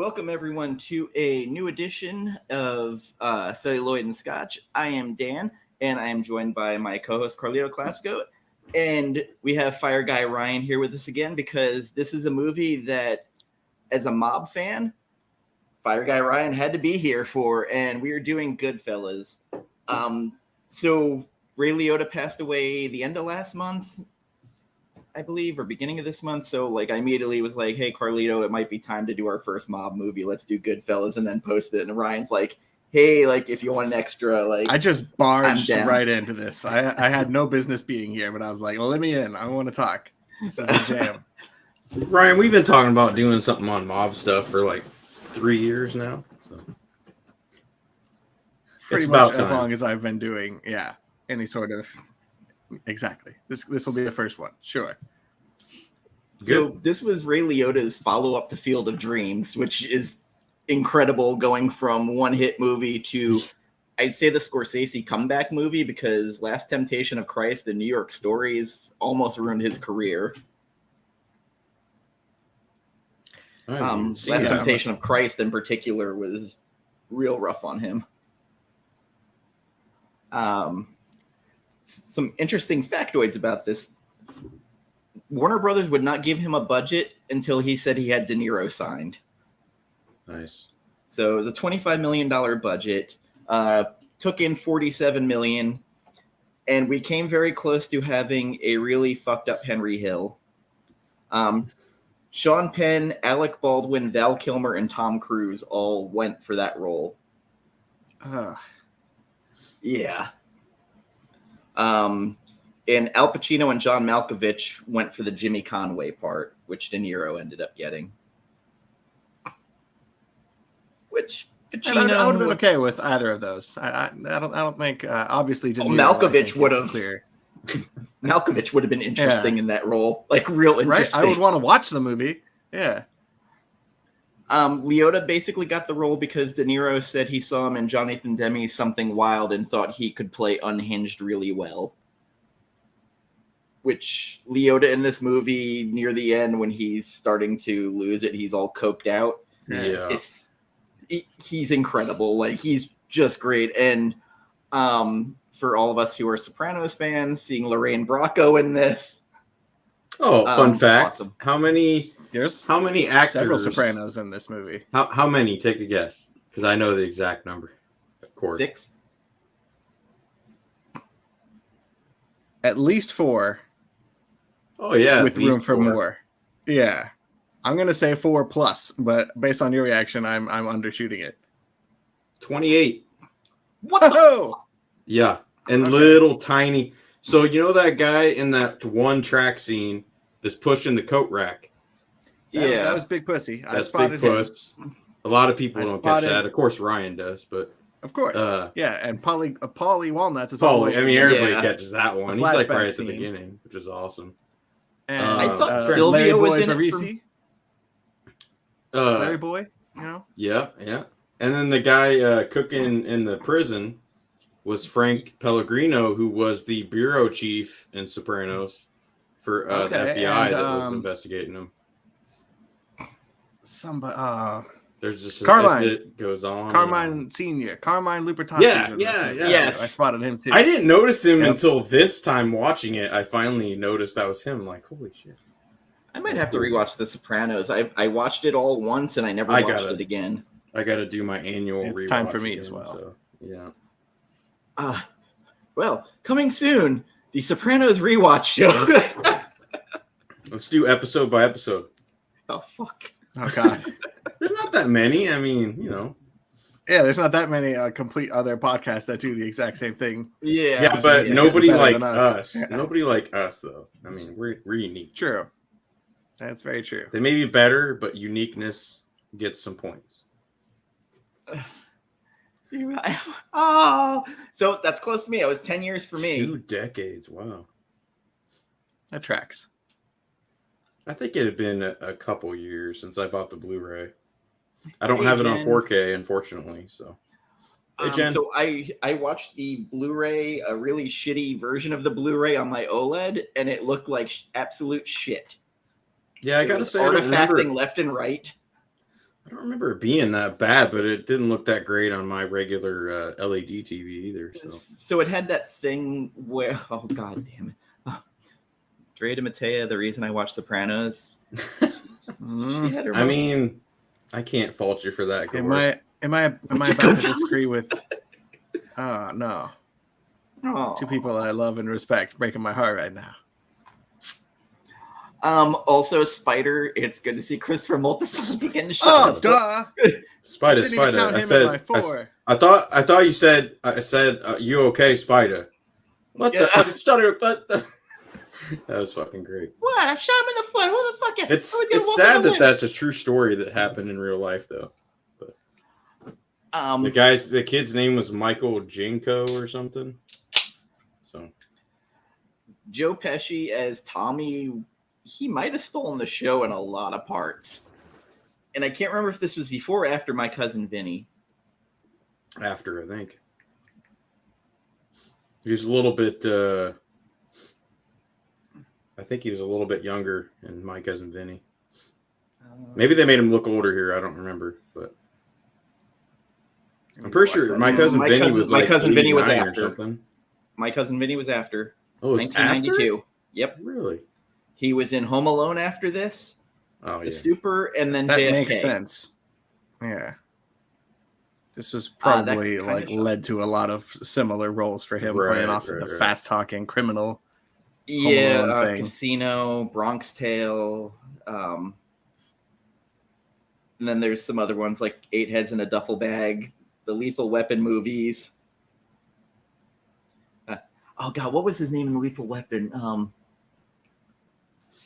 Welcome everyone to a new edition of Celluloid and Scotch. I am Dan, and I am joined by my co-host Carlito Classico, and we have Fire Guy Ryan here with us again because this is a movie that, as a mob fan, Fire Guy Ryan had to be here for, and we are doing Goodfellas. So Ray Liotta passed away the end of last month, I believe, or beginning of this month. So I immediately was like, hey, Carlito, it might be time to do our first mob movie. Let's do Goodfellas, and then post it. And Ryan's like, hey, if you want an extra, I just barged right into this. I had no business being here, but I was like, well, let me in. I want to talk. This is the jam. Ryan, we've been talking about doing something on mob stuff for 3 years now. So. Pretty much as long as I've been doing, any sort of. Exactly. This will be the first one. Sure. Good. So this was Ray Liotta's follow-up to Field of Dreams, which is incredible, going from one-hit movie to, I'd say, the Scorsese comeback movie, because Last Temptation of Christ and New York Stories almost ruined his career. Last Temptation of Christ in particular was real rough on him. Some interesting factoids about this. Warner Brothers would not give him a budget until he said he had De Niro signed. Nice. So it was a $25 million budget, took in $47 million, and we came very close to having a really fucked up Henry Hill. Sean Penn, Alec Baldwin, Val Kilmer, and Tom Cruise all went for that role. Yeah. And Al Pacino and John Malkovich went for the Jimmy Conway part, which De Niro ended up getting. Which Pacino, I would have been okay with either of those. I don't think obviously De Niro, Malkovich would have. Malkovich would have been interesting in that role, real interesting. Right? I would want to watch the movie. Yeah. Liotta basically got the role because De Niro said he saw him in Jonathan Demme's Something Wild and thought he could play unhinged really well. Which Liotta in this movie, near the end, when he's starting to lose it, he's all coked out. Yeah. He's incredible. He's just great. And for all of us who are Sopranos fans, seeing Lorraine Bracco in this. Oh, fun fact. Awesome. How many actors? Several Sopranos in this movie. How many? Take a guess. Because I know the exact number. Of course. 6? At least 4. Oh, yeah. With room for more. Yeah. I'm going to say 4 plus, but based on your reaction, I'm undershooting it. 28. What the fuck? Yeah. And little tiny. So, you know that guy in that one track scene that's pushing the coat rack? That was Big Pussy. That's Big Puss. A lot of people don't catch that. Of course, Ryan does, but... Of course. And Paulie Walnuts is Paulie. Everybody catches that one. He's right at the beginning, which is awesome. And I thought Silvio was in it. Larry Boy, you know? Yeah. And then the guy cooking in the prison was Frank Pellegrino, who was the bureau chief in Sopranos for the FBI that was investigating him. There's just Carmine that goes on. Carmine Senior, Carmine Lupertazzi. Yeah. Yes, I spotted him too. I didn't notice him until this time watching it. I finally noticed that was him. Holy shit! I might have to rewatch The Sopranos. I watched it all once and I never watched it again. I got to do my annual rewatch. It's time for me again, as well. So, yeah. Well, coming soon, the Sopranos rewatch show. Let's do episode by episode. Oh, fuck. Oh, God. There's not that many. I mean, Yeah, there's not that many complete other podcasts that do the exact same thing. Yeah, but nobody like us. Yeah. Nobody like us, though. I mean, we're unique. True. That's very true. They may be better, but uniqueness gets some points. So that's close to me. It was 10 years for me. 2 decades. Wow. That tracks. I think it had been a couple years since I bought the Blu-ray. I don't have it on 4K, unfortunately. So, so I watched the Blu-ray, a really shitty version of the Blu-ray on my OLED, and it looked like absolute shit. Yeah, I gotta say, artifacting left and right. I don't remember it being that bad, but it didn't look that great on my regular LED TV either. So it had that thing where, oh god damn it, Dre DeMattea, the reason I watched Sopranos. I mean, I can't fault you for that. Am I about to disagree with? Oh no. Oh. Two people that I love and respect breaking my heart right now. Also, Spider. It's good to see Christopher Moltisanti again. Duh. Spider. I thought you said. I said, "You okay, Spider?" What the fuck? That was fucking great. What? I shot him in the foot. Who the fuck? It's sad that that's a true story that happened in real life, though. But the kid's name was Michael Jinko or something. So Joe Pesci as Tommy. He might have stolen the show in a lot of parts. And I can't remember if this was before or after My Cousin Vinny. After, I think. He was a little bit, I think he was a little bit younger in My Cousin Vinny. Maybe they made him look older here. I don't remember, but I'm pretty sure My Cousin Vinny was like 89 was after. Or something. My Cousin Vinny was after. Oh, it was 1992. After? Yep. Really? He was in Home Alone after this. Oh, The Super, and then that JFK. Makes sense. Yeah. This was probably led to a lot of similar roles for him, playing off of the fast-talking criminal. Yeah, Casino, Bronx Tale. And then there's some other ones like Eight Heads in a Duffel Bag, the Lethal Weapon movies. Oh God, what was his name in the Lethal Weapon?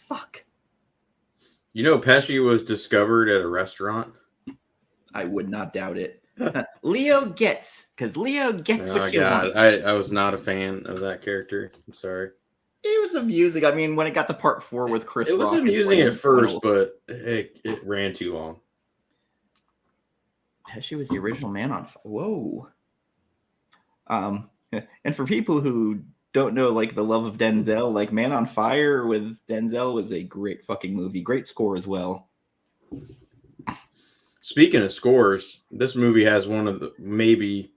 Fuck. You know, Pesci was discovered at a restaurant. I would not doubt it. Leo gets what you want. I was not a fan of that character. I'm sorry. It was amusing. I mean, when it got to part 4 with Chris Rock. It was amusing at first, but it ran too long. Pesci was the original Man on Fire. Whoa. And for people who don't know, like, the love of Denzel, like, Man on Fire with Denzel was a great fucking movie. Great score as well. Speaking of scores, this movie has one of maybe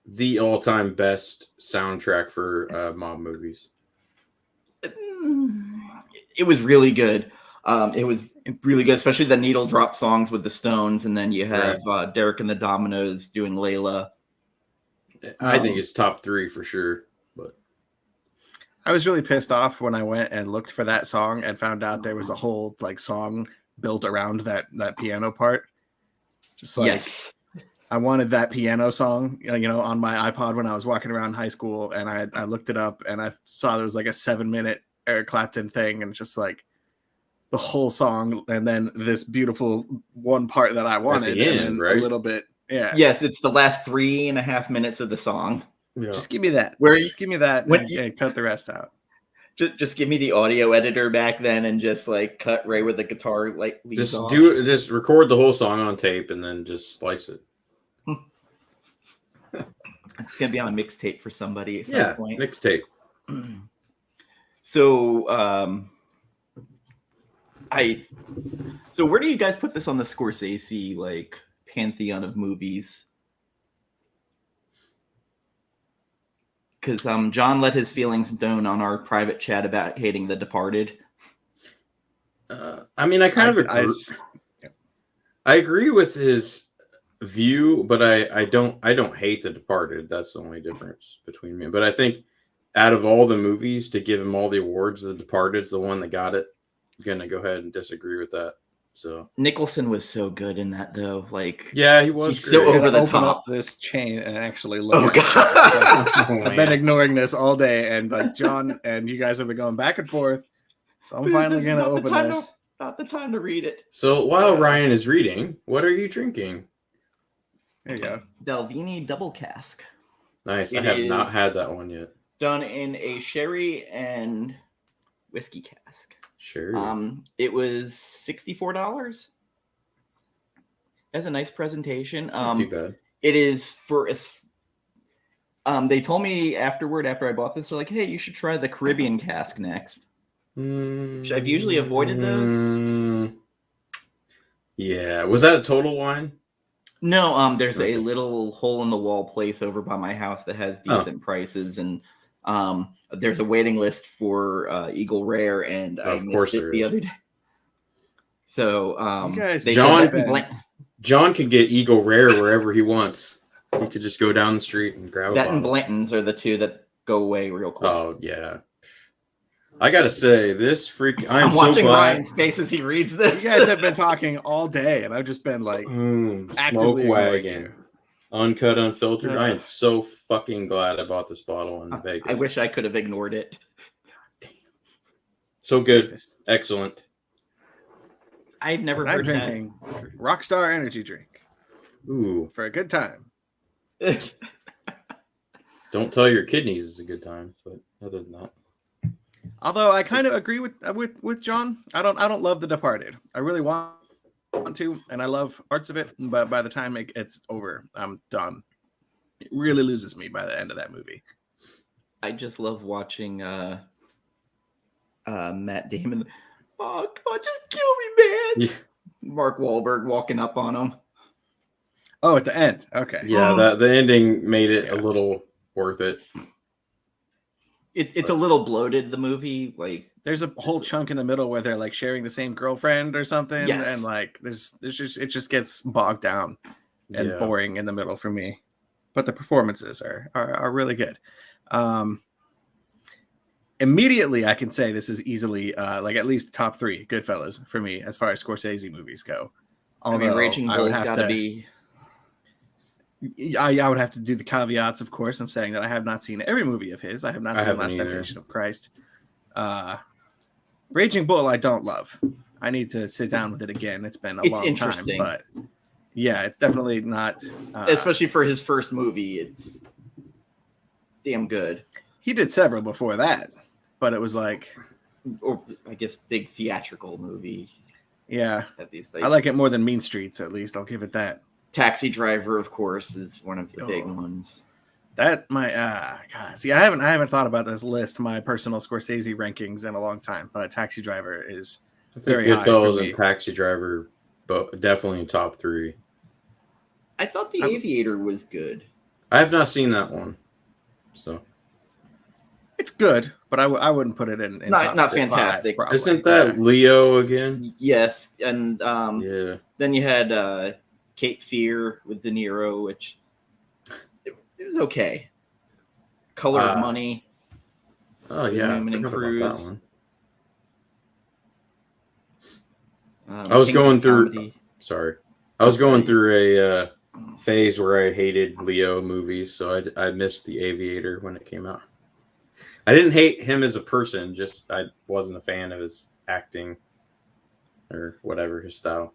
the all-time best soundtrack for mob movies. It was really good. It was really good, especially the needle drop songs with the Stones, and then you have Derek and the Dominoes doing Layla. I think it's top 3 for sure. But I was really pissed off when I went and looked for that song and found out there was a whole song built around that piano part. Just I wanted that piano song, on my iPod when I was walking around high school, and I looked it up and I saw there was like a 7-minute Eric Clapton thing, and just like the whole song, and then this beautiful one part that I wanted, end, and then right? a little bit. Yeah. Yes, it's the last 3.5 minutes of the song. Yeah. Just give me that. Just give me that and cut the rest out. Just give me the audio editor back then and just like cut Ray with the guitar just off. Do it. Just record the whole song on tape and then just splice it. It's gonna be on a mixtape for somebody at some point. Mixtape. So so where do you guys put this on the Scorsese pantheon of movies? Because John let his feelings known on our private chat about hating The Departed. I mean, I agree with his view, but I don't hate The Departed. That's the only difference between me. But I think out of all the movies, to give him all the awards, The Departed's the one that got it. I'm gonna go ahead and disagree with that. So Nicholson was so good in that, though. Yeah, he was great. So over the top. Up this chain and actually look. Oh God! I've been ignoring this all day, and John and you guys have been going back and forth. So I'm finally gonna open this. Not the time to read it. So while Ryan is reading, what are you drinking? There you go. Dalvini Double Cask. Nice. I have not had that one yet. Done in a sherry and whiskey cask. Sure. It was $64. Has a nice presentation. Not too bad. It is for a. They told me afterward, after I bought this, they're like, "Hey, you should try the Caribbean cask next." Which I've usually avoided those. Yeah. Was that a Total Wine? No, there's Okay. a little hole in the wall place over by my house that has decent prices, and there's a waiting list for Eagle Rare, and I Of missed course it there the is. other day. So You guys, they John- said that, John can get Eagle Rare wherever he wants. He could just go down the street and grab a that bottle. and Blanton's are the two that go away real quick. Oh yeah. I gotta say, this freak. I'm so watching glad. Ryan's face as he reads this. you guys have been talking all day, and I've just been like Smoke actively ignoring wagon. you. Uncut, unfiltered. I am Ugh. so fucking glad I bought this bottle in Vegas. I wish I could have ignored it. So good. Safest. Excellent. I've never I'm heard drinking Rockstar energy drink Ooh. for a good time. that. Don't tell your kidneys it's a good time, but other than that. Although I kind of agree with John. I don't love The Departed. I really want to, and I love parts of it, but by the time it's over, I'm done. It really loses me by the end of that movie. I just love watching Matt Damon. Oh, come on, just kill me, man. Yeah. Mark Wahlberg walking up on him. Oh, at the end. Okay. Yeah, that the ending made it Yeah. a little worth it. It's a little bloated, the movie. Like, There's a whole chunk in the middle where they're like sharing the same girlfriend or something, Yes. and like there's just it just gets bogged down and Yeah. boring in the middle for me. But the performances are really good. Immediately, I can say this is easily like at least top 3 Goodfellas for me as far as Scorsese movies go. I mean, Although Raging I would Bull's have got to to be. I would have to do the caveats, of course. I'm saying that I have not seen every movie of his. I have not I seen haven't Last either. Temptation of Christ. Raging Bull, I don't love. I need to sit down with it again. It's been a It's long interesting. time, but yeah, it's definitely not. Especially for his first movie, it's damn good. He did several before that, but it was like, Or I guess big theatrical movie. yeah, At these I like it more than Mean Streets. At least I'll give it that. Taxi Driver, of course, is one of the big Oh. ones. That my God, see, I haven't thought about this list, my personal Scorsese rankings in a long time, but Taxi Driver is I think very high for Goodfellas me. and Taxi Driver, but definitely in top 3. I thought The Aviator was good. I have not seen that one, so It's good, but I wouldn't put it in Not top fantastic. 5, probably. isn't that Leo again? Yes, and Yeah. then you had Cape Fear with De Niro, which it was okay. Color of Money. Oh yeah, Newman and I forgot about that Cruz. one. I was Kings going of through. Comedy. Sorry, I was going Okay. through a phase where I hated Leo movies, so I missed The Aviator when it came out. I didn't hate him as a person, just I wasn't a fan of his acting or whatever his style.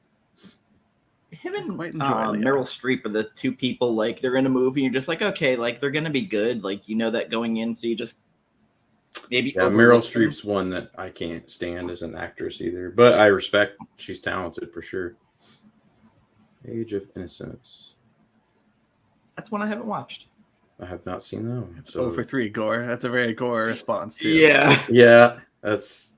Him and Quite enjoy Leo. Meryl Streep are the two people, like, they're in a movie, and you're just like, okay, like, they're gonna be good, like, you know that going in, so you just maybe Yeah, Meryl overlook them. Streep's one that I can't stand as an actress either, but I respect she's talented for sure. Age of Innocence. That's one I haven't watched. I have not seen that one. It's 0 for 3 gore. That's a very gore response too. Yeah. Yeah, that's.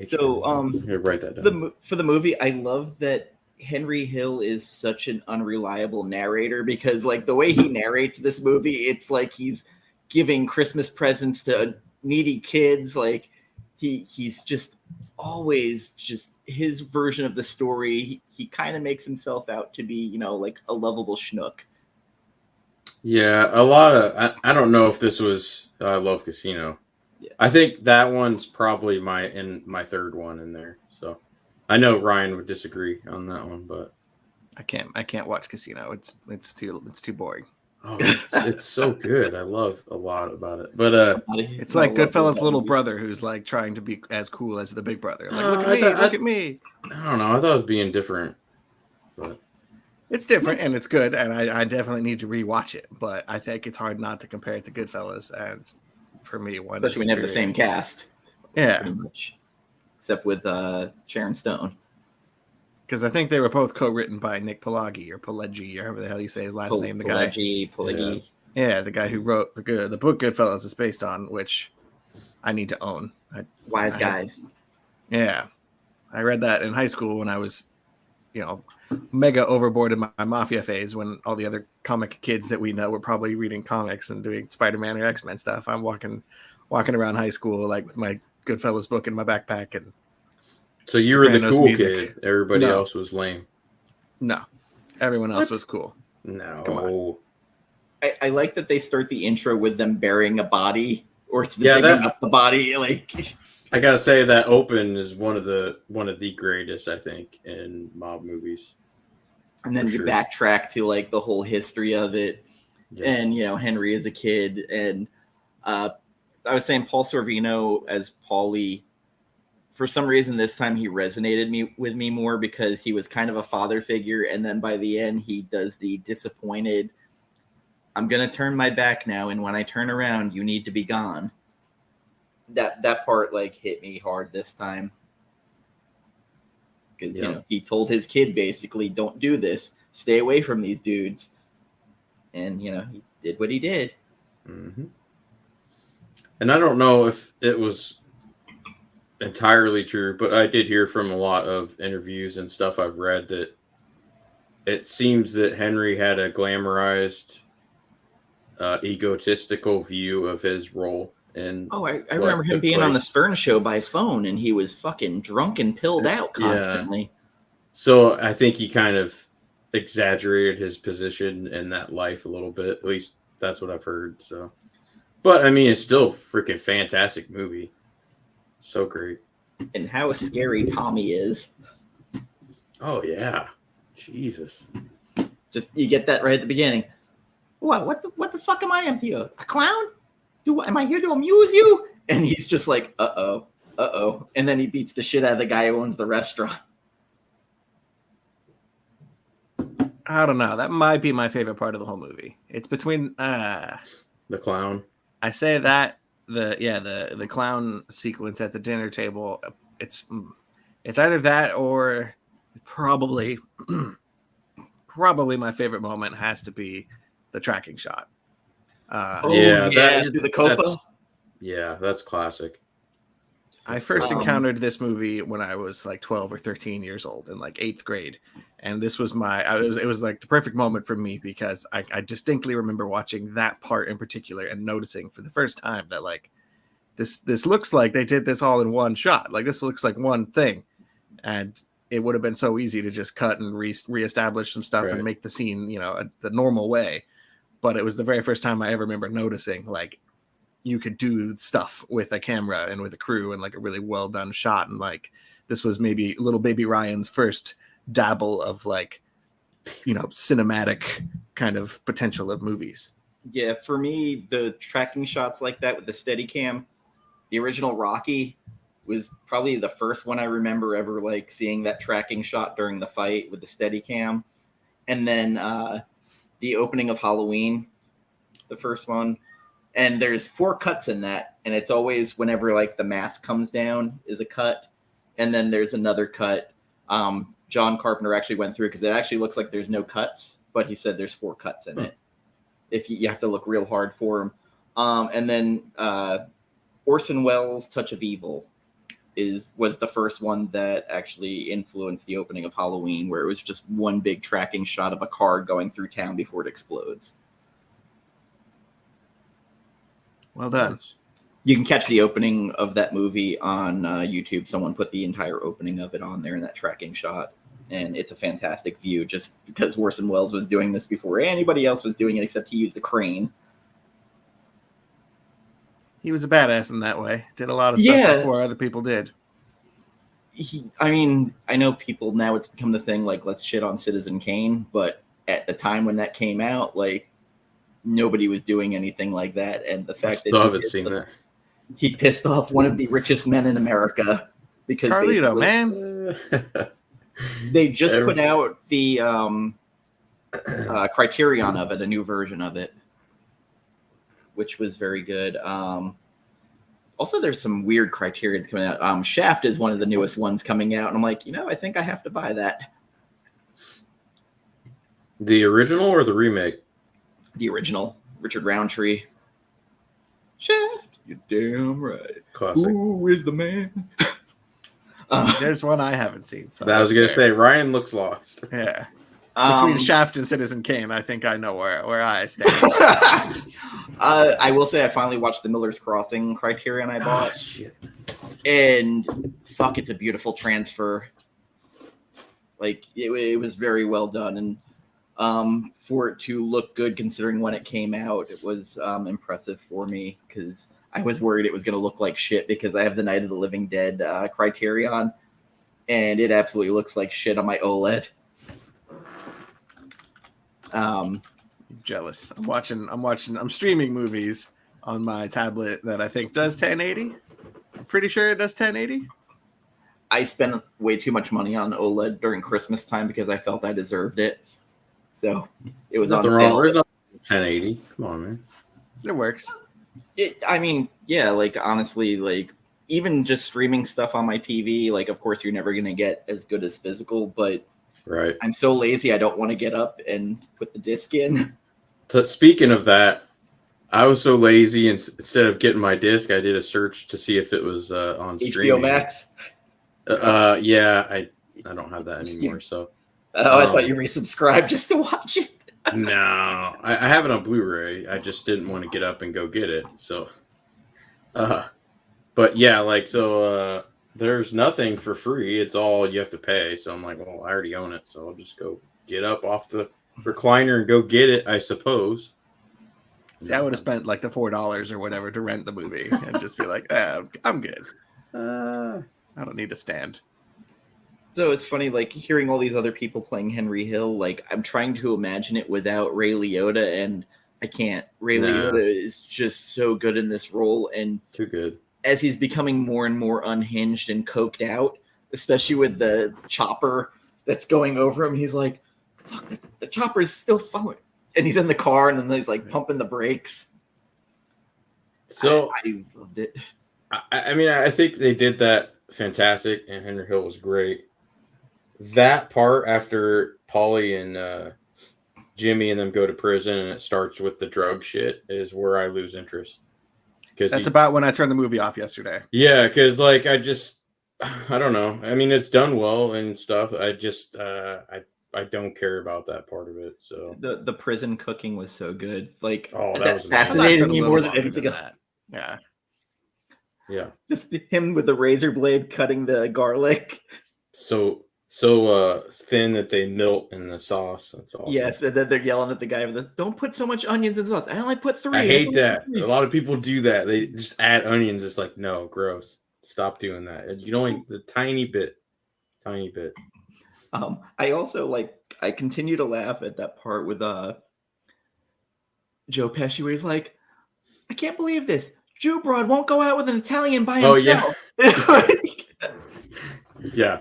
So, Here, write that down. for the movie, I love that Henry Hill is such an unreliable narrator, because, like, the way he narrates this movie, it's like he's giving Christmas presents to needy kids. Like, he's just always just his version of the story. He kind of makes himself out to be, you know, like a lovable schnook. Yeah, a lot of. I don't know if this was. I Love Casino. Yeah. I think that one's probably my third one in there. So, I know Ryan would disagree on that one, but I can't watch Casino. It's too boring. oh, it's so good. I love a lot about it. But It's like Goodfellas' little brother who's like trying to be as cool as the big brother. Like, look at I me, thought- look at me. I don't know. I thought it was being different, but It's different and it's good, and I definitely need to rewatch it. But I think it's hard not to compare it to Goodfellas, and for me, one Especially when you have the same cast, Yeah, pretty much, except with Sharon Stone. because I think they were both co-written by Nick Pileggi or Pileggi, or however the hell you say his last name. The guy, Pileggi. yeah, the guy who wrote the book Goodfellas is based on, which I need to own. Wise Guys. Yeah, I read that in high school when I was, mega overboard in my mafia phase, when all the other comic kids that we know were probably reading comics and doing Spider-Man or X-Men stuff. I'm walking around high school like with my Goodfellas book in my backpack. And so you were the cool music. kid. Everybody else was lame. No, everyone else was cool. No. Come on. I like that they start the intro with them burying a body, or it's digging up the body. Like, I gotta say that open is one of the greatest, I think, in mob movies. And then you backtrack to like the whole history of it, and Henry as a kid, and I was saying Paul Sorvino as Paulie. For some reason, this time he resonated with me more because he was kind of a father figure, and then by the end, he does the disappointed, "I'm gonna turn my back now, and when I turn around, you need to be gone." That part like hit me hard this time because he told his kid basically, "Don't do this, stay away from these dudes," and he did what he did. Mm-hmm. And I don't know if it was entirely true, but I did hear from a lot of interviews and stuff I've read that it seems that Henry had a glamorized, egotistical view of his role. And I remember him being on the Stern Show by phone, and he was fucking drunk and pilled out constantly. So I think he kind of exaggerated his position in that life a little bit. At least that's what I've heard. So, but I mean, it's still a freaking fantastic movie. So great. And how scary Tommy is. Oh yeah. Jesus. Just you get that right at the beginning. What the fuck am I to you? A clown? Am I here to amuse you? And he's just like, uh-oh. And then he beats the shit out of the guy who owns the restaurant. I don't know. That might be my favorite part of the whole movie. It's between the clown. I say that the clown sequence at the dinner table. It's either that or probably my favorite moment has to be the tracking shot. Through the Copa. That's classic. I first encountered this movie when I was like 12 or 13 years old in like 8th grade. And this was it was like the perfect moment for me because I distinctly remember watching that part in particular and noticing for the first time that like this looks like they did this all in one shot. Like this looks like one thing. And it would have been so easy to just cut and reestablish some stuff and make the scene, the normal way. But it was the very first time I ever remember noticing like you could do stuff with a camera and with a crew and like a really well done shot. And like, this was maybe little baby Ryan's first dabble of like, cinematic kind of potential of movies. Yeah. For me, the tracking shots like that with the Steadicam, the original Rocky was probably the first one I remember ever like seeing that tracking shot during the fight with the Steadicam. And then, the opening of Halloween, the first one. And there's 4 cuts in that. And it's always whenever like the mask comes down is a cut. And then there's another cut. John Carpenter actually went through because it actually looks like there's no cuts, but he said there's 4 cuts in it. If you have to look real hard for them. And then Orson Welles' Touch of Evil was the first one that actually influenced the opening of Halloween, where it was just one big tracking shot of a car going through town before it explodes. Well done. You can catch the opening of that movie on YouTube. Someone put the entire opening of it on there in that tracking shot. And it's a fantastic view just because Orson Welles was doing this before anybody else was doing it, except he used a crane. He was a badass in that way. Did a lot of stuff before other people did. I know people now it's become the thing, like, let's shit on Citizen Kane. But at the time when that came out, like, nobody was doing anything like that. And the fact that he pissed off one of the richest men in America because Carlito, man. They just put out the Criterion of it, a new version of it, which was very good. Also, there's some weird Criterions coming out. Shaft is one of the newest ones coming out, and I'm like, I think I have to buy that. The original or the remake? The original, Richard Roundtree. Shaft, you're damn right. Classic. Who is the man? There's one I haven't seen. So I was gonna say Ryan looks lost. Yeah. Between Shaft and Citizen Kane, I think I know where I stand. I will say I finally watched the Miller's Crossing Criterion I bought. Shit. And fuck, it's a beautiful transfer. Like it was very well done, and for it to look good considering when it came out, it was impressive for me because I was worried it was going to look like shit because I have the Night of the Living Dead Criterion, and it absolutely looks like shit on my OLED. I'm jealous. I'm streaming movies on my tablet that I think does 1080. I'm pretty sure it does 1080. I spent way too much money on OLED during Christmas time because I felt I deserved it. So it was on sale. There's nothing 1080. Come on, man. It works. I mean, yeah, like honestly, like even just streaming stuff on my TV, like of course you're never gonna get as good as physical, but right. I'm so lazy I don't want to get up and put the disc in. So speaking of that, I was so lazy, and instead of getting my disc, I did a search to see if it was on HBO streaming. Max. Yeah, I don't have that anymore. So. Oh, I thought you resubscribed just to watch it. No, I have it on Blu-ray. I just didn't want to get up and go get it. So, but yeah, like so, there's nothing for free. It's all you have to pay. So I'm like, well, I already own it, so I'll just go get up off the recliner and go get it, I suppose. See, I would have spent like the $4 or whatever to rent the movie and just be like, I'm good. I don't need to stand. So it's funny, like hearing all these other people playing Henry Hill. Like I'm trying to imagine it without Ray Liotta, and I can't. Ray Liotta is just so good in this role, and too good. As he's becoming more and more unhinged and coked out, especially with the chopper that's going over him, he's like, "Fuck, the chopper is still following," and he's in the car, and then he's like pumping the brakes. So I loved it. I mean, I think they did that fantastic, and Henry Hill was great. That part after Paulie and Jimmy and them go to prison and it starts with the drug shit is where I lose interest. That's about when I turned the movie off yesterday. Yeah, because like I don't know. I mean, it's done well and stuff. I just I don't care about that part of it. So the prison cooking was so good. Like that was fascinated me more than anything else. Yeah. Yeah. Just him with the razor blade cutting the garlic. So thin that they melt in the sauce. That's awesome. Yes, and then they're yelling at the guy with the "Don't put so much onions in the sauce." I only put 3. I hate that. A lot of people do that. They just add onions. It's like, no, gross. Stop doing that. You only the tiny bit. I also I continue to laugh at that part with Joe Pesci where he's like, "I can't believe this. Jew broad won't go out with an Italian by himself." Oh yeah. Yeah.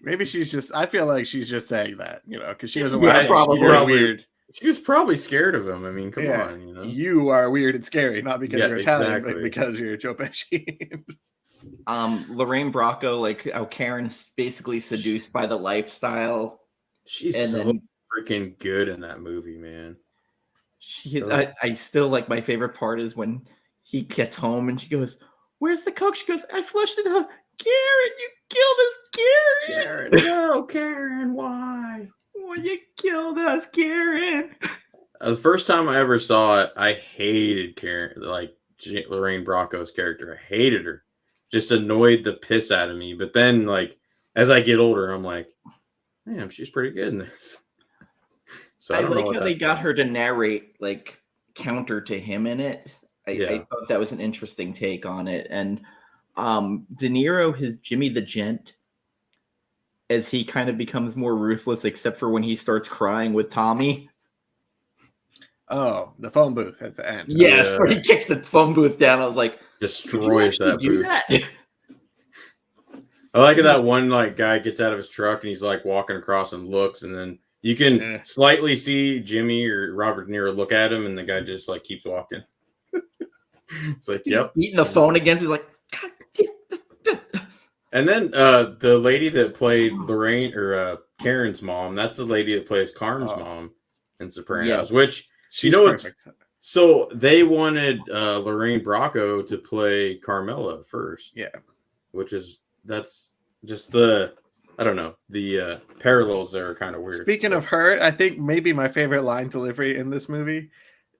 Maybe I feel like she's just saying that, because she doesn't want to. Weird. She was probably scared of him. I mean, come on, You are weird and scary, not because you're Italian, but because you're Joe Pesci. Lorraine Bracco, like how Karen's basically seduced by the lifestyle. She's freaking good in that movie, man. I still like my favorite part is when he gets home and she goes, "Where's the Coke?" She goes, "I flushed it out." Karen, you killed us, Karen. No, Karen, why? Well, you killed us, Karen. The first time I ever saw it, I hated Karen, like Lorraine Bracco's character. I hated her. Just annoyed the piss out of me. But then, like, as I get older, I'm like, damn, she's pretty good in this. So I like how they got her to narrate, like, counter to him in it. I thought that was an interesting take on it. And De Niro, his Jimmy the Gent, as he kind of becomes more ruthless, except for when he starts crying with Tommy. Oh, the phone booth at the end. Yes, where he kicks the phone booth down. I was like, destroys that booth. I like that one guy gets out of his truck and he's like walking across and looks, and then you can slightly see Jimmy or Robert De Niro look at him, and the guy just like keeps walking. It's like, yep. Beating the phone against, he's like, God damn. And then the lady that played Lorraine or Karen's mom, that's the lady that plays Carm's mom in Sopranos, which she's perfect. So they wanted Lorraine Bracco to play Carmela first. Yeah. Which is that's just I don't know, the parallels there are kind of weird. Speaking of her, I think maybe my favorite line delivery in this movie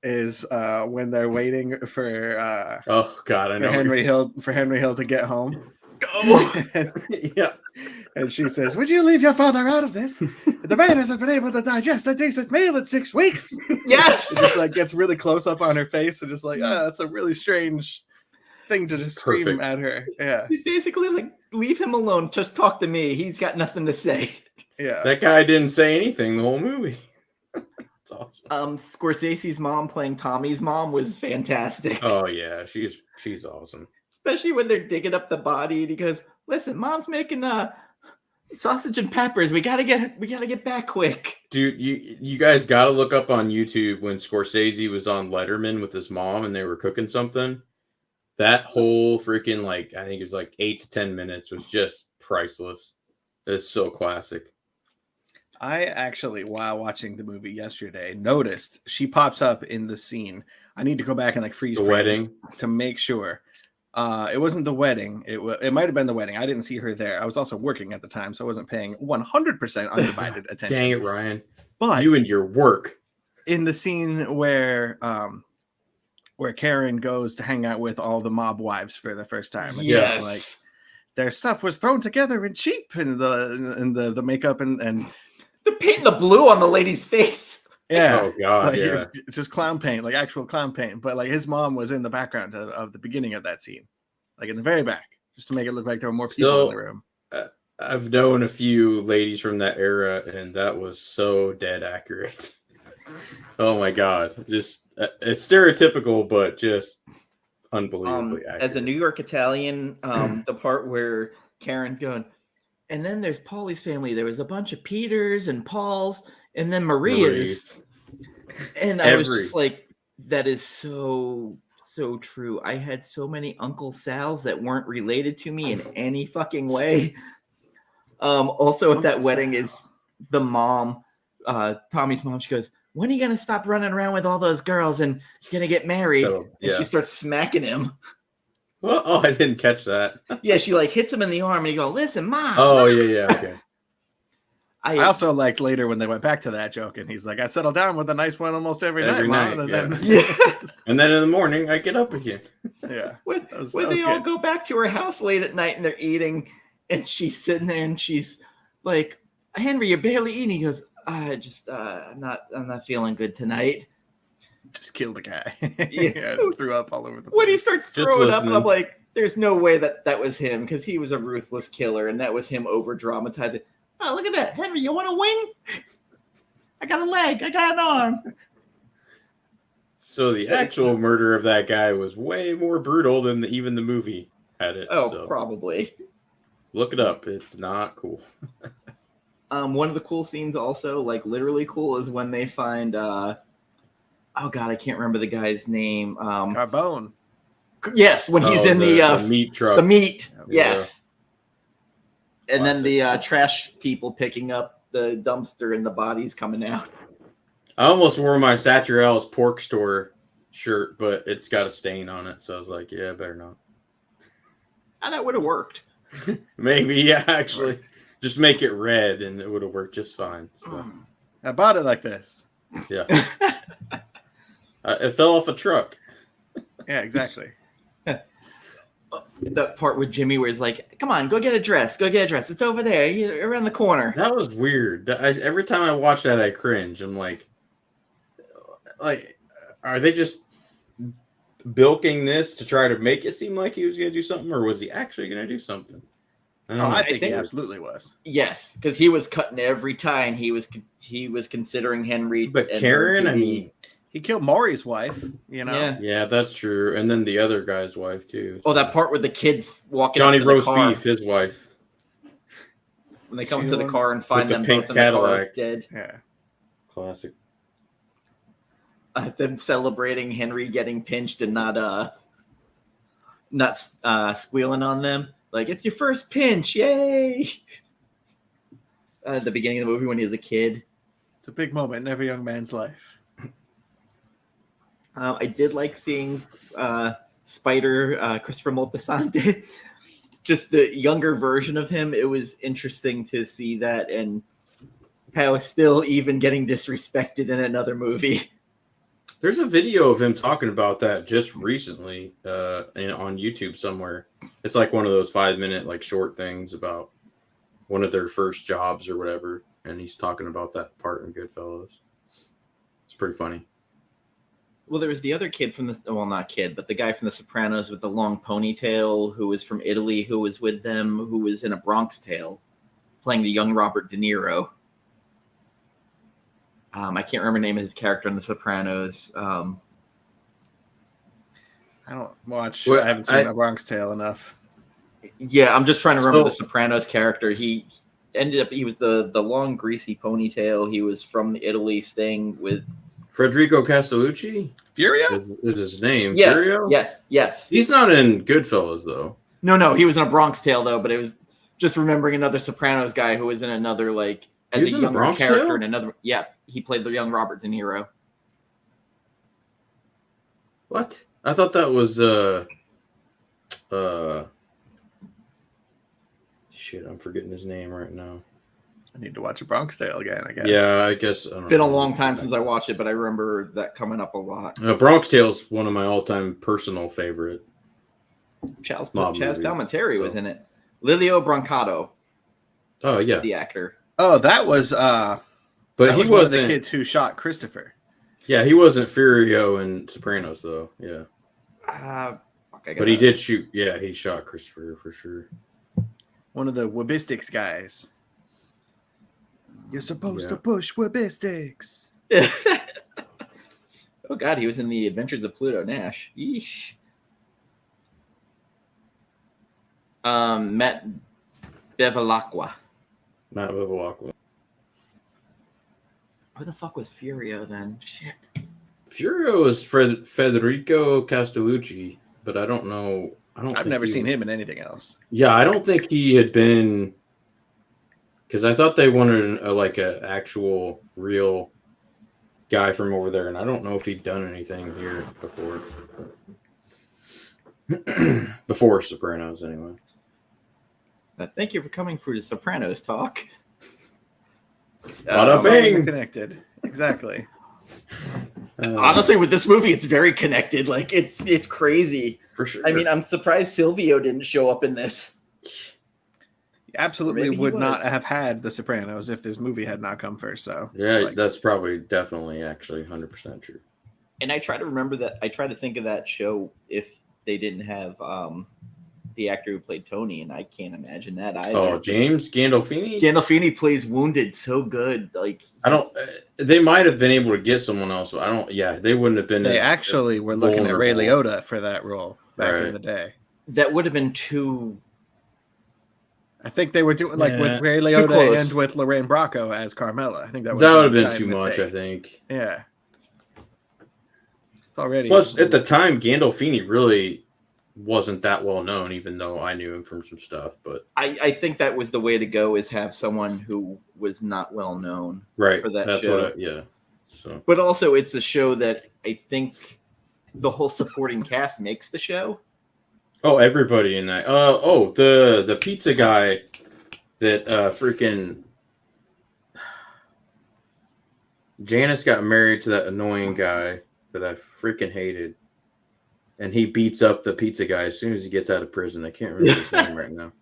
is when they're waiting for oh god, I know Henry Hill to get home. Go. Yeah. And she says, "Would you leave your father out of this? The man hasn't been able to digest a decent meal in 6 weeks." Yes. It just like gets really close up on her face and just like, that's a really strange thing to just scream at her. Yeah. He's basically like, leave him alone. Just talk to me. He's got nothing to say. Yeah. That guy didn't say anything the whole movie. That's awesome. Scorsese's mom playing Tommy's mom was fantastic. Oh yeah, she's awesome. Especially when they're digging up the body and he goes, listen, mom's making sausage and peppers. We gotta get back quick. Dude, you guys gotta look up on YouTube when Scorsese was on Letterman with his mom and they were cooking something. That whole freaking I think it was 8 to 10 minutes was just priceless. It's so classic. I actually, while watching the movie yesterday, noticed she pops up in the scene. I need to go back and freeze the frame wedding to make sure. It wasn't the wedding. It might have been the wedding. I didn't see her there. I was also working at the time, so I wasn't paying 100% undivided attention. Dang it, Ryan! But you and your work. In the scene where Karen goes to hang out with all the mob wives for the first time, and yes, their stuff was thrown together and cheap, and the makeup and they're painting the blue on the lady's face. Yeah. Oh god. It's just clown paint, actual clown paint. But his mom was in the background of the beginning of that scene, in the very back, just to make it look like there were more people in the room. I've known a few ladies from that era, and that was so dead accurate. Oh my god, just it's stereotypical, but just unbelievably accurate. As a New York Italian, the part where Karen's going, and then there's Paulie's family. There was a bunch of Peters and Pauls, and then Maria's. And I was just like, that is so true. I had so many Uncle Sals that weren't related to me in any fucking way. Also at that wedding is the mom, Tommy's mom. She goes, when are you going to stop running around with all those girls and going to get married? And she starts smacking him. Well, oh, I didn't catch that. Yeah, she hits him in the arm and he goes, listen, Mom. Oh, yeah, okay. I also liked later when they went back to that joke and he's like, I settle down with a nice one almost every night, Mom. And then and then in the morning I get up again. Yeah. When they all go back to her house late at night and they're eating and she's sitting there and she's like, Henry, you're barely eating. He goes, I'm not feeling good tonight. Just killed a guy. Yeah. Threw up all over the place. When he starts throwing up, I'm like, there's no way that was him because he was a ruthless killer and that was him over dramatizing. Oh, look at that. Henry, you want a wing? I got a leg. I got an arm. So the actual murder of that guy was way more brutal than even the movie had it. Oh, so. Probably. Look it up. It's not cool. One of the cool scenes also, literally cool, is when they find oh god, I can't remember the guy's name. Carbone. Yes, when he's in the meat truck. The meat. Yeah. Yes. And then the trash people picking up the dumpster and the bodies coming out. I almost wore my Saturel's pork store shirt, but it's got a stain on it. So I was like, yeah, better not. And that would have worked. Maybe, yeah, actually. Just make it red and it would have worked just fine. So. I bought it like this. Yeah. It fell off a truck. Yeah, exactly. That part with Jimmy where he's like, come on, go get a dress. Go get a dress. It's over there. You're around the corner. That was weird. Every time I watch that, I cringe. I'm like, are they just bilking this to try to make it seem like he was going to do something, or was he actually going to do something? I think he absolutely was. Yes, because he was cutting every tie, and he was considering Henry. But Karen, I mean, he killed Maury's wife. Yeah, that's true, and then the other guy's wife too. Oh, that part with the kids walking. Johnny up to Roast the car. Beef, his wife. When they come to the car and find them pink both in Cadillac. the car dead. Yeah, classic. Them celebrating Henry getting pinched and not squealing on them. Like, it's your first pinch, yay! At the beginning of the movie when he was a kid. It's a big moment in every young man's life. I did like seeing Spider, Christopher Moltisanti, just the younger version of him, it was interesting to see that and how still even getting disrespected in another movie. There's a video of him talking about that just recently on YouTube somewhere. It's like one of those 5-minute like short things about one of their first jobs or whatever, and he's talking about that part in Goodfellas. It's pretty funny. Well, there was the other kid from not kid, but the guy from The Sopranos with the long ponytail who was from Italy, who was with them, who was in A Bronx Tale, playing the young Robert De Niro. I can't remember the name of his character in The Sopranos. I don't watch. I haven't seen A Bronx Tale enough. Yeah, I'm just trying to remember the Sopranos character. He was the long greasy ponytail. He was from Italy, staying with Federico Castellucci. Furio is his name. Yes, Furio? yes. He's not in Goodfellas though. No, he was in A Bronx Tale though. But it was just remembering another Sopranos guy who was in another as a younger character in another. Yeah, he played the young Robert De Niro. What? I thought that was shit, I'm forgetting his name right now. I need to watch A Bronx Tale again, I guess. Yeah, I guess. Been a long time since I watched it, but I remember that coming up a lot. Bronx Tale's one of my all-time personal favorite. Chaz Palminteri was in it. Lilio Brancato. Oh yeah, the actor. Oh, that was. But that he was one of the kids who shot Christopher. Yeah, he wasn't Furio in Sopranos though. Yeah. But he did shoot. Yeah, he shot Christopher for sure. One of the Wabistics guys. You're supposed to push Wabistics. Oh God, he was in The Adventures of Pluto Nash. Yeesh. Matt Bevilacqua. Who the fuck was Furio then? Shit. Furio was Federico Castellucci, but I don't know. I've never seen him in anything else. Yeah, I don't think he had been, because I thought they wanted a actual real guy from over there, and I don't know if he'd done anything here before. Before Sopranos, anyway. Thank you for coming for the Sopranos talk. Bada bing! Connected. Exactly. Honestly, with this movie, it's very connected. Like it's crazy. For sure. I mean, I'm surprised Silvio didn't show up in this. He absolutely would not have had The Sopranos if this movie had not come first. So yeah, that's probably definitely actually 100% true. And I try to remember that. I try to think of that show if they didn't have the actor who played Tony, and I can't imagine that either. Oh, James Gandolfini? Gandolfini plays Wounded so good. Like they might have been able to get someone else, but they wouldn't have been. They actually were looking at Ray Liotta for that role back in the day. That would have been too. I think they were doing with Ray Liotta and with Lorraine Bracco as Carmela. I think that would have been too much. I think. Yeah. It's already. Plus, at the time, Gandolfini really wasn't that well known, even though I knew him from some stuff. But I think that was the way to go, is have someone who was not well known, right, for that that's show. So, but also it's a show that I think the whole supporting cast makes the show. Oh, everybody in that. The pizza guy that freaking Janice got married to, that annoying guy that I freaking hated. And he beats up the pizza guy as soon as he gets out of prison. I can't remember his name right now.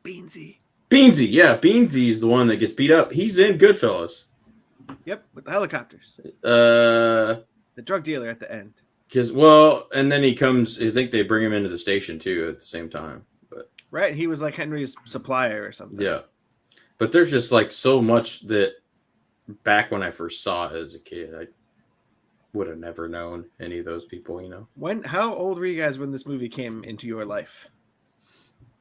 Beansy, yeah. Beansy is the one that gets beat up. He's in Goodfellas. Yep, with the helicopters. The drug dealer at the end. And then he comes, I think they bring him into the station too at the same time. But right, he was like Henry's supplier or something. Yeah. But there's just so much that back when I first saw it as a kid, I would have never known any of those people, How old were you guys when this movie came into your life?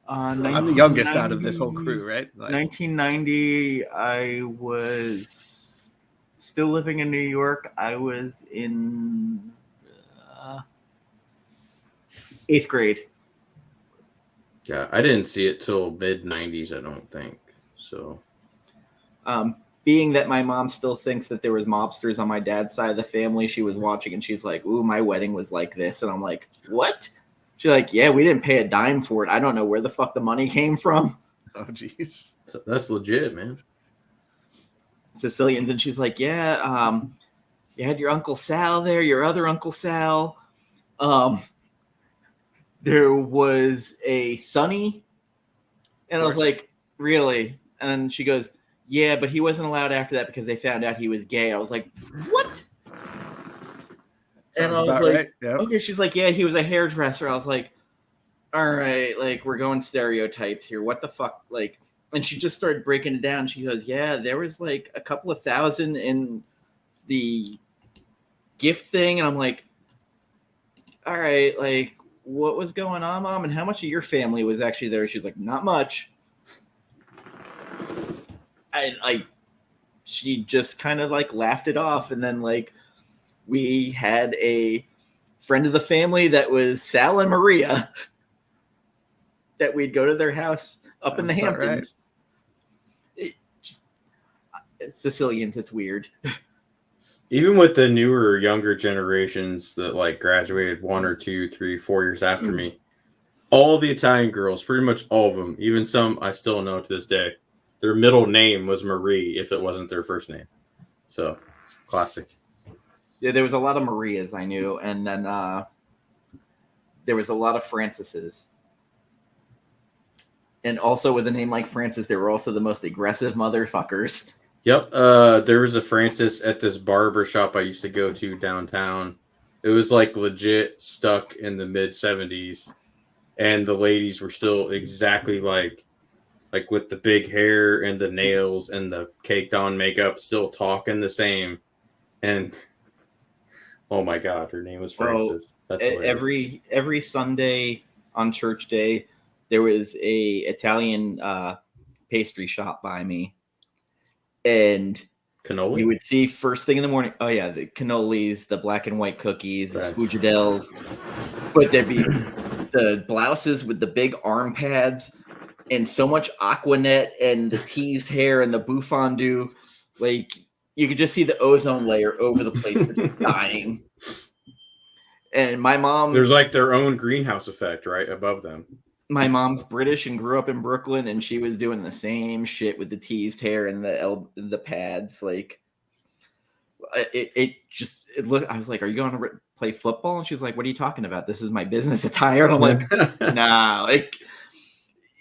I'm the youngest out of this whole crew, right? 1990, I was still living in New York. I was in 8th grade. Yeah, I didn't see it till mid-90s, I don't think. So, being that my mom still thinks that there was mobsters on my dad's side of the family, she was watching and she's like, "Ooh, my wedding was like this," and I'm like, "What?" She's like, yeah, we didn't pay a dime for it. I don't know where the fuck the money came from. Oh, jeez. That's legit, man. Sicilians. And she's like, yeah, you had your Uncle Sal there, your other Uncle Sal. There was a Sonny. And I was like, really? And she goes, yeah, but he wasn't allowed after that because they found out he was gay. I was like, what? And I was like, right. Yep. okay. She's like, yeah, he was a hairdresser. I was like, all right, like, we're going stereotypes here. What the fuck? Like, and she just started breaking it down. She goes, yeah, there was like a couple of thousand in the gift thing. And I'm like, all right, like, what was going on, Mom? And how much of your family was actually there? She's like, not much. She just kind of like laughed it off. And then like we had a friend of the family that was Sal and Maria that we'd go to their house up Sounds in the Hamptons. Right. Sicilians, it's weird. Even with the newer, younger generations that like graduated 1 or 2, 3, 4 years after me, all the Italian girls, pretty much all of them, even some I still know to this day, their middle name was Marie if it wasn't their first name. So, it's classic. Yeah, there was a lot of Marias I knew, and then there was a lot of Francis's. And also with a name like Francis, they were also the most aggressive motherfuckers. Yep. There was a Francis at this barber shop I used to go to downtown. It was like legit stuck in the mid 70s. And the ladies were still exactly like with the big hair and the nails and the caked on makeup, still talking the same. And oh my God, her name was Francis. That's every Sunday on church day, there was a Italian pastry shop by me. And cannoli? You would see first thing in the morning. Oh yeah, the cannolis, the black and white cookies, the sfogliatelles. But there'd be the blouses with the big arm pads and so much Aquanet and the teased hair and the bouffant. Like you could just see the ozone layer over the place just dying. And my mom, there's like their own greenhouse effect right above them. My mom's British and grew up in Brooklyn, and she was doing the same shit with the teased hair and the pads. Like it looked. I was like, "Are you going to play football?" And she's like, "What are you talking about? This is my business attire." And I'm like, "Nah." Like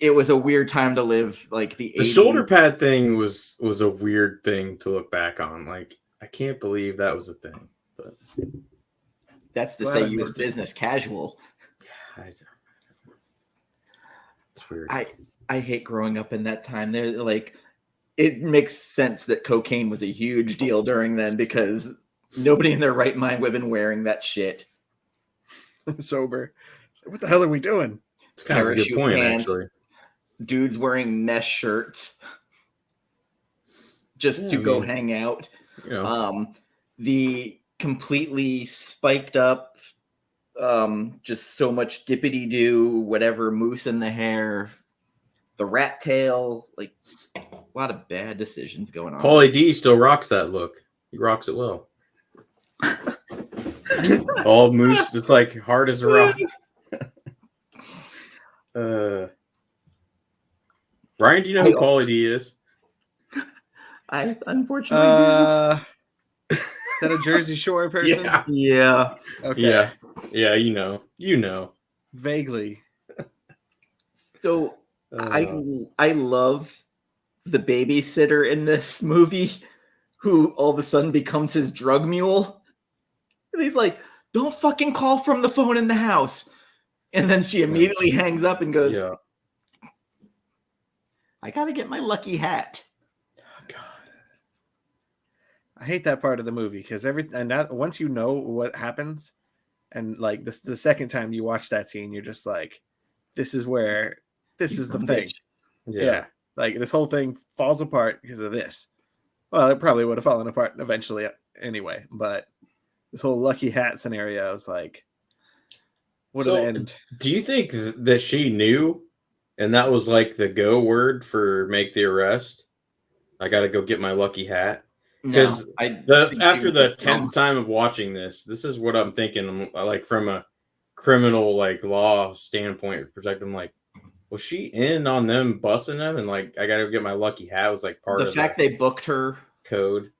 it was a weird time to live. Like the 80s. Shoulder pad thing was a weird thing to look back on. Like I can't believe that was a thing. But that's to say you were business casual. Yeah, it's weird. I hate growing up in that time. They're like, it makes sense that cocaine was a huge deal during then because nobody in their right mind would have been wearing that shit. Sober. What the hell are we doing? It's kind of a good point, actually. Dudes wearing mesh shirts just to go hang out. You know. The completely spiked up, just so much dippity doo, whatever, mousse in the hair, the rat tail, like a lot of bad decisions going on. Pauly D still rocks that look. He rocks it well. All mousse, it's like hard as a rock. Ryan, do you know who Pauly D is? I unfortunately do. Is that a Jersey Shore person? Yeah. Okay. Yeah, you know. Vaguely. So I love the babysitter in this movie who all of a sudden becomes his drug mule. And he's like, "Don't fucking call from the phone in the house." And then she immediately hangs up and goes, "I gotta get my lucky hat." I hate that part of the movie because once you know what happens, and like the second time you watch that scene, you're just like, this is the thing. Yeah. Like this whole thing falls apart because of this. Well, it probably would have fallen apart eventually anyway, but this whole lucky hat scenario is like, what did it end? Do you think that she knew and that was like the go word for make the arrest? I got to go get my lucky hat. Because after the 10th time of watching this is what I'm thinking. Like from a criminal like law standpoint perspective. I'm like, was she in on them busting them? And like, I gotta get my lucky hat was like part the of fact they booked her code.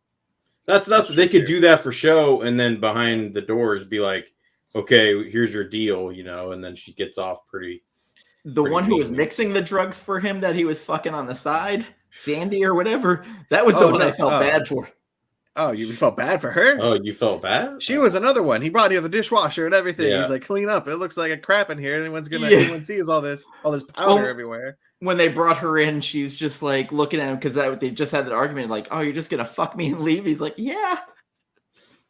That's they could do that for show, and then behind the doors be like, okay, here's your deal, you know, and then she gets off pretty. The one who was mixing the drugs for him that he was fucking on the side, Sandy or whatever, that was the one I felt bad for. Oh, you felt bad for her? Oh, you felt bad? She was another one. He brought you the dishwasher and everything. Yeah. He's like, clean up. It looks like a crap in here. Anyone sees all this powder everywhere. When they brought her in, she's just like looking at him because they just had that argument like, oh, you're just going to fuck me and leave? He's like, yeah.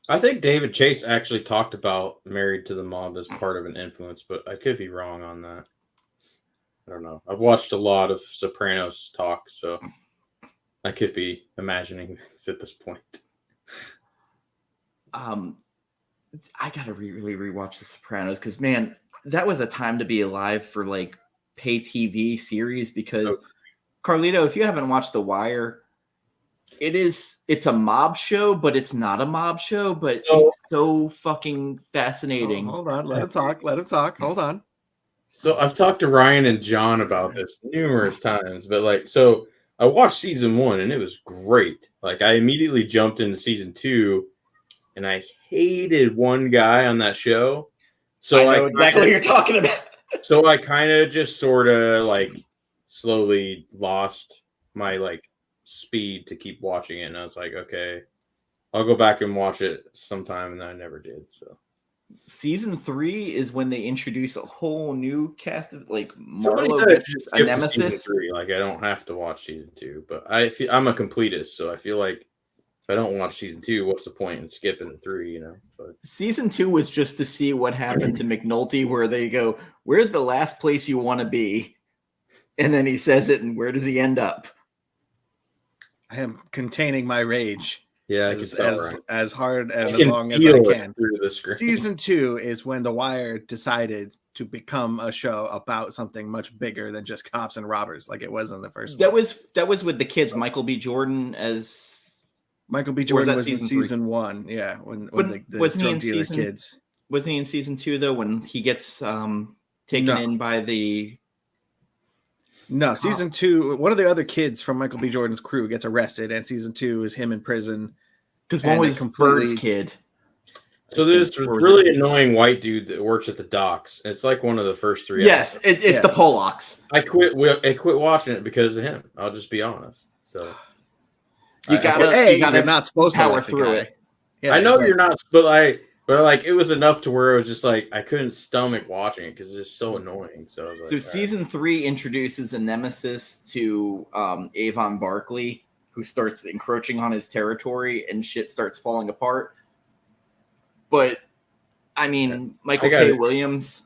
I think David Chase actually talked about Married to the Mob as part of an influence, but I could be wrong on that. I don't know. I've watched a lot of Sopranos talk, so I could be imagining this at this point. I gotta really rewatch The Sopranos because, man, that was a time to be alive for like pay TV series. Because Carlito, if you haven't watched The Wire, it's a mob show, but it's not a mob show. But it's so fucking fascinating. Hold on, let him talk. Hold on. So I've talked to Ryan and John about this numerous times, but like, so I watched season 1 and it was great. Like, I immediately jumped into season 2, and I hated one guy on that show. So I know exactly what you're talking about. So I kind of just sort of like slowly lost my like speed to keep watching it, and I was like, okay, I'll go back and watch it sometime, and I never did. So. Season 3 is when they introduce a whole new cast of like Marlo gets a nemesis. Season 3. Like, I don't have to watch season 2, but I'm a completist, so I feel like if I don't watch season 2, what's the point in skipping 3? You know. But season 2 was just to see what happened to McNulty, where they go, "Where's the last place you want to be?" And then he says it, and where does he end up? I am containing my rage. Yeah, as hard and as long as I can. Through the screen. Season 2 is when The Wire decided to become a show about something much bigger than just cops and robbers, like it was in the first. That was with the kids. Michael B. Jordan was in season 1. Yeah, when the drug dealer kids. Wasn't he in season 2 though? When he gets taken in by the. No, season 2, one of the other kids from Michael B. Jordan's crew gets arrested, and season 2 is him in prison. Because one was Bird's kid. So there's this really annoying white dude that works at the docks. It's like one of the first 3 episodes. Yes, it's the Polacks. I quit watching it because of him. I'll just be honest. So you gotta you're not supposed to power through it. Yeah, I know you're not, but like it was enough to where it was just like I couldn't stomach watching it because it's just so annoying. So season 3 introduces a nemesis to Avon Barkley, who starts encroaching on his territory, and shit starts falling apart. But I mean, Michael K. Williams.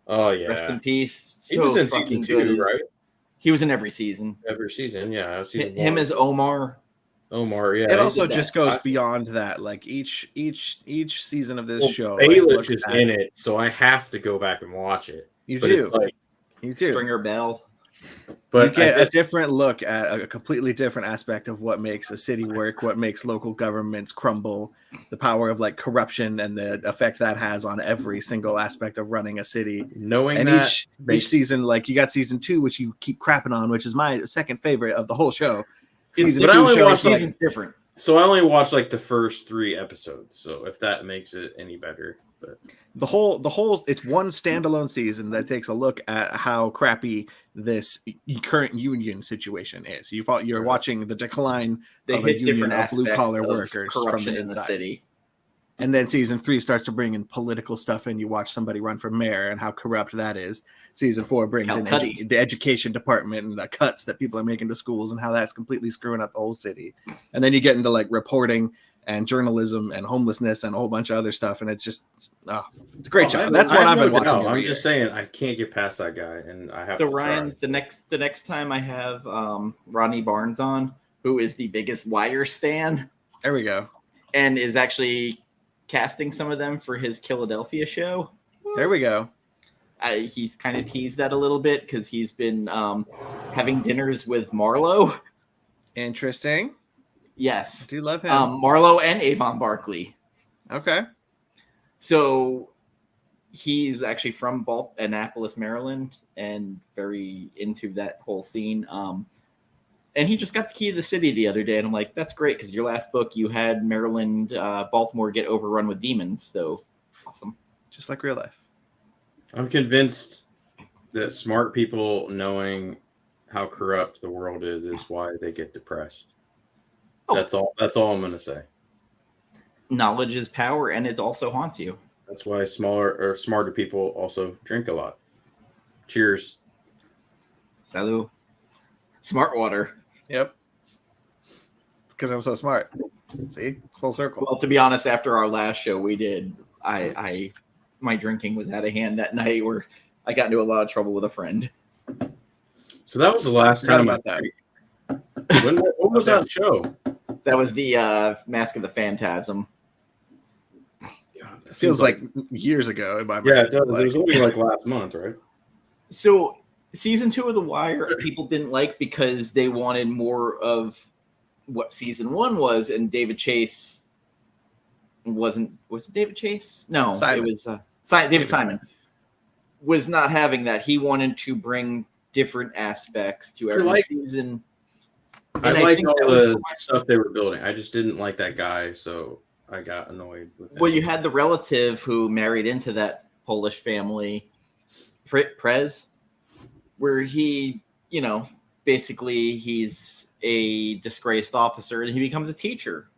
Oh yeah, rest in peace. He was in season 2, right? He was in every season. Every season, yeah. Him as Omar. Yeah. It also just goes beyond that. Like each season of this show, Baelish is in it, so I have to go back and watch it. You do. Stringer Bell. But you get a different look at a completely different aspect of what makes a city work, what makes local governments crumble, the power of like corruption and the effect that has on every single aspect of running a city. Each season, like you got season 2, which you keep crapping on, which is my second favorite of the whole show. Season 2 season's different. So I only watched like the first 3 episodes. So if that makes it any better. But the whole it's one standalone season that takes a look at how crappy this current union situation is. You're watching the decline of a union of blue collar workers from the inside. The city. And then season 3 starts to bring in political stuff, and you watch somebody run for mayor and how corrupt that is. Season 4 brings in the education department and the cuts that people are making to schools and how that's completely screwing up the whole city. And then you get into like reporting and journalism and homelessness and a whole bunch of other stuff, and it's a great job. That's what I've been watching. I'm just saying I can't get past that guy, and I have. So Ryan, the next time I have Rodney Barnes on, who is the biggest Wire stan. There we go, and is actually casting some of them for his Philadelphia show. There we go. He's kind of teased that a little bit because he's been having dinners with Marlo. Interesting. Yes. I do love him. Marlo and Avon Barkley. Okay. So he's actually from Annapolis, Maryland, and very into that whole scene. And he just got the key to the city the other day, and I'm like, that's great, because your last book, you had Maryland, Baltimore get overrun with demons, so awesome. Just like real life. I'm convinced that smart people knowing how corrupt the world is why they get depressed. Oh. That's all I'm going to say. Knowledge is power, and it also haunts you. That's why smarter people also drink a lot. Cheers. Salut. Smart water. Yep. It's because I'm so smart. See? It's full circle. Well, to be honest, after our last show we did, my drinking was out of hand that night where I got into a lot of trouble with a friend. So that was the last time about that. What was that show? That was the Mask of the Phantasm. It feels like years ago in my mind. Yeah, it does. It was only like last month, right? So season 2 of The Wire, people didn't like because they wanted more of what season 1 was, and David Chase was it David Chase? No, Simon. It was David Simon was not having that. He wanted to bring different aspects to every season. I liked all the stuff they were building. I just didn't like that guy, so I got annoyed with him. Well, you had the relative who married into that Polish family, Prez, where he, basically he's a disgraced officer and he becomes a teacher.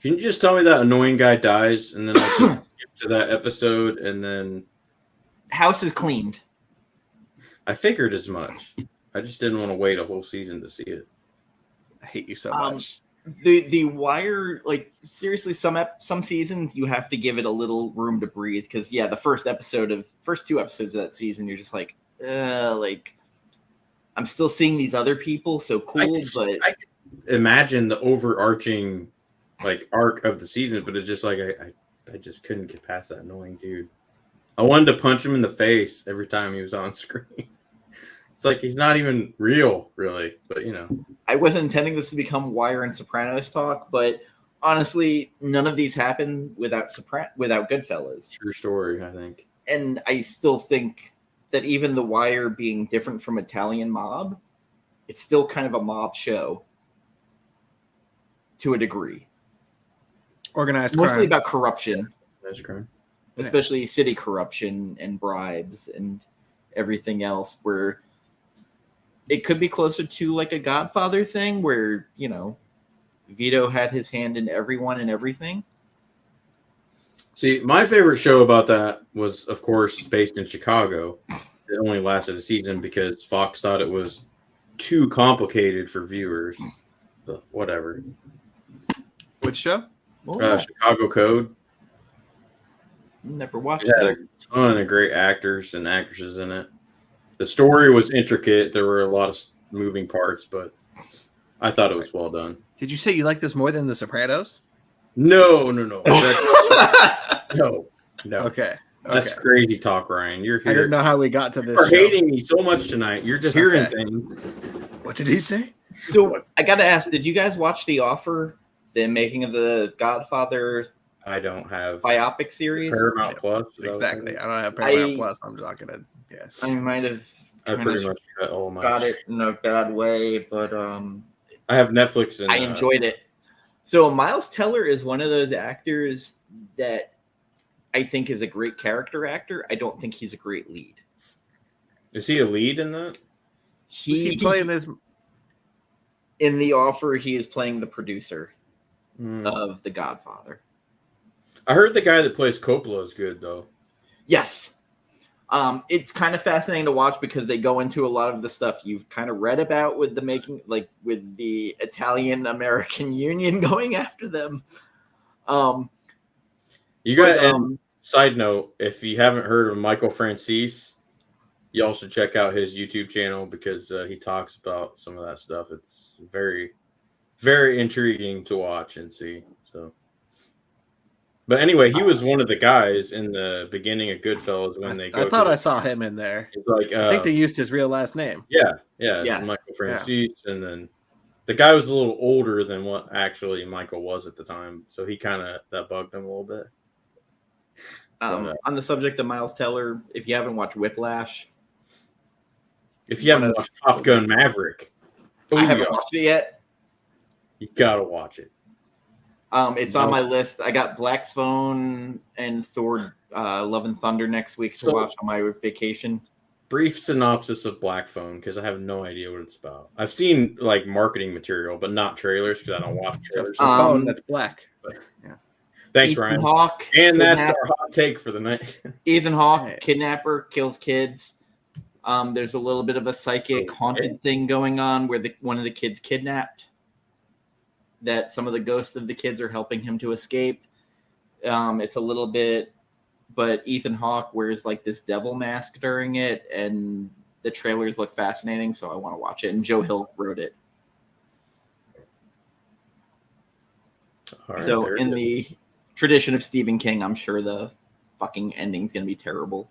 Can you just tell me that annoying guy dies and then I'll just skip to that episode and then... House is cleaned. I figured as much. I just didn't want to wait a whole season to see it. I hate you so much. The Wire, like, seriously, some seasons you have to give it a little room to breathe because the first 2 episodes of that season, you're just like I'm still seeing these other people, so cool. I can imagine the overarching arc of the season, but it's just like I just couldn't get past that annoying dude. I wanted to punch him in the face every time he was on screen. It's like he's not even real, really, but I wasn't intending this to become Wire and Sopranos talk, but honestly, none of these happen without Goodfellas. True story, I think. And I still think that even The Wire being different from Italian Mob, it's still kind of a mob show to a degree. Organized mostly crime. About corruption. Organized crime. Especially city corruption and bribes and everything else, where it could be closer to like a Godfather thing where, Vito had his hand in everyone and everything. See, my favorite show about that was, of course, based in Chicago. It only lasted a season because Fox thought it was too complicated for viewers. But whatever. Which show? Chicago Code. Never watched it. Had a ton of great actors and actresses in it. The story was intricate. There were a lot of moving parts, but I thought it was well done. Did you say you like this more than The Sopranos? No. No. Okay. That's crazy talk, Ryan. You're here. I don't know how we got to this. You're hating me so much tonight. You're just hearing things. What did he say? So I got to ask, did you guys watch The Offer, the making of the Godfather? I don't have biopic series. Paramount Plus. Exactly. I don't have Paramount Plus. I'm not gonna. Yeah. I might have. I pretty much got all my. Got it in a bad way, but I have Netflix and I enjoyed it. So Miles Teller is one of those actors that I think is a great character actor. I don't think he's a great lead. Is he a lead in that? He's playing this. In The Offer, he is playing the producer of The Godfather. I heard the guy that plays Coppola is good, though. Yes. It's kind of fascinating to watch because they go into a lot of the stuff you've kind of read about with the making, like with the Italian-American Union going after them. Side note, if you haven't heard of Michael Francis, y'all should check out his YouTube channel because he talks about some of that stuff. It's very, very intriguing to watch and see. So. But anyway, he was one of the guys in the beginning of Goodfellas when they go. I thought I saw him in there. It's like I think they used his real last name. Yeah, it's Michael Francis, and then the guy was a little older than what actually Michael was at the time, so he kind of that bugged him a little bit. On the subject of Miles Teller, if you haven't watched Whiplash, if you haven't watched Top Gun Maverick, I haven't watched it yet. You gotta watch it. It's on my list. I got Black Phone and Thor: Love and Thunder next week to watch on my vacation. Brief synopsis of Black Phone, because I have no idea what it's about. I've seen like marketing material, but not trailers because I don't watch trailers. It's a phone that's black. But, yeah. Thanks, Ethan Ryan. Hawke, and that's our hot take for the night. Ethan Hawke, kidnapper, kills kids. There's a little bit of a psychic haunted thing going on where one of the kids kidnapped. That some of the ghosts of the kids are helping him to escape. It's a little bit, but Ethan Hawke wears like this devil mask during it, and the trailers look fascinating, so I want to watch it. And Joe Hill wrote it. Right, so in the tradition of Stephen King, I'm sure the fucking ending's gonna be terrible.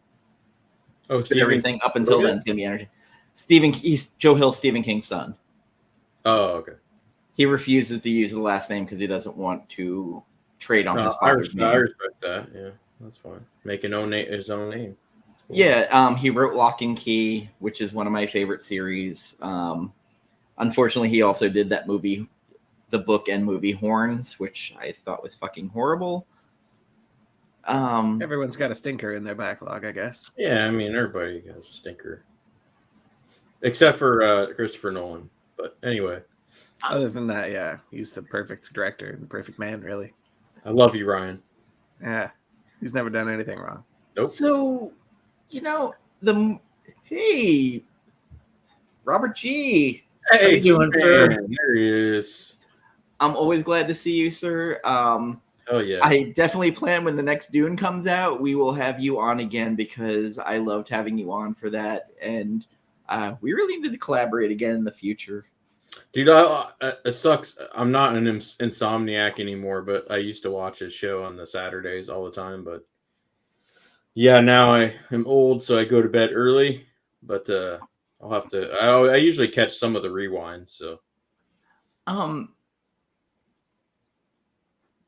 Oh, everything up until then is gonna be energy. He's Joe Hill, Stephen King's son. Oh, okay. He refuses to use the last name because he doesn't want to trade on his father's name. I respect that. Yeah, that's fine. Make his own name. Cool. Yeah, he wrote Lock and Key, which is one of my favorite series. Unfortunately, he also did that movie, the book and movie Horns, which I thought was fucking horrible. Everyone's got a stinker in their backlog, I guess. Yeah, I mean, everybody has a stinker. Except for Christopher Nolan. But anyway. Other than that, yeah, he's the perfect director, the perfect man, really. I love you, Ryan. Yeah, he's never done anything wrong. Nope. So, hey, Robert G. Hey, how you doing, sir? There he is. I'm always glad to see you, sir. Oh yeah. I definitely plan when the next Dune comes out, we will have you on again because I loved having you on for that, and we really need to collaborate again in the future. Dude, it sucks. I'm not an insomniac anymore, but I used to watch his show on the Saturdays all the time. But yeah, now I am old, so I go to bed early. But I'll have to. I usually catch some of the rewinds. So,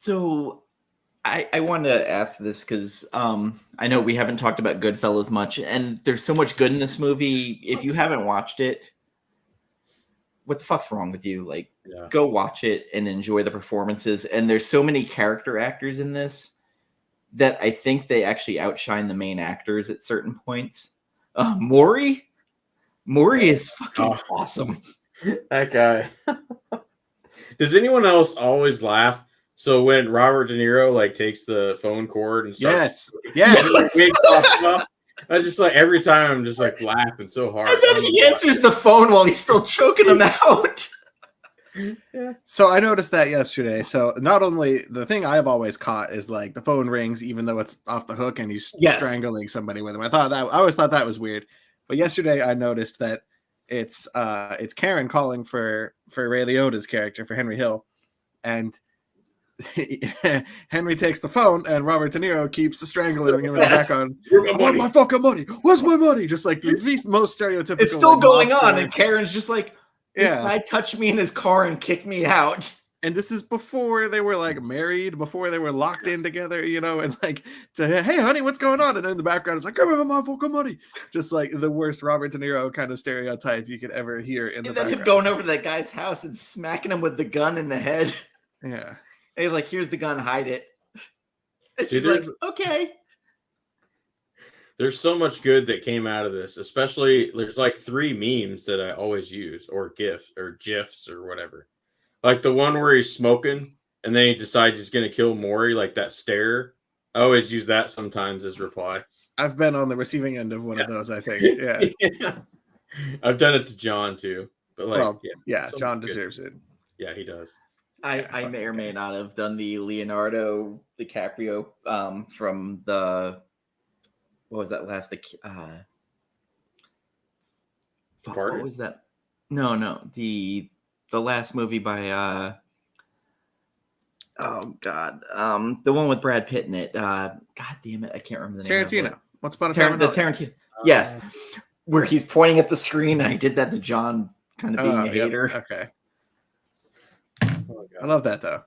so I wanted to ask this because I know we haven't talked about Goodfellas much, and there's so much good in this movie. If you haven't watched it, what the fuck's wrong with you? Like, go watch it and enjoy the performances. And there's so many character actors in this that I think they actually outshine the main actors at certain points. Maury is fucking awesome. That guy. Does anyone else always laugh? So when Robert De Niro like takes the phone cord and starts, I just like every time I'm just like laughing so hard. And then he answers the phone while he's still choking him out. Yeah. So I noticed that yesterday. So not only the thing I've always caught is like the phone rings even though it's off the hook and he's strangling somebody with him. I always thought that was weird. But yesterday I noticed that it's Karen calling for Ray Liotta's character, for Henry Hill, and Henry takes the phone and Robert De Niro keeps strangling him in the background. I want my fucking money. Where's my money? Just like the most stereotypical. It's still going on, and Karen's just like, this guy touched me in his car and kicked me out. And this is before they were like married, before they were locked in together, and like to hey honey, what's going on? And in the background it's like, give me my fucking money. Just like the worst Robert De Niro kind of stereotype you could ever hear in the background. And then him going over to that guy's house and smacking him with the gun in the head. Yeah. And he's like, here's the gun, hide it. And she's like, okay. There's so much good that came out of this, especially there's like 3 memes that I always use, or GIFs or whatever. Like the one where he's smoking and then he decides he's going to kill Maury, like that stare. I always use that sometimes as replies. I've been on the receiving end of one of those, I think. Yeah. Yeah. I've done it to John too. But like, so John deserves it. Yeah, he does. I may or may not have done the Leonardo DiCaprio from the what was that last what was that? No, the last movie by oh god, the one with Brad Pitt in it. God damn it, I can't remember the name. Tarantino. What's about a time? The Tarantino. Yes, where he's pointing at the screen. And I did that to John, kind of being a hater. Okay. Oh, I love that though.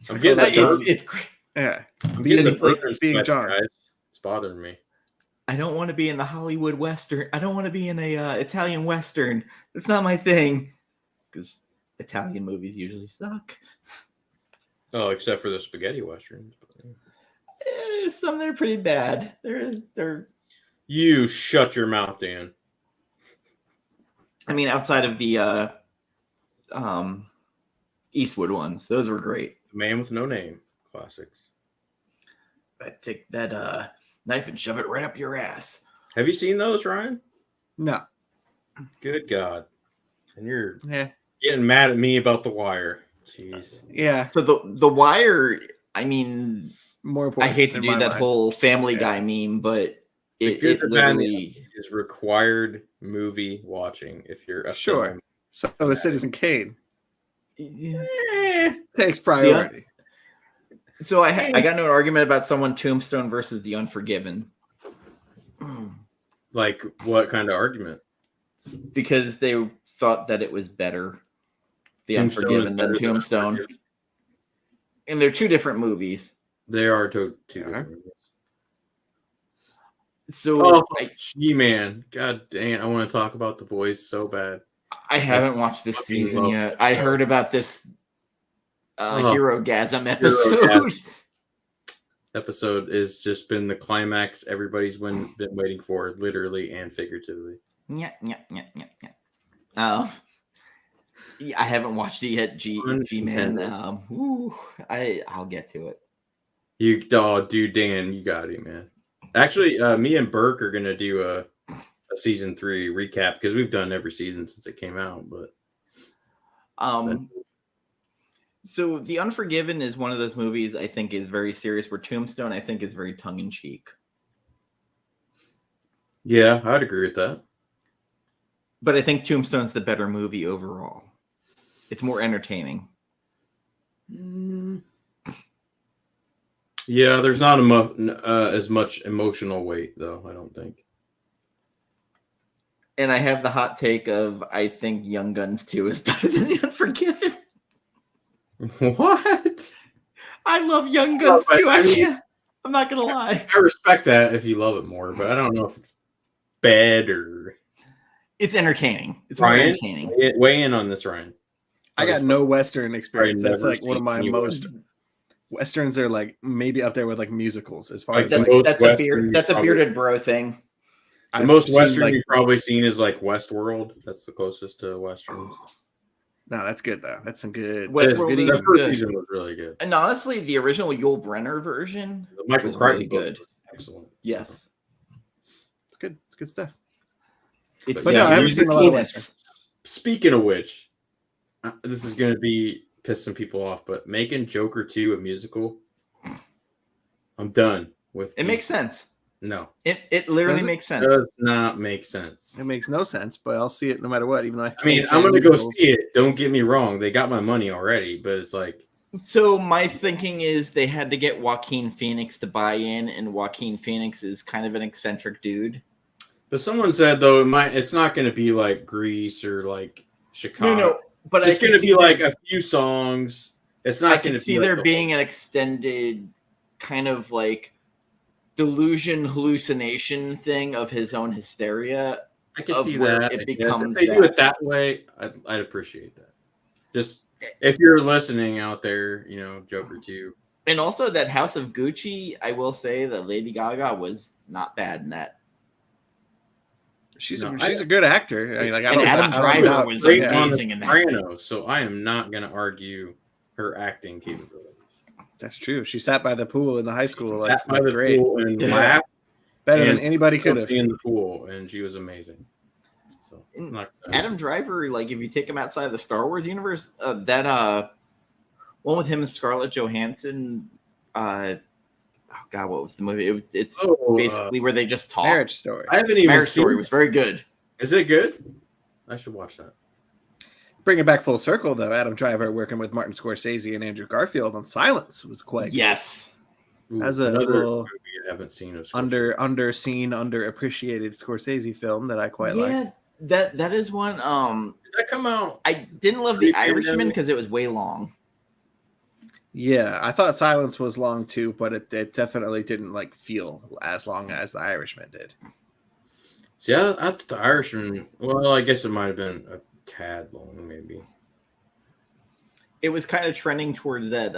I'm getting it's great. Yeah. I'm getting being John. Guys. It's bothering me. I don't want to be in the Hollywood Western. I don't want to be in a Italian Western. That's not my thing. Because Italian movies usually suck. Oh, except for the spaghetti westerns. Some that are pretty bad. They're. You shut your mouth, Dan. I mean, outside of the Eastwood ones, those were great. The Man with No Name classics. I'd take that knife and shove it right up your ass. Have you seen those, Ryan? No. Good God. And you're getting mad at me about The Wire. Jeez. Yeah. So the Wire, I mean, more important. I hate to do that whole Family Guy meme, but it literally is required movie watching if you're a sure. So is Citizen Kane. Yeah. Takes priority. So I got into an argument about someone Tombstone versus The Unforgiven. Like what kind of argument? Because they thought that it was better, The Unforgiven than Tombstone. And they're two different movies. They are two different movies. So, She-Man. God dang, I want to talk about The Boys so bad. I haven't watched this season yet. I heard about this Hero-gasm episode. Episode has just been the climax everybody's been waiting for, literally and figuratively. Yeah. I haven't watched it yet. G-Man. I'll get to it. Dude, Dan, you got it, man. Actually, me and Burke are gonna do a season 3 recap because we've done every season since it came out. But so The Unforgiven is one of those movies I think is very serious, where Tombstone I think is very tongue in cheek. Yeah, I'd agree with that. But I think Tombstone's the better movie overall. It's more entertaining. Yeah, there's not as much emotional weight, though, I don't think. And I have the hot take of I think Young Guns 2 is better than The Unforgiven. What? I love Young Guns 2. I'm not going to lie. I respect that if you love it more, but I don't know if it's bad or... It's entertaining. It's Ryan, more entertaining. Weigh in on this, Ryan. I got no Western experience. That's never like one of my seen most... Westerns are like maybe up there with like musicals as far Like as the like, most that's Western a bearded bro thing. The most Western like, you've probably seen is like Westworld. That's the closest to Westerns. No, that's good though. That's some good. Westworld is the first good. season was really good. And honestly, the original Yul Brynner version Michael was Crichton really good. was excellent. Yes, It's good. It's good stuff. it's But no, I haven't seen a lot of Westerns. Speaking of which, this is going to be piss some people off, but making Joker 2 a musical, I'm done with. It makes sense. No, it literally makes sense. It does not make sense. It makes no sense, but I'll see it no matter what. Even though I mean, I'm going to go see it. Don't get me wrong; they got my money already, but it's like. So my thinking is they had to get Joaquin Phoenix to buy in, and Joaquin Phoenix is kind of an eccentric dude. But someone said though it's not going to be like Grease or like Chicago. No, but it's going to be like a few songs. It's not going to see there being an extended kind of like hallucination thing of his own hysteria. I can see that. It becomes if they do it that way, I'd appreciate that. Just if you're listening out there, Joker 2. And also that House of Gucci, I will say that Lady Gaga was not bad in that. She's a good actor. I mean, like Adam Driver was amazing in that. Sopranos, so I am not going to argue her acting capabilities. That's true. She sat by the pool in the high school. Sat by the pool and laughed. Better than anybody could have. In the pool, and she was amazing. So Adam Driver, like if you take him outside of the Star Wars universe, that one with him and Scarlett Johansson, what was the movie? It's basically where they just talk. Marriage Story. I haven't even Marriage Story was very good. Is it good? I should watch that. Bring it back full circle, though. Adam Driver working with Martin Scorsese and Andrew Garfield on Silence was quite yes. As a little movie I haven't seen underseen, underappreciated Scorsese film that I quite liked. That is one. Did that come out? I didn't love The Irishman because it was way long. Yeah, I thought Silence was long too, but it definitely didn't like feel as long as The Irishman did. See, I thought The Irishman. Well, I guess it might have been a tad long, maybe. It was kind of trending towards that.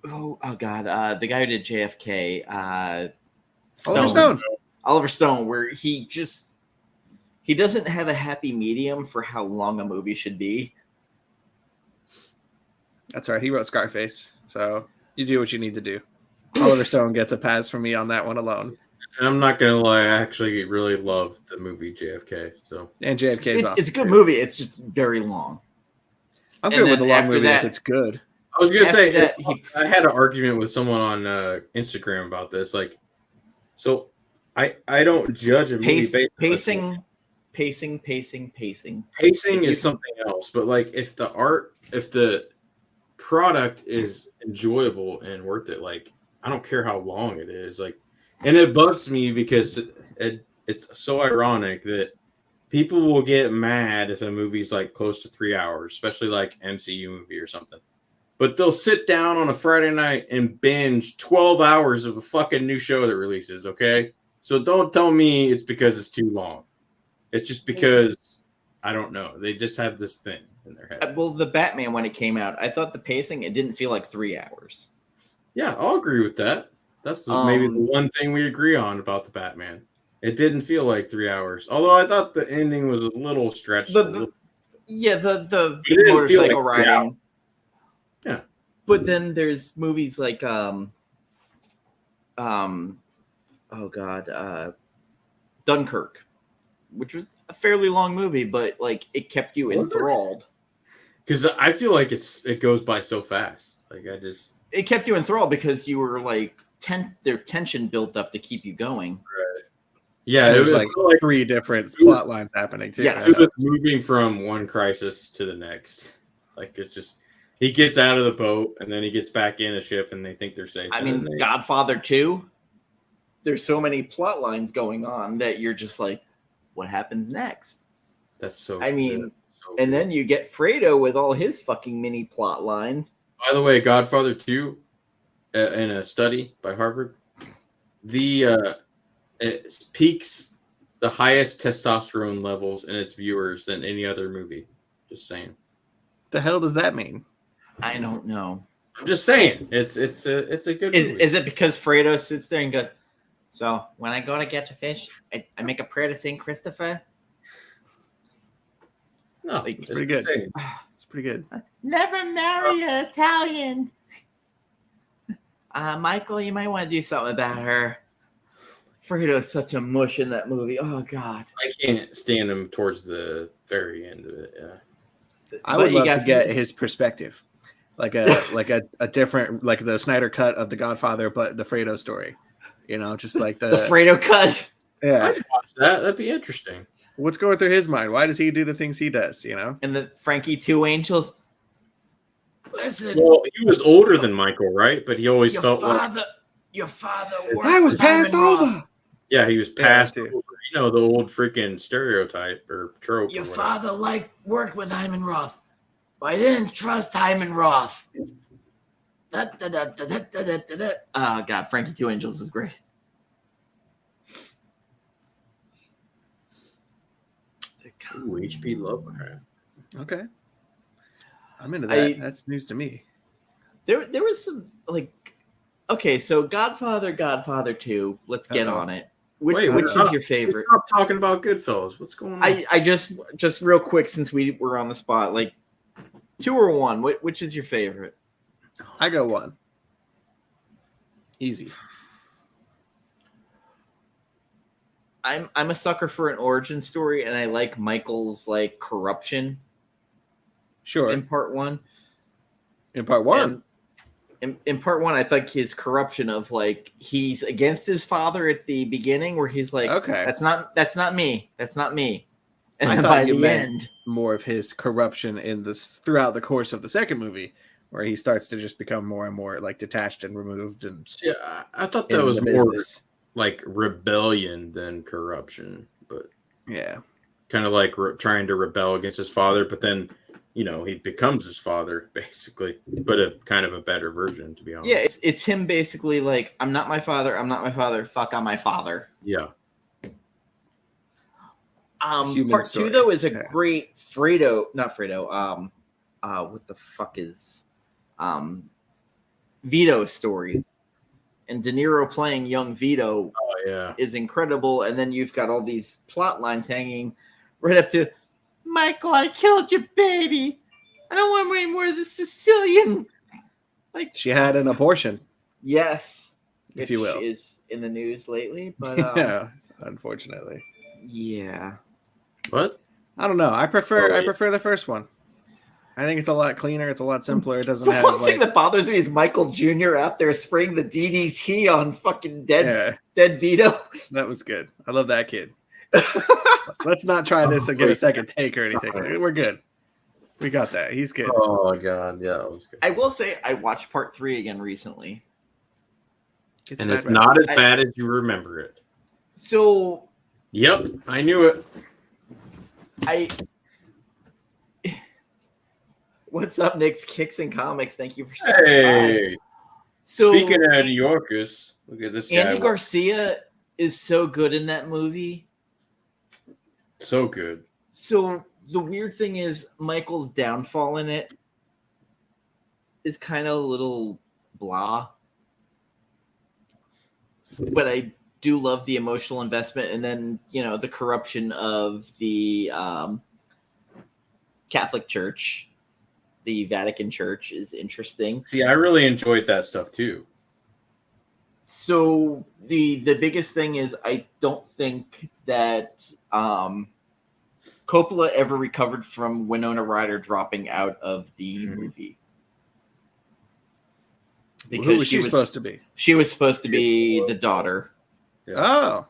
Oh God, the guy who did JFK, Oliver Stone, where he doesn't have a happy medium for how long a movie should be. That's right. He wrote Scarface, so you do what you need to do. Oliver Stone gets a pass from me on that one alone. I'm not gonna lie, I actually really love the movie JFK. So and JFK is awesome. It's a good movie. It's just very long. I'm good with a long movie if it's good. I was gonna say I had an argument with someone on Instagram about this. Like, so I don't judge a movie based on pacing. Pacing is something else, but like if the product is enjoyable and worth it, like I don't care how long it is. Like, and it bugs me because it's so ironic that people will get mad if a movie's like close to 3 hours, especially like MCU movie or something. But they'll sit down on a Friday night and binge 12 hours of a fucking new show that releases, okay? So don't tell me it's because it's too long. It's just because, I don't know. They just have this thing in their head. Well, the Batman, when it came out, I thought the pacing, it didn't feel like 3 hours. Yeah, I'll agree with that. That's maybe the one thing we agree on about the Batman. It didn't feel like 3 hours. Although I thought the ending was a little stretched. The motorcycle riding. Yeah. But then there's movies like Dunkirk, which was a fairly long movie, but like it kept you enthralled. Because I feel like it goes by so fast. Like it kept you enthralled because you were like their tension built up to keep you going. Right. Yeah, it was like 3 different plot lines happening too. Yes. It was moving from one crisis to the next. Like it's just he gets out of the boat and then he gets back in a ship and they think they're safe. I mean, Godfather 2, there's so many plot lines going on that you're just like, what happens next? That's so I mean, and then you get Fredo with all his fucking mini plot lines. By the way, Godfather 2, in a study by Harvard, it peaks the highest testosterone levels in its viewers than any other movie. Just saying. The hell does that mean? I don't know. I'm just saying. It's a good movie. Is it because Fredo sits there and goes, so when I go to get a fish, I make a prayer to St. Christopher? No, like, it's pretty good. It's pretty good. Never marry an Italian. Michael, you might want to do something about her. Fredo's such a mush in that movie. Oh God, I can't stand him towards the very end of it. Yeah, I would love to get his perspective, like a different, like the Snyder cut of The Godfather, but the Fredo story. You know, just like the Fredo cut. Yeah, I'd watch that. That'd be interesting. What's going through his mind? Why does he do the things he does? You know, and the Frankie Two Angels. Listen. Well, he was older than Michael, right? But he always felt your father. I was passed over. Yeah, he was passed over. You know, the old freaking stereotype or trope. Your father worked with Hyman Roth. I didn't trust Hyman Roth. Oh God, Frankie Two Angels was great. Ooh, HP Lovecraft. Okay, I'm into that. That's news to me. There was some okay, so Godfather 2. Let's get on it. Which is your favorite? Stop talking about Goodfellas. What's going on? I just real quick, since we were on the spot, 2 or 1. Which is your favorite? I go 1. Easy. I'm a sucker for an origin story, and I like Michael's corruption. Sure. In part 1. In part 1. In part 1, I think his corruption of he's against his father at the beginning, where he's like, okay, that's not me. That's not me. And I then thought by you the meant end, more of his corruption in this throughout the course of the second movie, where he starts to just become more and more detached and removed. And yeah, I thought that was more rebellion than corruption, but yeah, kind of trying to rebel against his father. But then he becomes his father basically, but a kind of a better version, to be honest. Yeah, it's him basically like, I'm not my father. Fuck, I'm my father. Yeah. Part story. 2 though is a great what the fuck is Vito's story, and De Niro playing young Vito is incredible. And then you've got all these plot lines hanging right up to, Michael, I killed your baby. I don't want any more of the Sicilian. Like, she had an abortion. Yes, if you will, is in the news lately. But yeah, unfortunately. Yeah. What? I don't know. I prefer the first one. I think it's a lot cleaner. It's a lot simpler. It doesn't have one thing that bothers me is Michael Jr. out there spraying the DDT on fucking dead Vito. That was good. I love that kid. Let's not try this and get a second take or anything. We're good. We got that. He's good. Oh my god, yeah, that was good. I will say I watched part 3 again recently. It's not as bad as you remember it. So yep, I knew it. What's up, Nick's Kicks and Comics? Thank you for stopping by. So speaking of New Yorkers, look at this guy. Andy Garcia is so good in that movie. So good. So the weird thing is Michael's downfall in it is kind of a little blah. But I do love the emotional investment, and then, the corruption of the Catholic Church, the Vatican Church, is interesting. See, I really enjoyed that stuff too. So the biggest thing is I don't think that Coppola ever recovered from Winona Ryder dropping out of the movie. Because who was she supposed to be? She was supposed to be the daughter. Yeah. Oh.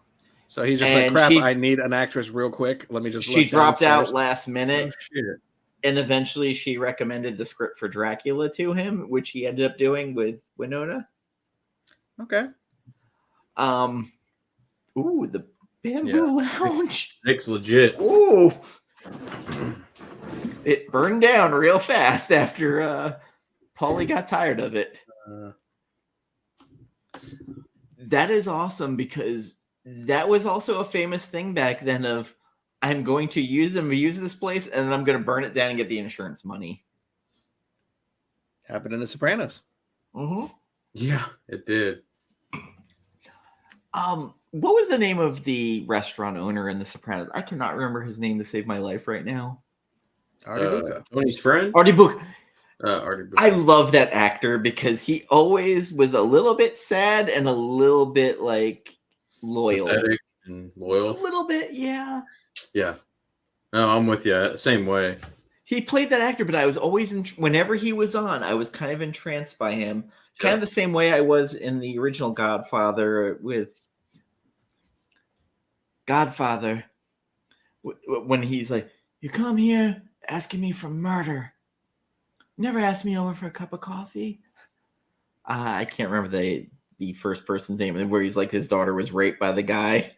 So he's just like, crap, I need an actress real quick. Let me just... She dropped out last minute. Oh, shit. And eventually she recommended the script for Dracula to him, which he ended up doing with Winona. Okay. Ooh, the Bamboo Lounge. Nick's legit. Ooh. It burned down real fast after Paulie got tired of it. That is awesome, because that was also a famous thing back then of, I'm going to use this place, and then I'm going to burn it down and get the insurance money. Happened in The Sopranos. Mm-hmm. Yeah, it did. What was the name of the restaurant owner in The Sopranos? I cannot remember his name to save my life right now. Artie Bucca. Tony's friend? Artie Bucca. Artie Bucca. I love that actor because he always was a little bit sad and a little bit like loyal. Pathetic and loyal. A little bit, yeah. Yeah. No, I'm with you. Same way. He played that actor, but I was always, whenever he was on, I was kind of entranced by him. Kind of the same way I was in the original Godfather with Godfather. When he's like, you come here asking me for murder. Never asked me over for a cup of coffee. I can't remember the first person's name, where he's like, his daughter was raped by the guy.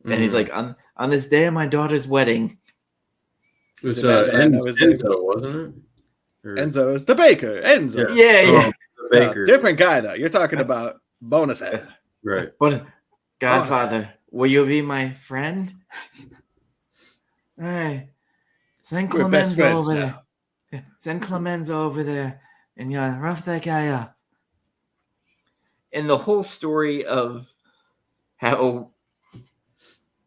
And he's like, on this day of my daughter's wedding. It was Enzo, wasn't it? Or... Enzo's the baker. Enzo. Yeah. The baker. Different guy, though. You're talking about bonus head. Right. But Godfather, will you be my friend? Hey, send Clemenza over there. Send Clemenza over there and rough that guy up. And the whole story of how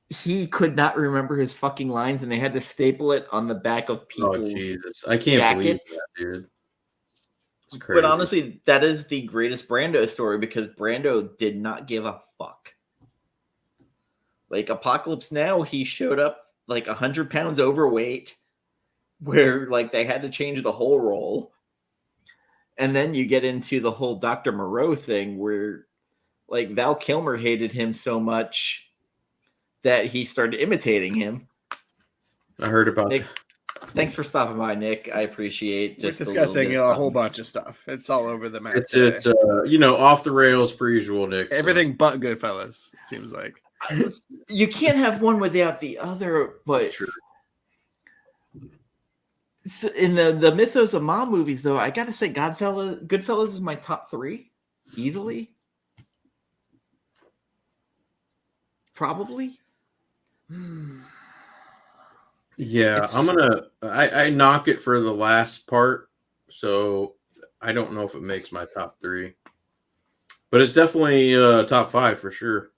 he could not remember his fucking lines and they had to staple it on the back of people's Jesus. I can't believe that, dude. It's crazy. But honestly, that is the greatest Brando story, because Brando did not give a fuck. Like Apocalypse Now, he showed up like 100 pounds overweight, where like they had to change the whole role. And then you get into the whole Dr. Moreau thing where like Val Kilmer hated him so much that he started imitating him. I heard about Nick, thanks for stopping by, Nick. I appreciate just discussing a whole bunch of stuff. It's all over the map. It's off the rails per usual, Nick. Everything but Goodfellas, it seems like. You can't have one without the other, but true. So in the mythos of mob movies, though, I gotta say, Goodfellas is my top 3, easily. Probably. Yeah, I knock it for the last part, so I don't know if it makes my top 3, but it's definitely top 5 for sure.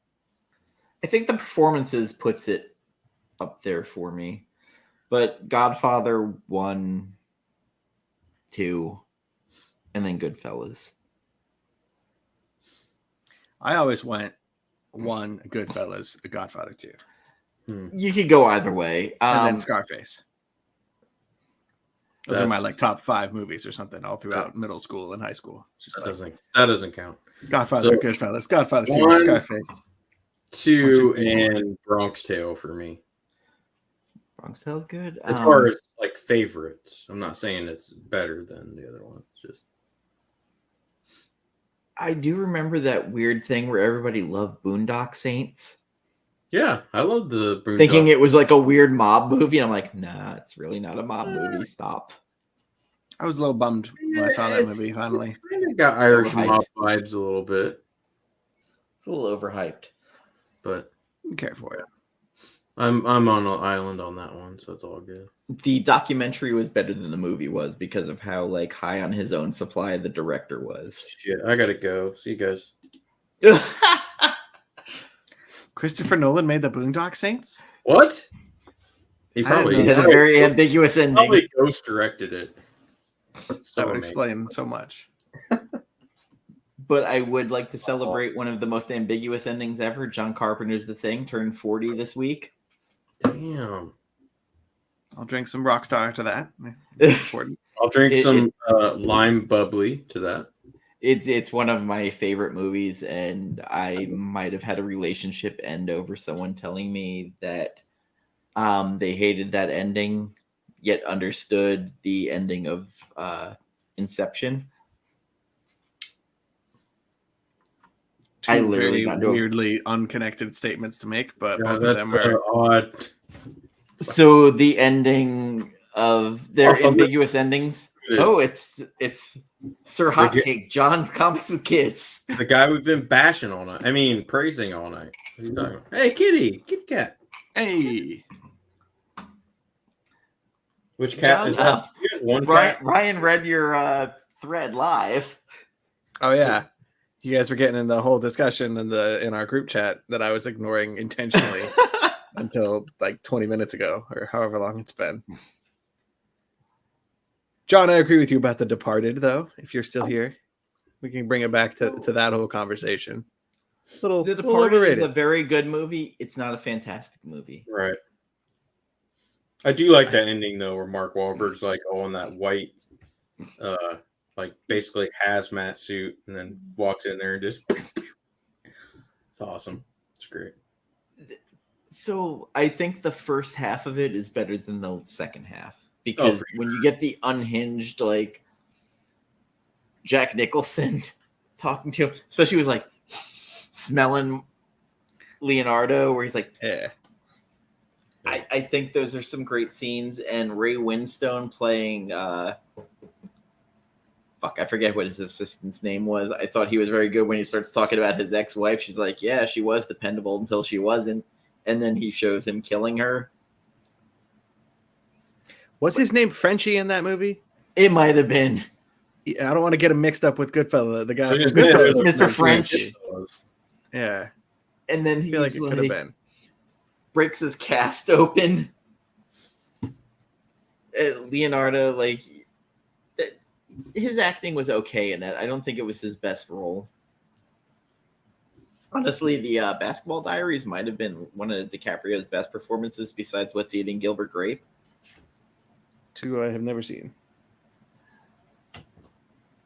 I think the performances puts it up there for me, but Godfather 1, 2, and then Goodfellas. I always went 1 Goodfellas, Godfather 2. You could go either way. And then Scarface. Those are my top 5 movies or something all throughout middle school and high school. It's just that doesn't count. Godfather, Goodfellas, Godfather 2, Scarface. 2 and Bronx Tale for me. Bronx Tale's good. As far as like favorites, I'm not saying it's better than the other one. It's just I do remember that weird thing where everybody loved Boondock Saints. Yeah, I love the Boondock. Thinking it was like a weird mob movie. I'm like, nah, it's really not a mob movie. Stop. I was a little bummed when I saw that movie finally. It kind of got Irish mob vibes a little bit. It's a little overhyped. But I care for it. I'm on an island on that one, so it's all good. The documentary was better than the movie was because of how like high on his own supply the director was. Shit, I gotta go. See you guys. Christopher Nolan made the Boondock Saints? What? He probably had a very ambiguous ending. Probably ghost directed it. That would explain so much. But I would like to celebrate one of the most ambiguous endings ever. John Carpenter's The Thing turned 40 this week. Damn. I'll drink some Rockstar to that. I'll drink some lime bubbly to that. It's one of my favorite movies, and I might have had a relationship end over someone telling me that they hated that ending, yet understood the ending of Inception. I literally got weirdly unconnected statements to make, but both of them are odd. So the ending of their ambiguous endings. It's Sir Hot Take, John Comics with Kids. The guy we've been bashing all night. I mean, praising all night. Hey, kitty, Kit Kat. Hey. Which cat is that? One cat? Ryan read your thread live. Oh yeah. You guys were getting in the whole discussion in our group chat that I was ignoring intentionally until like 20 minutes ago or however long it's been. John, I agree with you about The Departed, though. If you're still here, we can bring it back to that whole conversation. The Departed is a very good movie. It's not a fantastic movie. Right. I do like that ending, though, where Mark Wahlberg's like all in that white, like basically hazmat suit, and then walks in there and just... It's awesome. It's great. So I think the first half of it is better than the second half. Because when you get the unhinged, like, Jack Nicholson talking to him, especially was like smelling Leonardo, where he's like, yeah. I think those are some great scenes. And Ray Winstone playing, I forget what his assistant's name was. I thought he was very good when he starts talking about his ex-wife. She's like, yeah, she was dependable until she wasn't. And then he shows him killing her. What's his name? Frenchie in that movie? It might have been. I don't want to get him mixed up with Goodfellas. The guy from Mr. French. Yeah. And then he feel like it could have been. Breaks his cast open. Leonardo, like, his acting was okay in that. I don't think it was his best role. Honestly, the Basketball Diaries might have been one of DiCaprio's best performances besides What's Eating Gilbert Grape. 2 I have never seen.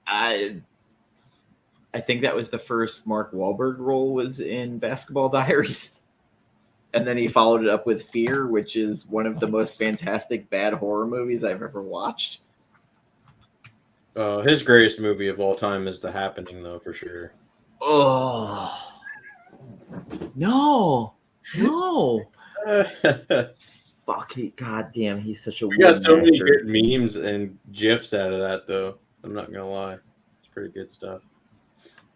I think that was the first Mark Wahlberg role was in Basketball Diaries. And then he followed it up with Fear, which is one of the most fantastic bad horror movies I've ever watched. His greatest movie of all time is The Happening, though, for sure. Oh. No. Fuck. God damn, he's such a We got so many actor. good memes and gifs out of that, though. I'm not gonna lie, it's pretty good stuff.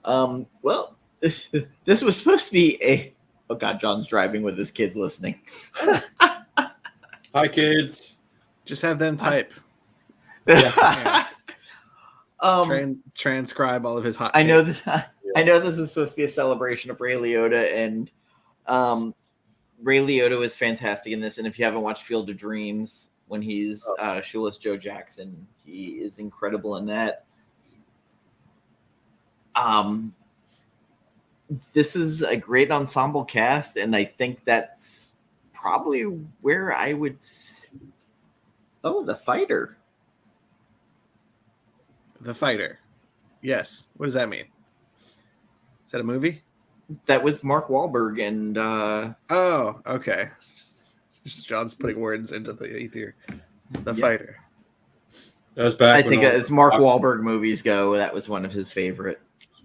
Well, this was supposed to be a. Oh God, John's driving with his kids listening. Hi, kids. Just have them type. Yeah. Transcribe all of his hot. I know takes. this. I know this was supposed to be a celebration of Ray Liotta, and Ray Liotta was fantastic in this. And if you haven't watched Field of Dreams, when he's Shoeless Joe Jackson, he is incredible in that. This is a great ensemble cast, and I think that's probably where I would. Oh, The Fighter. The Fighter. Yes. What does that mean? Is that a movie? That was Mark Wahlberg and. Oh, okay. Just John's putting words into the ether. The Fighter. That was back. I think as Mark Wahlberg movies go, that was one of his favorite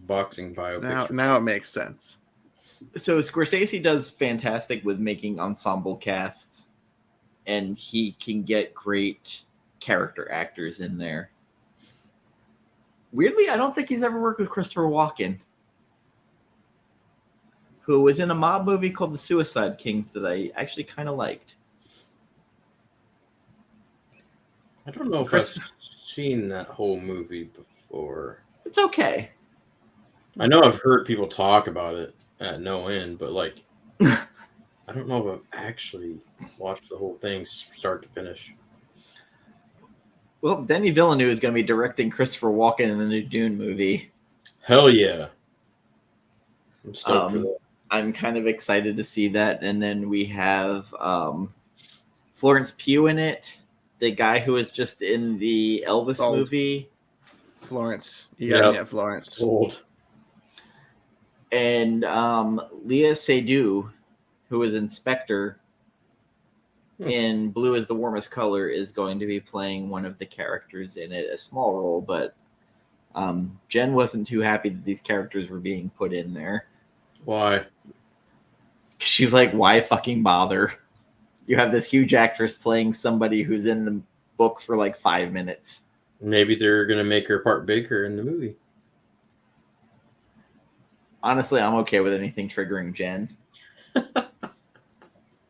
boxing biopics. Now it makes sense. So Scorsese does fantastic with making ensemble casts, and he can get great character actors in there. Weirdly, I don't think he's ever worked with Christopher Walken, who was in a mob movie called The Suicide Kings that I actually kind of liked. I don't know if I've seen that whole movie before. It's okay. I know I've heard people talk about it at no end, but like, I don't know if I've actually watched the whole thing start to finish. Well, Denis Villeneuve is going to be directing Christopher Walken in the new Dune movie. Hell yeah. I'm stoked for that. I'm kind of excited to see that. And then we have Florence Pugh in it, the guy who was just in the Elvis movie. Florence. You got me at Florence. Old. And Léa Seydoux, who was Inspector in Blue is the Warmest Color, is going to be playing one of the characters in it, a small role, but Jen wasn't too happy that these characters were being put in there. Why? She's like, why fucking bother? You have this huge actress playing somebody who's in the book for like 5 minutes. Maybe they're going to make her part bigger in the movie. Honestly, I'm okay with anything triggering Jen.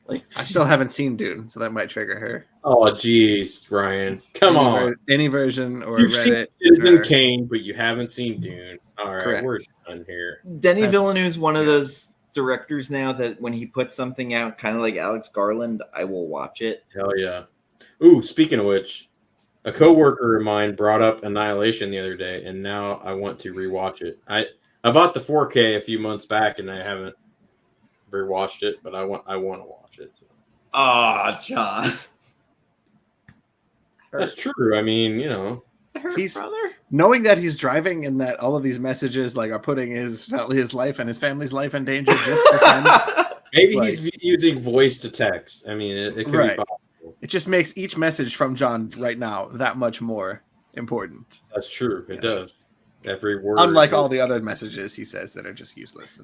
Like, I still haven't seen Dune, so that might trigger her. Oh, geez, Ryan. Come on. Any version or You've Reddit. Seen Citizen Kane, but you haven't seen Dune. All right, Correct. We're done here. Denis Villeneuve is one of those directors now that when he puts something out, kind of like Alex Garland, I will watch it. Hell yeah. Ooh, speaking of which, a coworker of mine brought up Annihilation the other day, and now I want to rewatch it. I bought the 4K a few months back, and I haven't rewatched it, but I want to watch it. Ah, John. That's true. I mean, you know, he's knowing that he's driving and that all of these messages like are putting his life and his family's life in danger just to send. Maybe he's using voice to text. I mean, it could be possible. It just makes each message from John right now that much more important. That's true. It does. Every word. Unlike all the other messages he says that are just useless.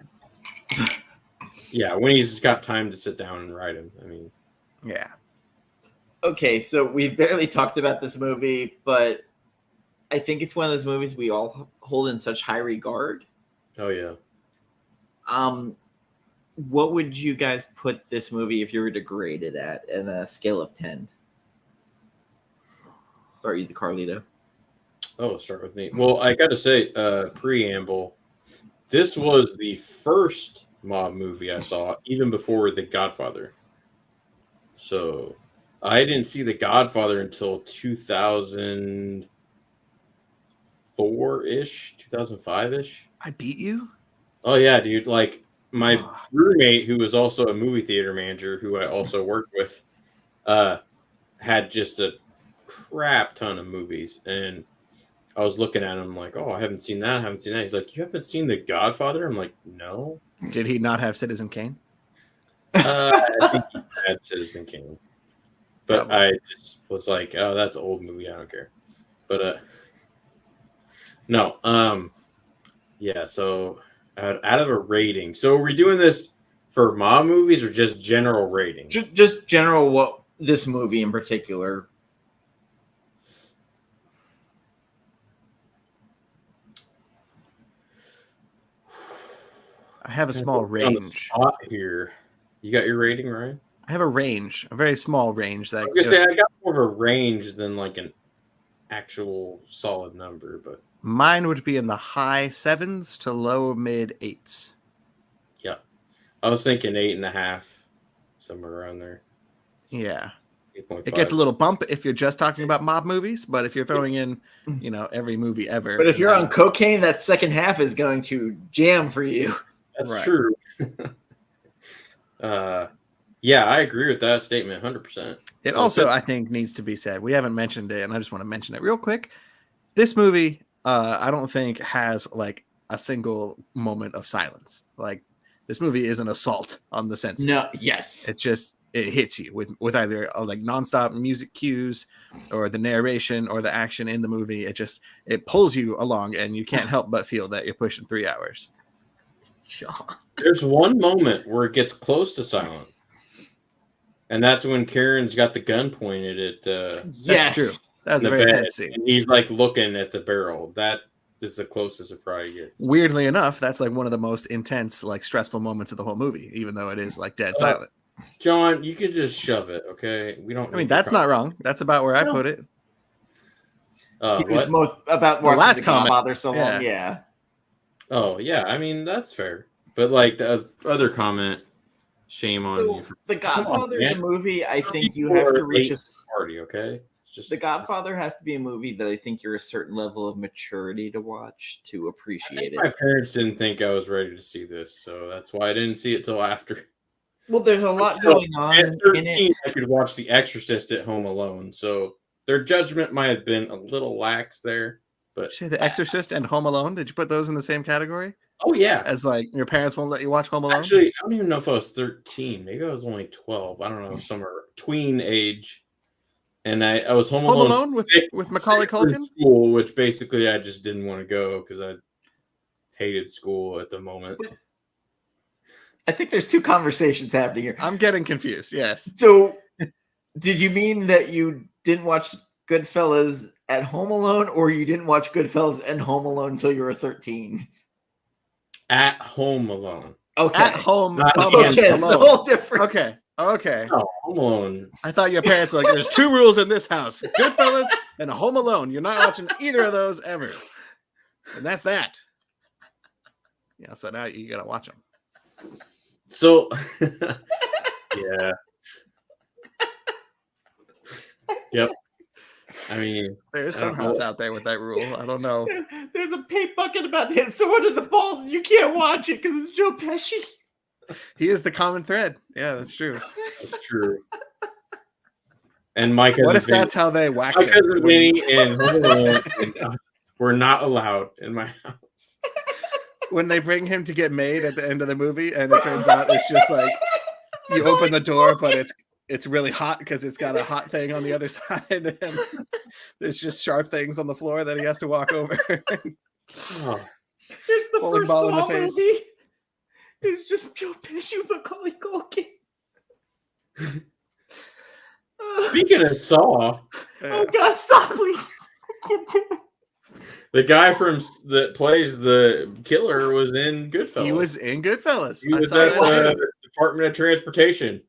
Yeah, when he's got time to sit down and write them. I mean, yeah. Okay, so we've barely talked about this movie, but I think it's one of those movies we all hold in such high regard. Oh yeah. What would you guys put this movie if you were to grade it at a scale of 10? Start you, Carlito. Oh, start with me. Well, I got to say, preamble. This was the first mob movie I saw, even before The Godfather. So I didn't see The Godfather until 2004-ish, 2005-ish. I beat you? Oh, yeah, dude. Like, my roommate, who was also a movie theater manager, who I also worked with, had just a crap ton of movies. And I was looking at him like, oh, I haven't seen that. He's like, you haven't seen The Godfather? I'm like, no. Did he not have Citizen Kane? I think he had Citizen Kane. But I just was like, oh, that's an old movie. I don't care. But no. Yeah, so out of a rating. So are we doing this for mob movies or just general rating? Just general, what this movie in particular? I have a small range here. You got your rating, Ryan? I have a range, a very small range. That I was gonna say I got more of a range than like an actual solid number, but mine would be in the high 7s to low mid 8s. Yeah, I was thinking 8.5, somewhere around there. Yeah, 8.5. It gets a little bump if you're just talking about mob movies, but if you're throwing in, every movie ever. But if you're on cocaine, that second half is going to jam for you. That's true. Yeah, I agree with that statement 100%. It also, I think, needs to be said. We haven't mentioned it, and I just want to mention it real quick. This movie, I don't think has like a single moment of silence. Like this movie is an assault on the senses. No, yes, it's just it hits you with either like nonstop music cues or the narration or the action in the movie. It pulls you along, and you can't help but feel that you're pushing 3 hours. There's one moment where it gets close to silent. And that's when Karen's got the gun pointed at. Yes, that's true. That's a very intense scene. And he's like looking at the barrel. That is the closest it probably gets. Weirdly enough, that's like one of the most intense, like stressful moments of the whole movie, even though it is like dead silent. John, you can just shove it, okay? We don't. I mean, that's not wrong. That's about where I put it. He was most about the last the comment. Godfather so long. Yeah. Oh yeah, I mean that's fair. But like the other comment. Shame on you. The Godfather is a movie I think you have to reach a party, okay? It's just The Godfather has to be a movie that I think you're a certain level of maturity to watch to appreciate it. My parents didn't think I was ready to see this, so that's why I didn't see it till after. Well, there's a lot going on. At 13, I could watch The Exorcist at home alone, so their judgment might have been a little lax there. But The Exorcist and Home Alone, did you put those in the same category? Oh yeah, as like your parents won't let you watch Home Alone. Actually, I don't even know if I was 13. Maybe I was only 12. I don't know, somewhere tween age. And I was home alone with Macaulay Culkin. School, which basically I just didn't want to go because I hated school at the moment. I think there's two conversations happening here. I'm getting confused. Yes. So, did you mean that you didn't watch Goodfellas at Home Alone, or you didn't watch Goodfellas and Home Alone until you were 13? At home alone. Okay. At home. Okay, it's a whole different. Okay. No, Home Alone. I thought your parents were like, there's 2 rules in this house: Goodfellas and Home Alone. You're not watching either of those ever, and that's that. Yeah. So now you gotta watch them. So, yeah. Yep. I mean, there's some house out there with that rule. I don't know. There's a paint bucket about to hit someone in the balls, and you can't watch it because it's Joe Pesci. He is the common thread. Yeah, that's true. That's true. And Mike. What if that's how they whack it? Because Vinny and Home Alone were not allowed in my house. When they bring him to get made at the end of the movie, and it turns out it's just like you open the door, but it's really hot because it's got a hot thing on the other side, and there's just sharp things on the floor that he has to walk over. Oh. It's the Bowling first ball in the Saw face. movie. It's just Joe Pesci, Macaulay Culkin. Speaking of Saw, oh God, stop, please! I can't do it. The guy that plays the killer was in Goodfellas. He was in Goodfellas. He was at the Department of Transportation.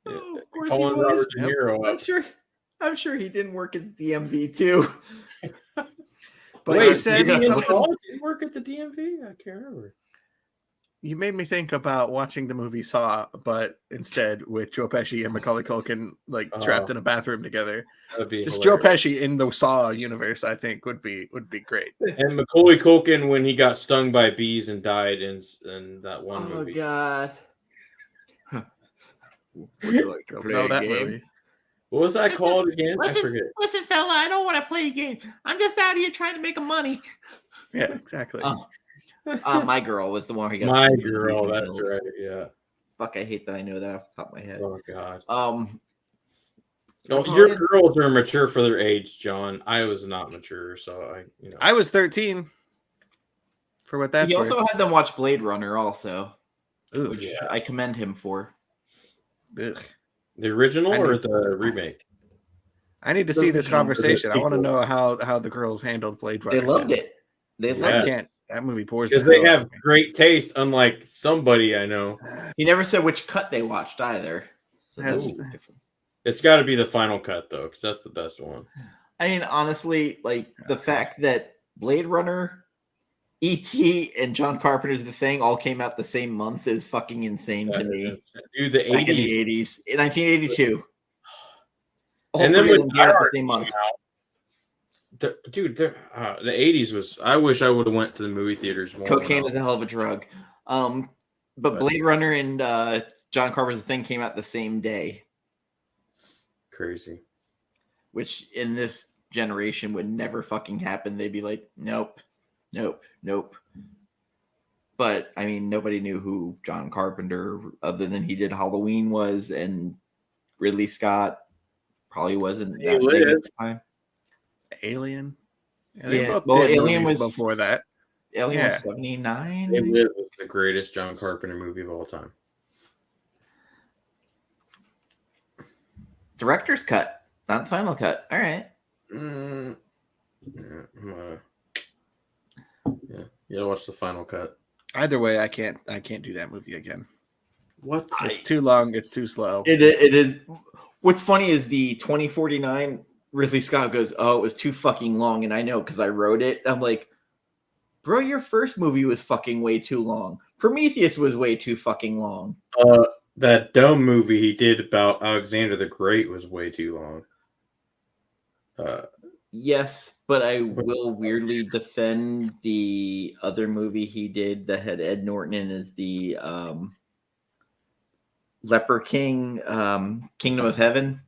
Oh, of course Calling he was. Robert De Niro I'm sure he didn't work at the DMV too. But wait, you said he didn't work at the DMV? I can't remember. You made me think about watching the movie Saw, but instead with Joe Pesci and Macaulay Culkin trapped in a bathroom together. That'd be just hilarious. Joe Pesci in the Saw universe, I think would be great. And Macaulay Culkin when he got stung by bees and died in that one movie. Oh God! Would you like to play that movie? What was that called again? I forget. Listen, fella, I don't want to play a game. I'm just out here trying to make money. Yeah, exactly. My Girl was the one who got My Girl, that's right. Yeah. Fuck, I hate that I know that off the top of my head. Oh God. No, your girls are mature for their age, John. I was not mature, so I was 13. For what that's worth. He also had them watch Blade Runner, also, Ooh, which I commend him for. Ugh. The original or the remake? I need to see this conversation. I want to know how the girls handled Blade Runner. They loved it. They loved it. That movie pours because they have great taste, unlike somebody I know. He never said which cut they watched either. So it's got to be the final cut though, because that's the best one. I mean, honestly, like the fact that Blade Runner, E.T., and John Carpenter's The Thing all came out the same month is fucking insane to me. Dude, the 80s, in 1982. And then with the same month. The 80s was. I wish I would have went to the movie theaters more. Cocaine is a hell of a drug. But Blade Runner and John Carpenter's The Thing came out the same day. Crazy. Which in this generation would never fucking happen. They'd be like, nope. But I mean, nobody knew who John Carpenter, other than he did Halloween, was, and Ridley Scott probably wasn't that big at the time. Alien. Alien was before that. Alien was 79. It was the greatest John Carpenter movie of all time. Director's cut, not the final cut. All right. You gotta watch the final cut. Either way, I can't do that movie again. What? It's too long. It's too slow. It is. What's funny is the 2049. Ridley Scott goes, "Oh, it was too fucking long," and I know because I wrote it. I'm like, bro, your first movie was fucking way too long. Prometheus was way too fucking long. That dumb movie he did about Alexander the Great was way too long. Yes, but I will weirdly defend the other movie he did that had Ed Norton in as the Leper King, Kingdom of Heaven.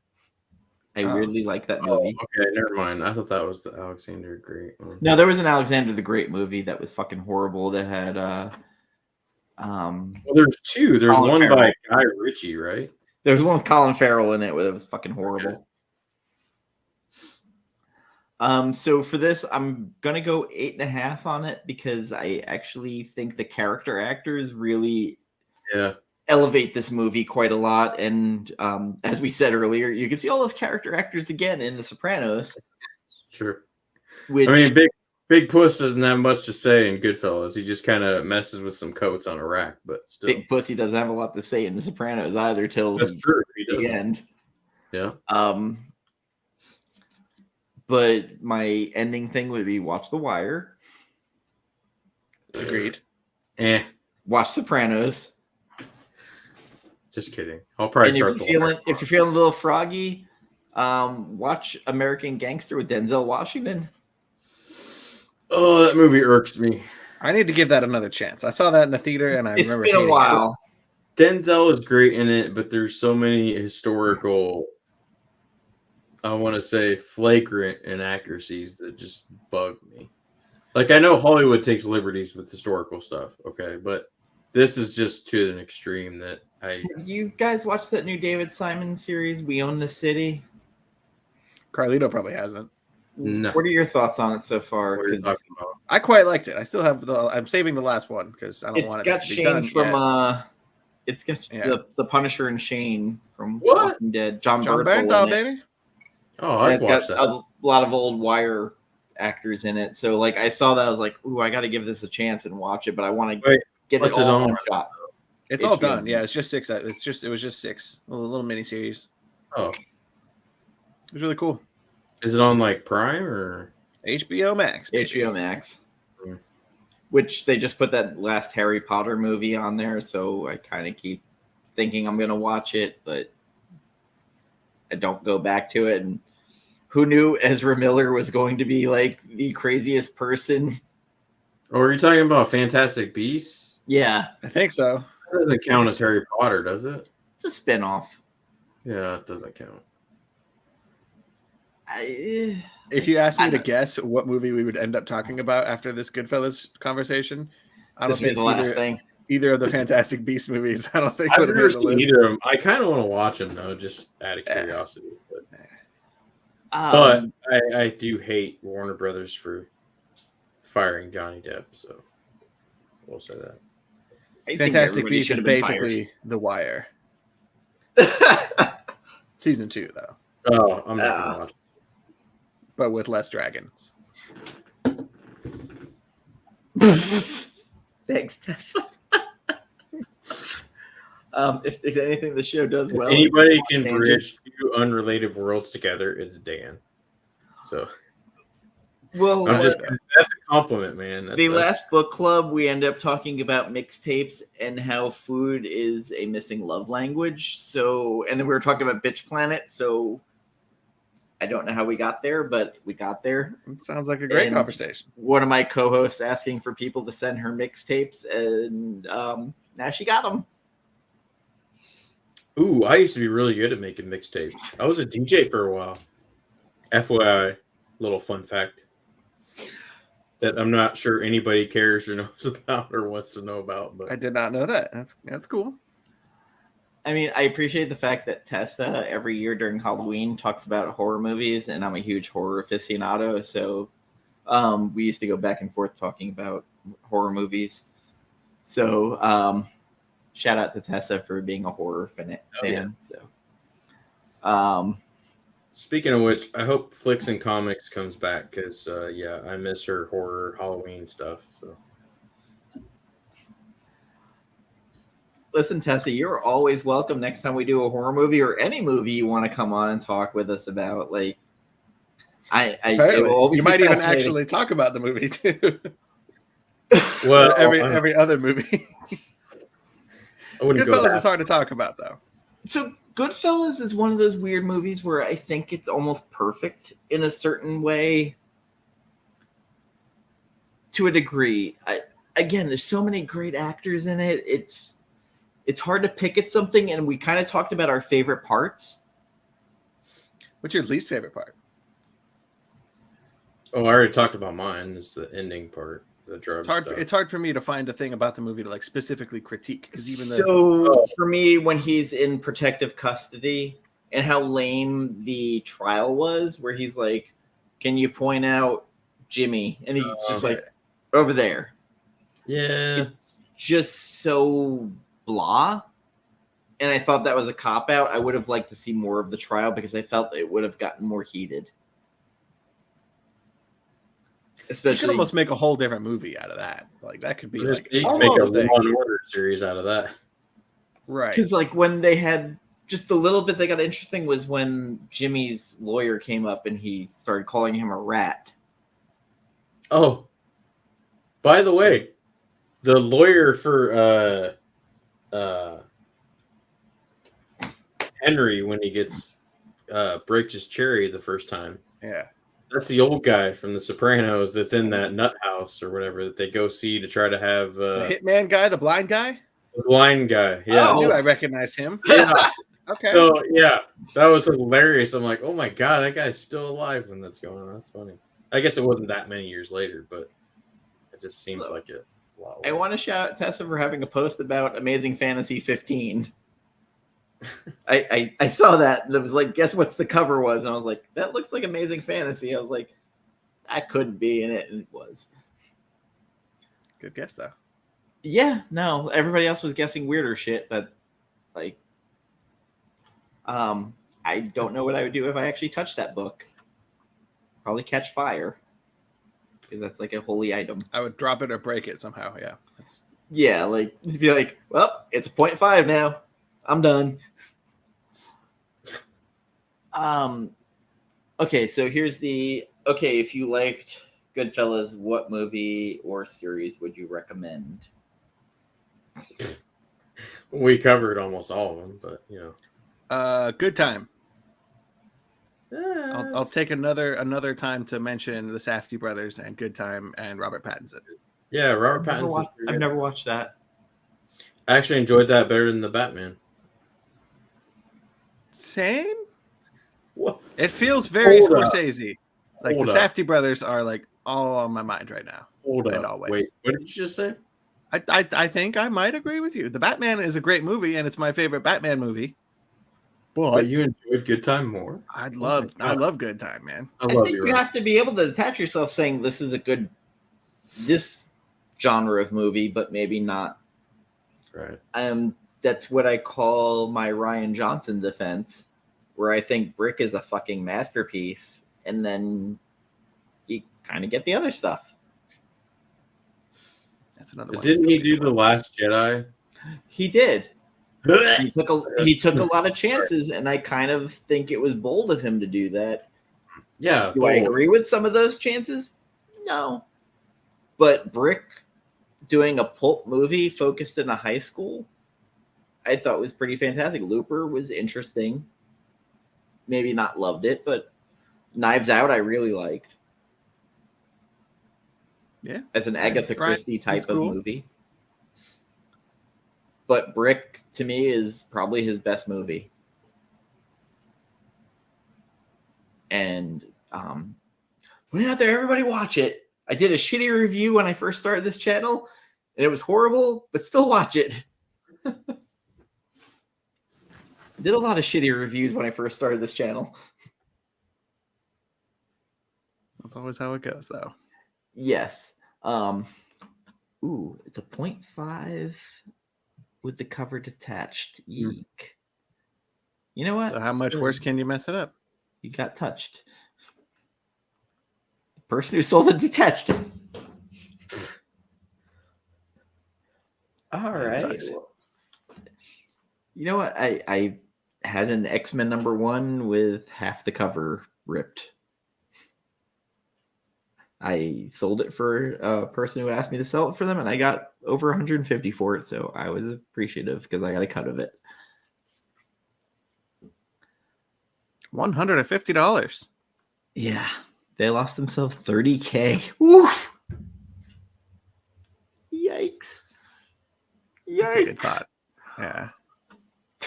I really like that movie. Okay, never mind. I thought that was the Alexander the Great one. No, there was an Alexander the Great movie that was fucking horrible that had well, there's two. There's Colin one Farrell. by Guy Ritchie, right? There was one with Colin Farrell in it where it was fucking horrible. Okay. So for this, I'm gonna go 8.5 on it because I actually think the character actors really elevate this movie quite a lot. And as we said earlier, you can see all those character actors again in The Sopranos. Sure. Which, I mean, Big Puss doesn't have much to say in Goodfellas. He just kind of messes with some coats on a rack, but still. Big Pussy doesn't have a lot to say in The Sopranos either till That's true. the end. Yeah. But my ending thing would be watch The Wire. Agreed. Watch Sopranos. Just kidding. I'll probably start if you're feeling a little froggy, watch American Gangster with Denzel Washington. Oh, that movie irks me. I need to give that another chance. I saw that in the theater, and It's been a while. Denzel is great in it, but there's so many historical, I want to say, flagrant inaccuracies that just bug me. Like, I know Hollywood takes liberties with historical stuff, okay, but this is just to an extreme that You guys watch that new David Simon series, We Own the City? Carlito probably hasn't. No. What are your thoughts on it so far? What are you talking about? I quite liked it. I still have I'm saving the last one because I don't want it to be done from it's got the Punisher and Shane from What? Walking Dead. John Bernthal, baby. Oh, I've watched that. A lot of old Wire actors in it. So like I saw that, I was like, ooh, I got to give this a chance and watch it, but I want to get it all in one shot. It's all done. Yeah, it's just 6. It was just 6. A little mini series. Oh, it was really cool. Is it on like Prime or HBO Max? HBO Max. Which they just put that last Harry Potter movie on there, so I kind of keep thinking I'm gonna watch it, but I don't go back to it. And who knew Ezra Miller was going to be like the craziest person? Oh, are you talking about Fantastic Beasts? Yeah, I think so. That doesn't count as Harry Potter, does it? It's a spinoff. Yeah, it doesn't count. If you asked me to guess what movie we would end up talking about after this Goodfellas conversation, I don't think the last thing. Either of the Fantastic Beasts movies. I don't think I've would have never made the seen list. either of them. I kind of want to watch them though, just out of curiosity. But I do hate Warner Brothers for firing Johnny Depp, so we'll say that. Fantastic Beasts is basically The Wire. Season 2, though. Oh, I'm not gonna watch it. But with less dragons. Thanks, Tessa. If there's anything the show does well, if anybody can bridge two unrelated worlds together, it's Dan. So, well, that's a compliment, man. That's last book club, we end up talking about mixtapes and how food is a missing love language. So, and then we were talking about Bitch Planet. So, I don't know how we got there, but we got there. It sounds like a great conversation. One of my co-hosts asking for people to send her mixtapes, and now she got them. Ooh, I used to be really good at making mixtapes. I was a DJ for a while. FYI, little fun fact that I'm not sure anybody cares or knows about or wants to know about. But I did not know that. That's cool. I mean, I appreciate the fact that Tessa every year during Halloween talks about horror movies, and I'm a huge horror aficionado. So we used to go back and forth talking about horror movies. So shout out to Tessa for being a horror fan. Yeah. So, speaking of which, I hope Flicks and Comics comes back because, I miss her horror Halloween stuff. So, listen, Tessa, you're always welcome next time we do a horror movie or any movie you want to come on and talk with us about. Like, you might even actually talk about the movie too. Well, every other movie. Goodfellas is hard to talk about, though. So Goodfellas is one of those weird movies where I think it's almost perfect in a certain way. To a degree. Again, there's so many great actors in it. It's hard to pick at something, and we kind of talked about our favorite parts. What's your least favorite part? Oh, I already talked about mine. It's the ending part. The drug it's hard for me to find a thing about the movie to like specifically critique, because even for me, when he's in protective custody and how lame the trial was, where he's like, "Can you point out Jimmy?" and he's just like, "Over there." Yeah, it's just so blah. And I thought that was a cop out. I would have liked to see more of the trial because I felt it would have gotten more heated. Especially, you could almost make a whole different movie out of that. Like that could be like make a Law and Order series out of that, right? Because like when they had just a little bit that got interesting was when Jimmy's lawyer came up and he started calling him a rat. Oh, by the way, the lawyer for Henry when he gets breaks his cherry the first time. Yeah. That's the old guy from The Sopranos that's in that nut house or whatever that they go see to try to have the hitman guy, the blind guy? The blind guy. Yeah. I knew I recognized him. Yeah. Okay. So yeah, that was hilarious. I'm like, oh my god, that guy's still alive when that's going on. That's funny. I guess it wasn't that many years later, but it just seems like it. Wow. I want to shout out Tessa for having a post about Amazing Fantasy 15. I saw that and it was like, guess what's the cover was? And I was like, that looks like Amazing Fantasy. I was like, that couldn't be in it, and it was. Good guess though. Yeah, no, everybody else was guessing weirder shit, but like, I don't know what I would do if I actually touched that book. Probably catch fire, because that's like a holy item. I would drop it or break it somehow. Yeah, like you'd be like, well, it's a 0.5 now. I'm done. Okay, so here's if you liked Goodfellas, what movie or series would you recommend? We covered almost all of them, but Good Time. I'll take another time to mention the Safdie brothers and Good Time and Robert Pattinson. Yeah, Robert Pattinson. I've never watched that. I actually enjoyed that better than the Batman. Same. What? It feels very Scorsese. Like the Safdie brothers are like all on my mind right now. Always. Wait, what did you just say? I think I might agree with you. The Batman is a great movie, and it's my favorite Batman movie. But you enjoyed Good Time more? I love Good Time, man. I think you have to be able to detach yourself saying this is this genre of movie, but maybe not. Right. That's what I call my Ryan Johnson defense. where I think Brick is a fucking masterpiece, and then you kind of get the other stuff. That's another one. Didn't he do The Last Jedi? He did. He took a lot of chances, and I kind of think it was bold of him to do that. Yeah. Do I agree with some of those chances? No. But Brick doing a pulp movie focused in a high school, I thought was pretty fantastic. Looper was interesting. Maybe not loved it, but Knives Out I really liked. Yeah. As an Agatha Christie type of cool. movie. But Brick, to me, is probably his best movie. And put it out there, everybody watch it. I did a shitty review when I first started this channel, and it was horrible, but still watch it. I did a lot of shitty reviews when I first started this channel. That's always how it goes, though. Yes. Ooh, it's a 0.5 with the cover detached. Eek. You know what? So how much worse can you mess it up? You got touched. The person who sold it detached it. All right. You know what? I had an X-Men #1 with half the cover ripped. I sold it for a person who asked me to sell it for them, and I got over 150 for it, so I was appreciative because I got a cut of it. $150. Yeah, they lost themselves $30K. Woo! Yikes! Yikes! That's a good thought. Yeah.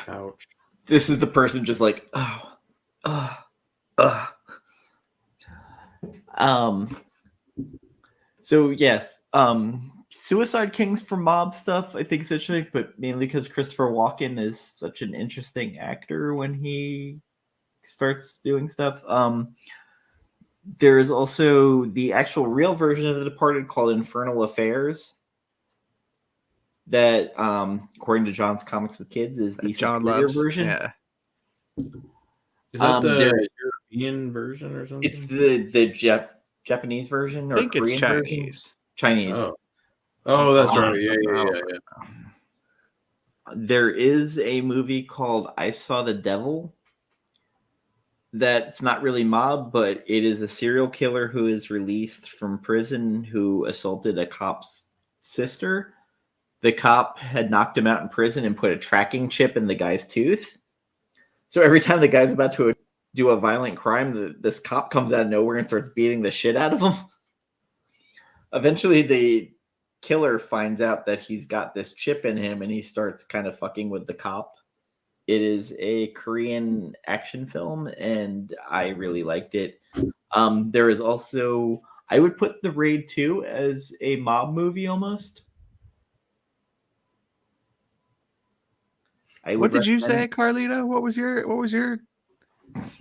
Ouch. This is the person just like, So yes, Suicide Kings for mob stuff, I think is interesting, but mainly because Christopher Walken is such an interesting actor when he starts doing stuff. There is also the actual real version of The Departed called Infernal Affairs. That, according to John's Comics with Kids, is the John superior loves version. Yeah. Is that the European version or something? It's the Japanese version or I think Korean it's Chinese. version. Chinese. Oh, that's right. Yeah. There is a movie called I Saw the Devil. That's not really mob, but it is a serial killer who is released from prison who assaulted a cop's sister. The cop had knocked him out in prison and put a tracking chip in the guy's tooth. So every time the guy's about to do a violent crime, this cop comes out of nowhere and starts beating the shit out of him. Eventually, the killer finds out that he's got this chip in him, and he starts kind of fucking with the cop. It is a Korean action film, and I really liked it. There is also, I would put The Raid 2 as a mob movie almost. What did you say, Carlito? What was your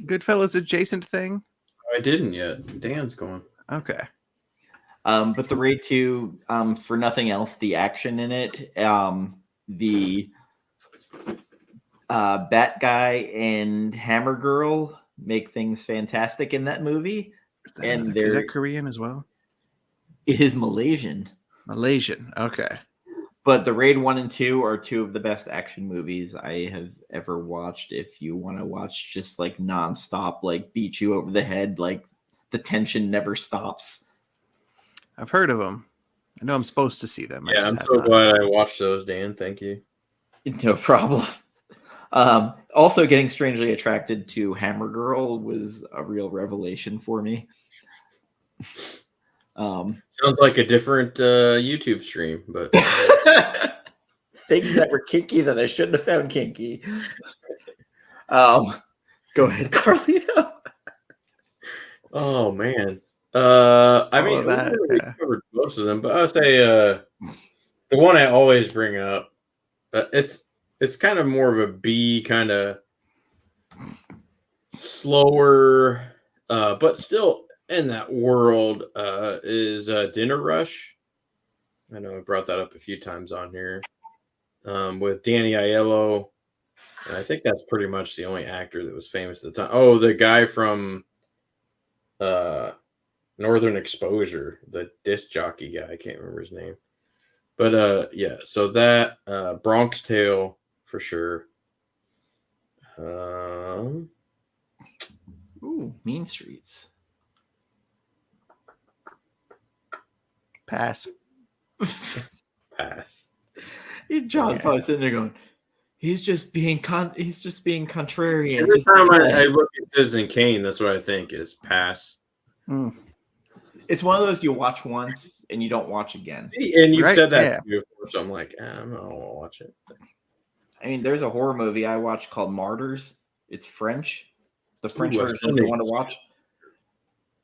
Goodfellas adjacent thing? I didn't yet. Dan's going. Okay. But The Raid 2, for nothing else, the action in it, the Bat Guy and Hammer Girl make things fantastic in that movie. Is that Korean as well? It is Malaysian. Malaysian. Okay. But The Raid 1 and 2 are two of the best action movies I have ever watched. If you want to watch just like nonstop, like beat you over the head, like the tension never stops. I've heard of them. I know I'm supposed to see them. Yeah, I'm so glad I watched those, Dan. Thank you. No problem. Also, getting strangely attracted to Hammer Girl was a real revelation for me. Sounds like a different YouTube stream, but things that were kinky that I shouldn't have found kinky. Go ahead, Carlito. Oh man. I mean, we covered most of them, but I'll say the one I always bring up. It's kind of more of a B kind of slower, but still in that world is Dinner Rush. I know I brought that up a few times on here with Danny Aiello And I think that's pretty much the only actor that was famous at the time. Oh, the guy from Northern Exposure, the disc jockey guy. I can't remember his name. But yeah, so that Bronx Tale for sure. Ooh, Mean Streets. Pass. Pass. John's probably sitting there going, he's just being contrarian. Every time I look at Citizen Kane, that's what I think is pass. It's one of those you watch once and you don't watch again. See, and you've said that before, so I'm like, I don't want to watch it. I mean, there's a horror movie I watched called Martyrs. It's French. The French version is the one to watch.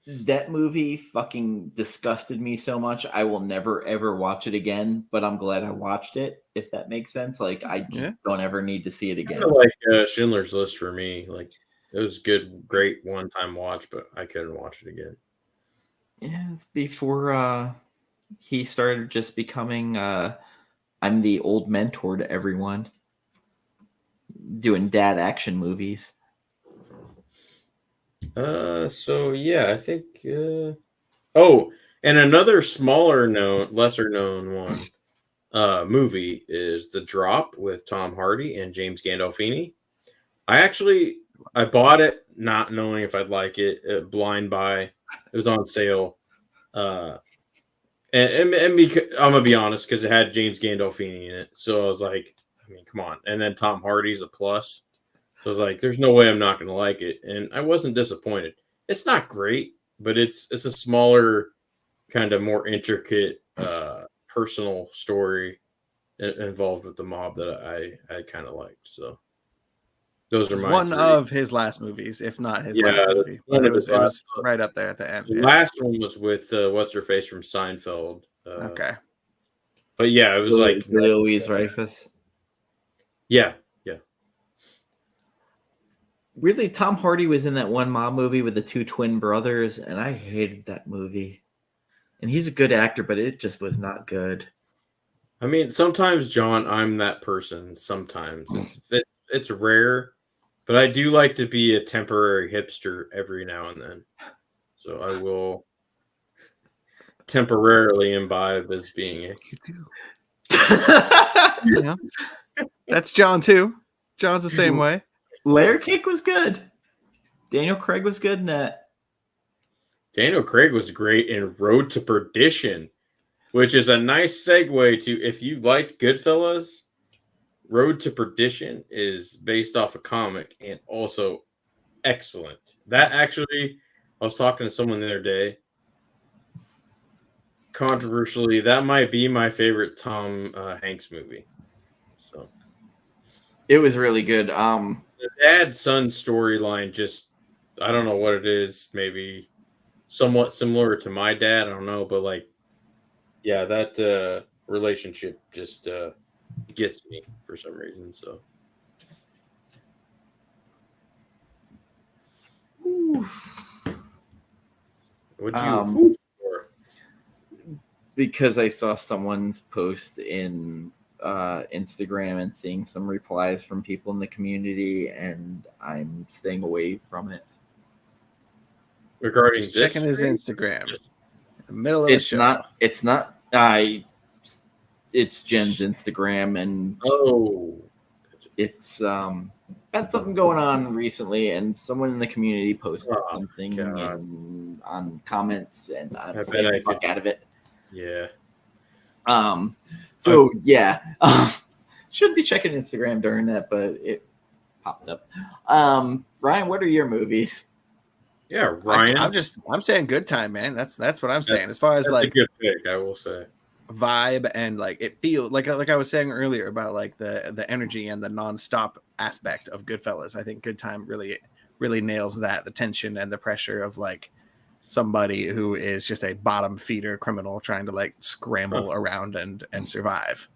That movie fucking disgusted me so much. I will never, ever watch it again, but I'm glad I watched it, if that makes sense. Like, I just don't ever need to see it again. Kind of like Schindler's List for me. Like, it was good, great one-time watch, but I couldn't watch it again. Yeah, it's before he started just becoming I'm the old mentor to everyone, doing dad action movies. So yeah, I think oh, and another lesser known one movie is The Drop with Tom Hardy and James Gandolfini. I bought it not knowing if I'd like it, blind buy. It was on sale. And because, I'm gonna be honest, because it had James Gandolfini in it. So I was like, I mean, come on. And then Tom Hardy's a plus. So I was like, there's no way I'm not going to like it. And I wasn't disappointed. It's not great, but it's a smaller, kind of more intricate personal story involved with the mob that I kind of liked. So those are one of his last movies, if not his last movie. But it was right up there at the end. The last one was with what's her face from Seinfeld. Okay. But yeah, it was like Louise Dreyfus. Yeah. Weirdly, Tom Hardy was in that one mob movie with the two twin brothers, and I hated that movie. And he's a good actor, but it just was not good. I mean, sometimes, John, I'm that person. Sometimes it's rare, but I do like to be a temporary hipster every now and then. So I will temporarily imbibe as being a. Yeah. That's John too. John's the same way. Layer Cake was good. Daniel Craig was good in that. Daniel Craig was great in Road to Perdition, which is a nice segue to, if you liked Goodfellas, Road to Perdition is based off a comic and also excellent. That actually, I was talking to someone the other day. Controversially, that might be my favorite Tom Hanks movie. So it was really good. The dad-son storyline, just, I don't know what it is, maybe somewhat similar to my dad, I don't know, but like, yeah, that relationship just gets me for some reason. So would you because I saw someone's post in Instagram and seeing some replies from people in the community, and I'm staying away from it. Regarding just checking his Instagram, in the middle of the show. It's not. It's Jen's Instagram, and it's had something going on recently, and someone in the community posted something on comments, and I'm staying the fuck out of it. Yeah. So yeah, should be checking Instagram during that, but it popped up. Ryan, what are your movies? Yeah, Ryan. I'm saying Good Time, man. That's what I'm saying. As far as like a good pick, I will say. Vibe and like it feels like I was saying earlier about like the energy and the nonstop aspect of Goodfellas. I think Good Time really nails that, the tension and the pressure of like somebody who is just a bottom feeder criminal trying to like scramble around and survive.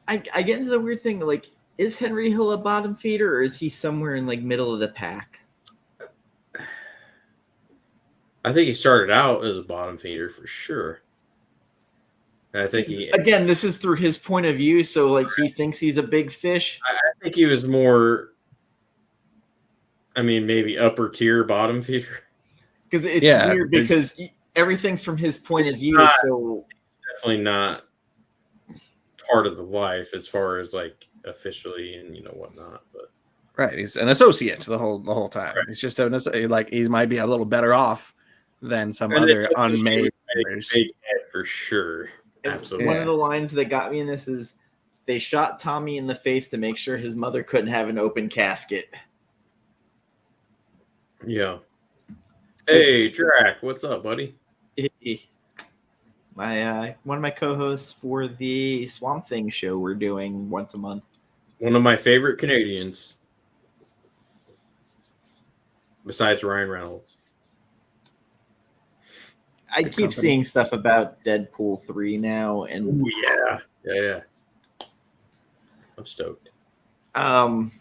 I get into the weird thing, like, is Henry Hill a bottom feeder, or is he somewhere in like middle of the pack? I think he started out as a bottom feeder for sure. I think again, this is through his point of view, so like he thinks he's a big fish. I think he was more, I mean, maybe upper tier, bottom feeder. Because it's weird because everything's from his point of view. So it's definitely not part of the life as far as like officially and whatnot. But right, he's an associate the whole time. Right. He's just like he might be a little better off than some other unmade for sure. Absolutely. One of the lines that got me in this is they shot Tommy in the face to make sure his mother couldn't have an open casket. Yeah. Hey, Drac, what's up, buddy? My one of my co-hosts for the Swamp Thing show we're doing once a month. One of my favorite Canadians, besides Ryan Reynolds. I keep seeing stuff about Deadpool 3 now, and yeah. I'm stoked. I'm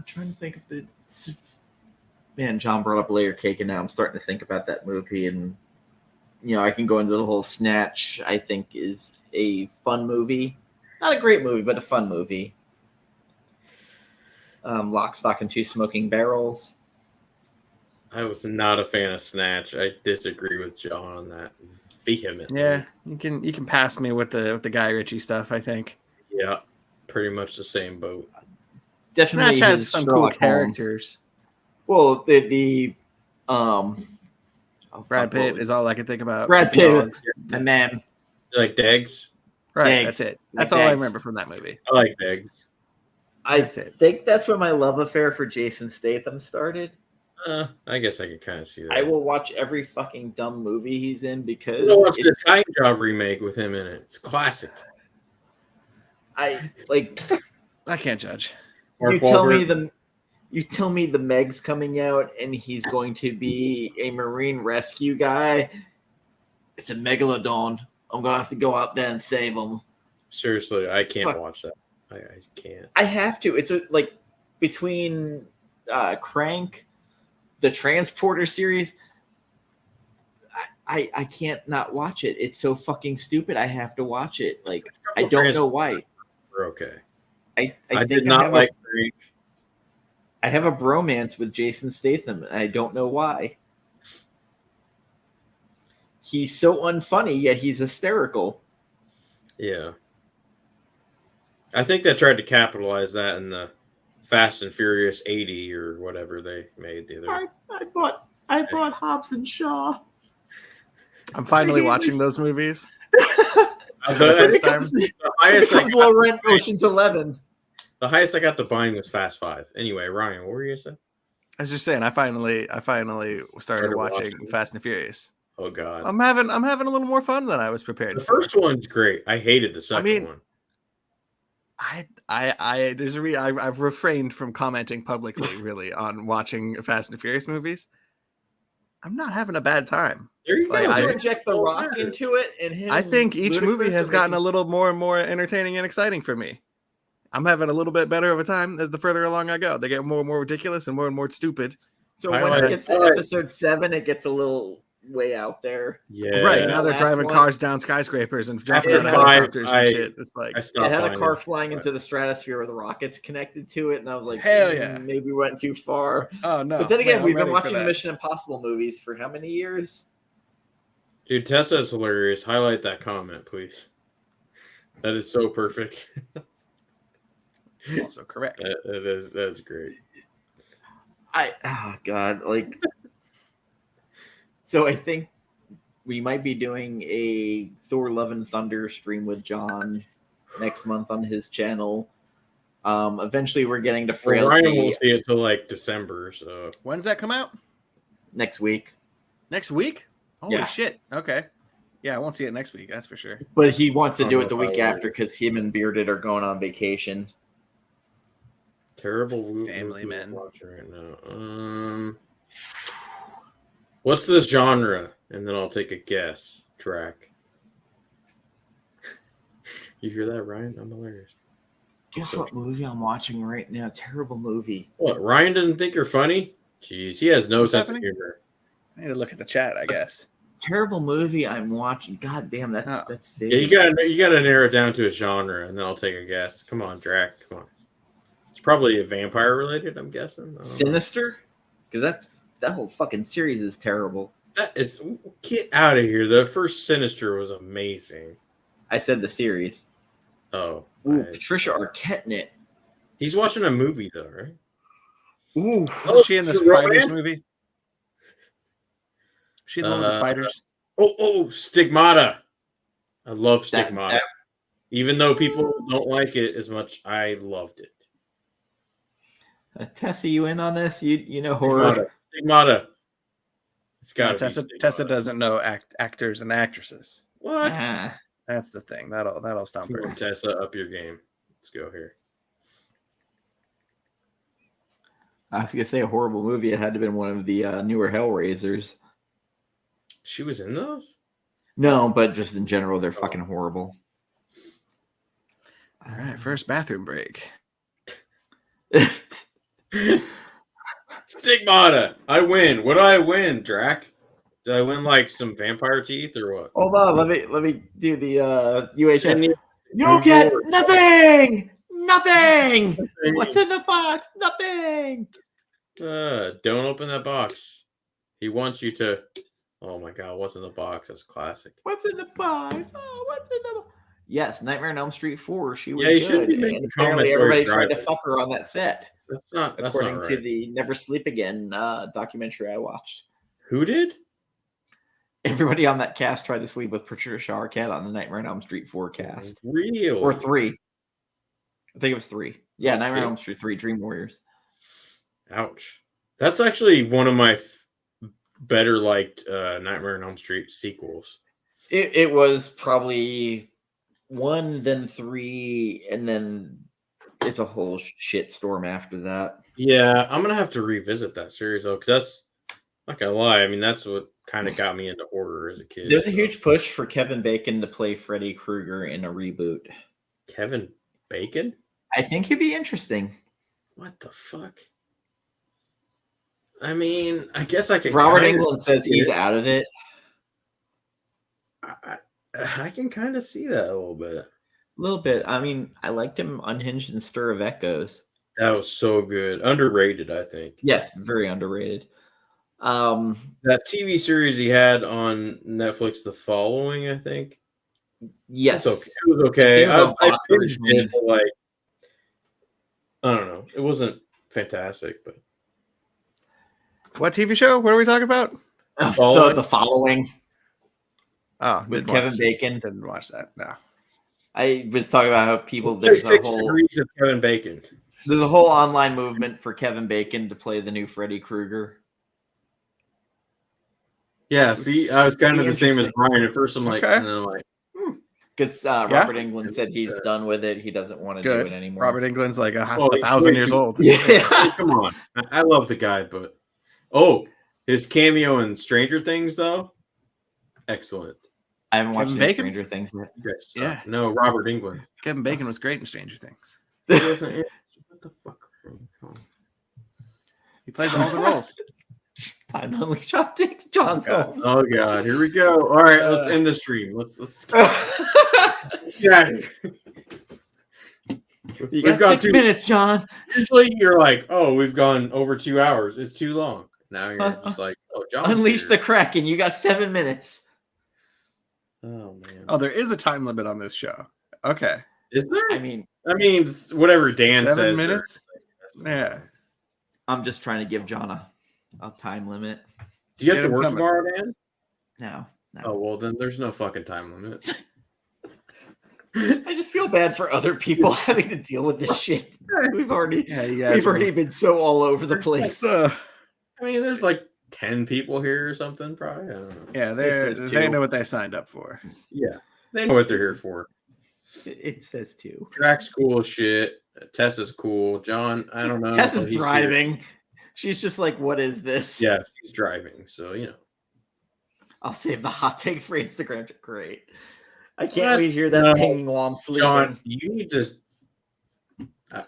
trying to think of the man. John brought up Layer Cake, and now I'm starting to think about that movie, and I can go into the whole Snatch. I think is a fun movie, not a great movie, but a fun movie. Lock, Stock, and Two Smoking Barrels. I was not a fan of Snatch. I disagree with John on that vehemently. Yeah, you can pass me with the Guy Ritchie stuff. I think. Yeah, pretty much the same boat. Definitely Snatch has some cool characters. Well, the Brad Pitt is all I can think about. Brad Pitt, the man. You like Degs? Right, that's it. That's all I remember from that movie. I like Degs. I think that's where my love affair for Jason Statham started. I guess I could kind of see that. I will watch every fucking dumb movie he's in because it's the Time Job remake with him in it. It's classic. I can't judge. You tell me the Meg's coming out and he's going to be a marine rescue guy. It's a megalodon. I'm gonna have to go out there and save him. Seriously, I can't watch that. I can't. I have to. It's like between Crank, the Transporter series. I can't not watch it. It's so fucking stupid. I have to watch it. Like I don't know why. We're okay. I did not like Crank. I have a bromance with Jason Statham, and I don't know why. He's so unfunny, yet he's hysterical. Yeah. I think they tried to capitalize that in the Fast and Furious 80 or whatever they made the other. I bought Hobbs and Shaw. I'm finally watching those movies. The highest becomes low rent Ocean's 11. The highest I got to buying was Fast 5. Anyway, Ryan, what were you saying? I was just saying I finally started watching Fast and Furious. Oh God. I'm having a little more fun than I was prepared. The first one's great. I hated the second one. I've refrained from commenting publicly really on watching Fast and Furious movies. I'm not having a bad time. There you go. I inject The Rock into it, and him. I think each movie has gotten a little more and more entertaining and exciting for me. I'm having a little bit better of a time as the further along I go. They get more and more ridiculous and more stupid. So once it gets to episode 7, it gets a little way out there. Yeah. Right. Now they're driving cars down skyscrapers and jumping on helicopters and shit. It's like it had a car flying into the stratosphere with rockets connected to it, and I was like, hell yeah. Maybe we went too far. Oh no. But then again, we've been watching the Mission Impossible movies for how many years? Dude, Tessa is hilarious. Highlight that comment, please. That is so perfect. Also correct. That's great. Oh God, like so I think we might be doing a Thor Love and Thunder stream with John next month on his channel. Eventually we're getting to Frailty. Ryan won't see it till like December, so when's that come out? Next week. Next week? Holy shit. Okay. Yeah, I won't see it next week, that's for sure. But he wants to do it the week after because him and Bearded are going on vacation. Terrible family men right now. What's this genre? And then I'll take a guess. Track. You hear that, Ryan? I'm hilarious. Guess what movie I'm watching right now? Terrible movie. What? Ryan doesn't think you're funny? Jeez, he has no sense of humor. I need to look at the chat, I guess. Terrible movie I'm watching. God damn, that's big. Yeah, you gotta narrow it down to a genre, and then I'll take a guess. Come on, Drac. Come on. It's probably vampire related, I'm guessing. Sinister? Because that whole fucking series is terrible. That is, get out of here. The first Sinister was amazing. I said the series. Oh. Ooh, Patricia Arquette in it. He's watching a movie though, right? Ooh, is she in the Spiders movie? She in one of the Spiders? Stigmata. I love Stigmata. Even though people don't like it as much, I loved it. Tessa, you in on this? You know horror. Stigmata. It's got Tessa doesn't know actors and actresses. What? That's the thing. That'll stump her. Tessa, up your game. Let's go here. I was gonna say a horrible movie. It had to have been one of the newer Hellraisers. She was in those? No, but just in general, they're fucking horrible. All right, first bathroom break. Stigmata. I win. What do I win, Drac? Do I win like some vampire teeth or what? Hold on, let me do the UHF. You get nothing. Nothing. What's in the box? Nothing. Don't open that box. He wants you to. Oh my God, what's in the box? That's classic. What's in the box? Oh, what's in the box? Yes, Nightmare on Elm Street 4. She was good. And apparently everybody tried to fuck her on that set. That's not according right. to the Never Sleep Again documentary I watched. Who did? Everybody on that cast tried to sleep with Patricia Arquette on the Nightmare on Elm Street 4 cast. Real? Or 3. I think it was 3. Yeah, Nightmare on Elm Street 3, Dream Warriors. Ouch. That's actually one of my better liked Nightmare on Elm Street sequels. It was probably 1, then 3, and then it's a whole shit storm after that. Yeah, I'm gonna have to revisit that series though, because that's not gonna lie. I mean, that's what kind of got me into horror as a kid. There's a huge push for Kevin Bacon to play Freddy Krueger in a reboot. Kevin Bacon? I think he'd be interesting. What the fuck? I mean, I guess I could. Robert Englund says he's out of it. I can kind of see that a little bit. A little bit. I mean, I liked him Unhinged and Stir of Echoes. That was so good. Underrated, I think. Yes, very underrated. That TV series he had on Netflix, The Following, I think. Yes, it was okay. I finished it, but like, I don't know. It wasn't fantastic, but what TV show? What are we talking about? The Following. Oh, with Kevin Bacon. Didn't watch that. No. I was talking about how people there's a whole degrees of Kevin Bacon. There's a whole online movement for Kevin Bacon to play the new Freddy Krueger. Yeah, see, I was kind of the same as Brian. At first, I'm like, okay. and then I'm like, because Robert Englund said he's done with it. He doesn't want to do it anymore. Robert Englund's like 1,000 years old. Yeah, come on. I love the guy, but his cameo in Stranger Things though, excellent. I haven't watched Stranger Things yet. Yeah, no, Robert Englund. Kevin Bacon was great in Stranger Things. He wasn't. What the fuck? He plays all the roles. Time to unleash hot takes. John's home. Oh God, here we go. All right, let's end the stream. Let's. Yeah. We've got 6 minutes, John. Usually you're like, oh, we've gone over 2 hours. It's too long. Now you're just like, oh, John. Unleash the Kraken. You got 7 minutes. Oh man. Oh, there is a time limit on this show. Okay. Is there? I mean, whatever Dan 7 says. 7 minutes. Yeah. I'm just trying to give John a time limit. Do you have to work tomorrow, Dan? No. Oh well, then there's no fucking time limit. I just feel bad for other people having to deal with this shit. We've already been so all over the place. I mean, there's like 10 people here or something, probably. I don't know. Yeah, they know what they signed up for. Yeah, they know what they're here for. It says 2. Drax cool as shit. Tessa's cool. John, I don't know. Tessa's driving. Here. She's just like, what is this? Yeah, she's driving. So, you know. I'll save the hot takes for Instagram. Great. I can't wait to hear that ping while I'm sleeping. John, you need to.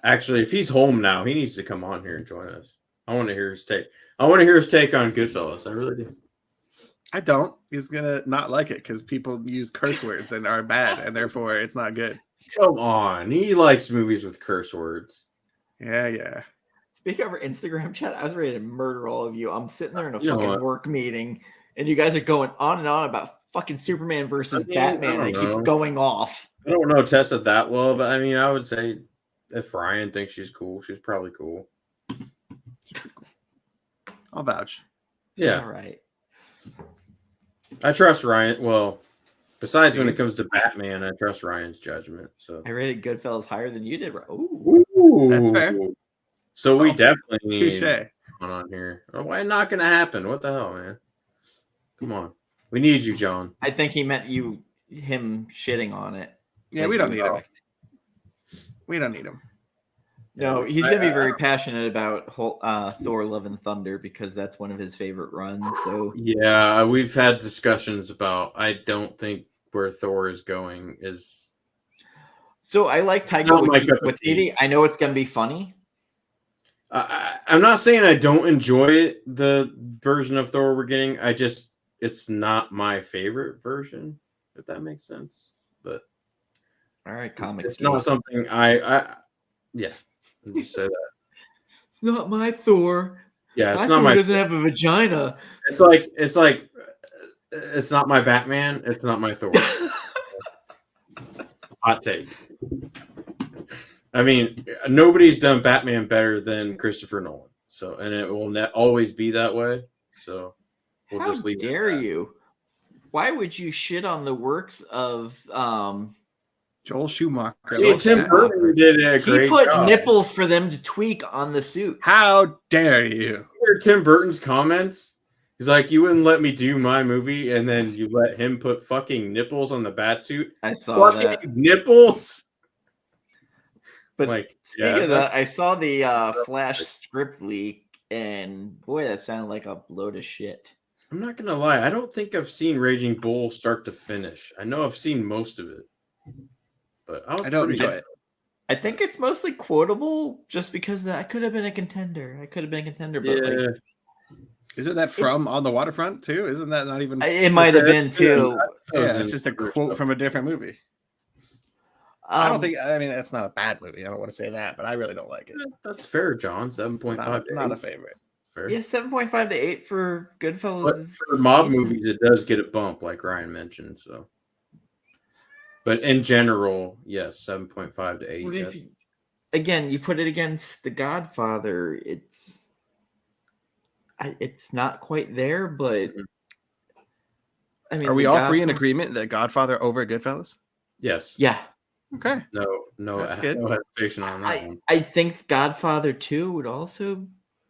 Actually, if he's home now, he needs to come on here and join us. I want to hear his take. I want to hear his take on Goodfellas. I really do. I don't. He's gonna not like it because people use curse words and are bad, and therefore it's not good. Come on, he likes movies with curse words. Yeah. Speaking of our Instagram chat, I was ready to murder all of you. I'm sitting there in a You know fucking what? work meeting, and you guys are going on and on about fucking Superman versus Batman, and it keeps going off. I don't know Tessa that well, but I mean, I would say if Ryan thinks she's cool, she's probably cool. I'll vouch. Yeah, all right. I trust Ryan. Well, besides when it comes to Batman, I trust Ryan's judgment. So I rated Goodfellas higher than you did. Ooh. That's fair. So we definitely need Touche on here. Oh, why not going to happen? What the hell, man? Come on, we need you, John. I think he meant him shitting on it. Yeah, we don't need him. We don't need him. No, he's going to be very passionate about Thor: Love and Thunder because that's one of his favorite runs. So yeah, we've had discussions about. I don't think where Thor is going is. So I like Taika Waititi. I know it's going to be funny. I'm not saying I don't enjoy it, the version of Thor we're getting. It's not my favorite version, if that makes sense. But all right, it's not something I just say that. It's not my Thor. Yeah, it's my not Thor my. Doesn't have a vagina. It's like it's not my Batman. It's not my Thor. Hot take. I mean, nobody's done Batman better than Christopher Nolan. So, and it will always be that way. So, we'll just leave. How dare you? Why would you shit on the works of Joel Schumacher? Tim Burton did a great job. He put nipples for them to tweak on the suit. How dare you? Hear Tim Burton's comments? He's like, you wouldn't let me do my movie, and then you let him put fucking nipples on the bat suit. I saw that. Nipples. But speaking of that, I saw the Flash script leak, and boy, that sounded like a load of shit. I'm not gonna lie, I don't think I've seen Raging Bull start to finish. I know I've seen most of it, but I don't enjoy it. I think it's mostly quotable, just because that could have been a contender. But yeah. Isn't that from On the Waterfront too? Isn't that not even? It might have been too. Yeah, it's just a quote from a different movie. I don't think. I mean, it's not a bad movie. I don't want to say that, but I really don't like it. That's fair, John. 7.5. Not a favorite. Fair. Yeah, 7.5 to 8 for Goodfellas. But for mob movies, it does get a bump, like Ryan mentioned. So, but in general, yes, 7.5 to 8. Again, you put it against The Godfather. It's not quite there, but I mean, are we all three in agreement that Godfather over Goodfellas? Yes. Yeah. Okay. No, that's good. No hesitation on that one. I think Godfather 2 would also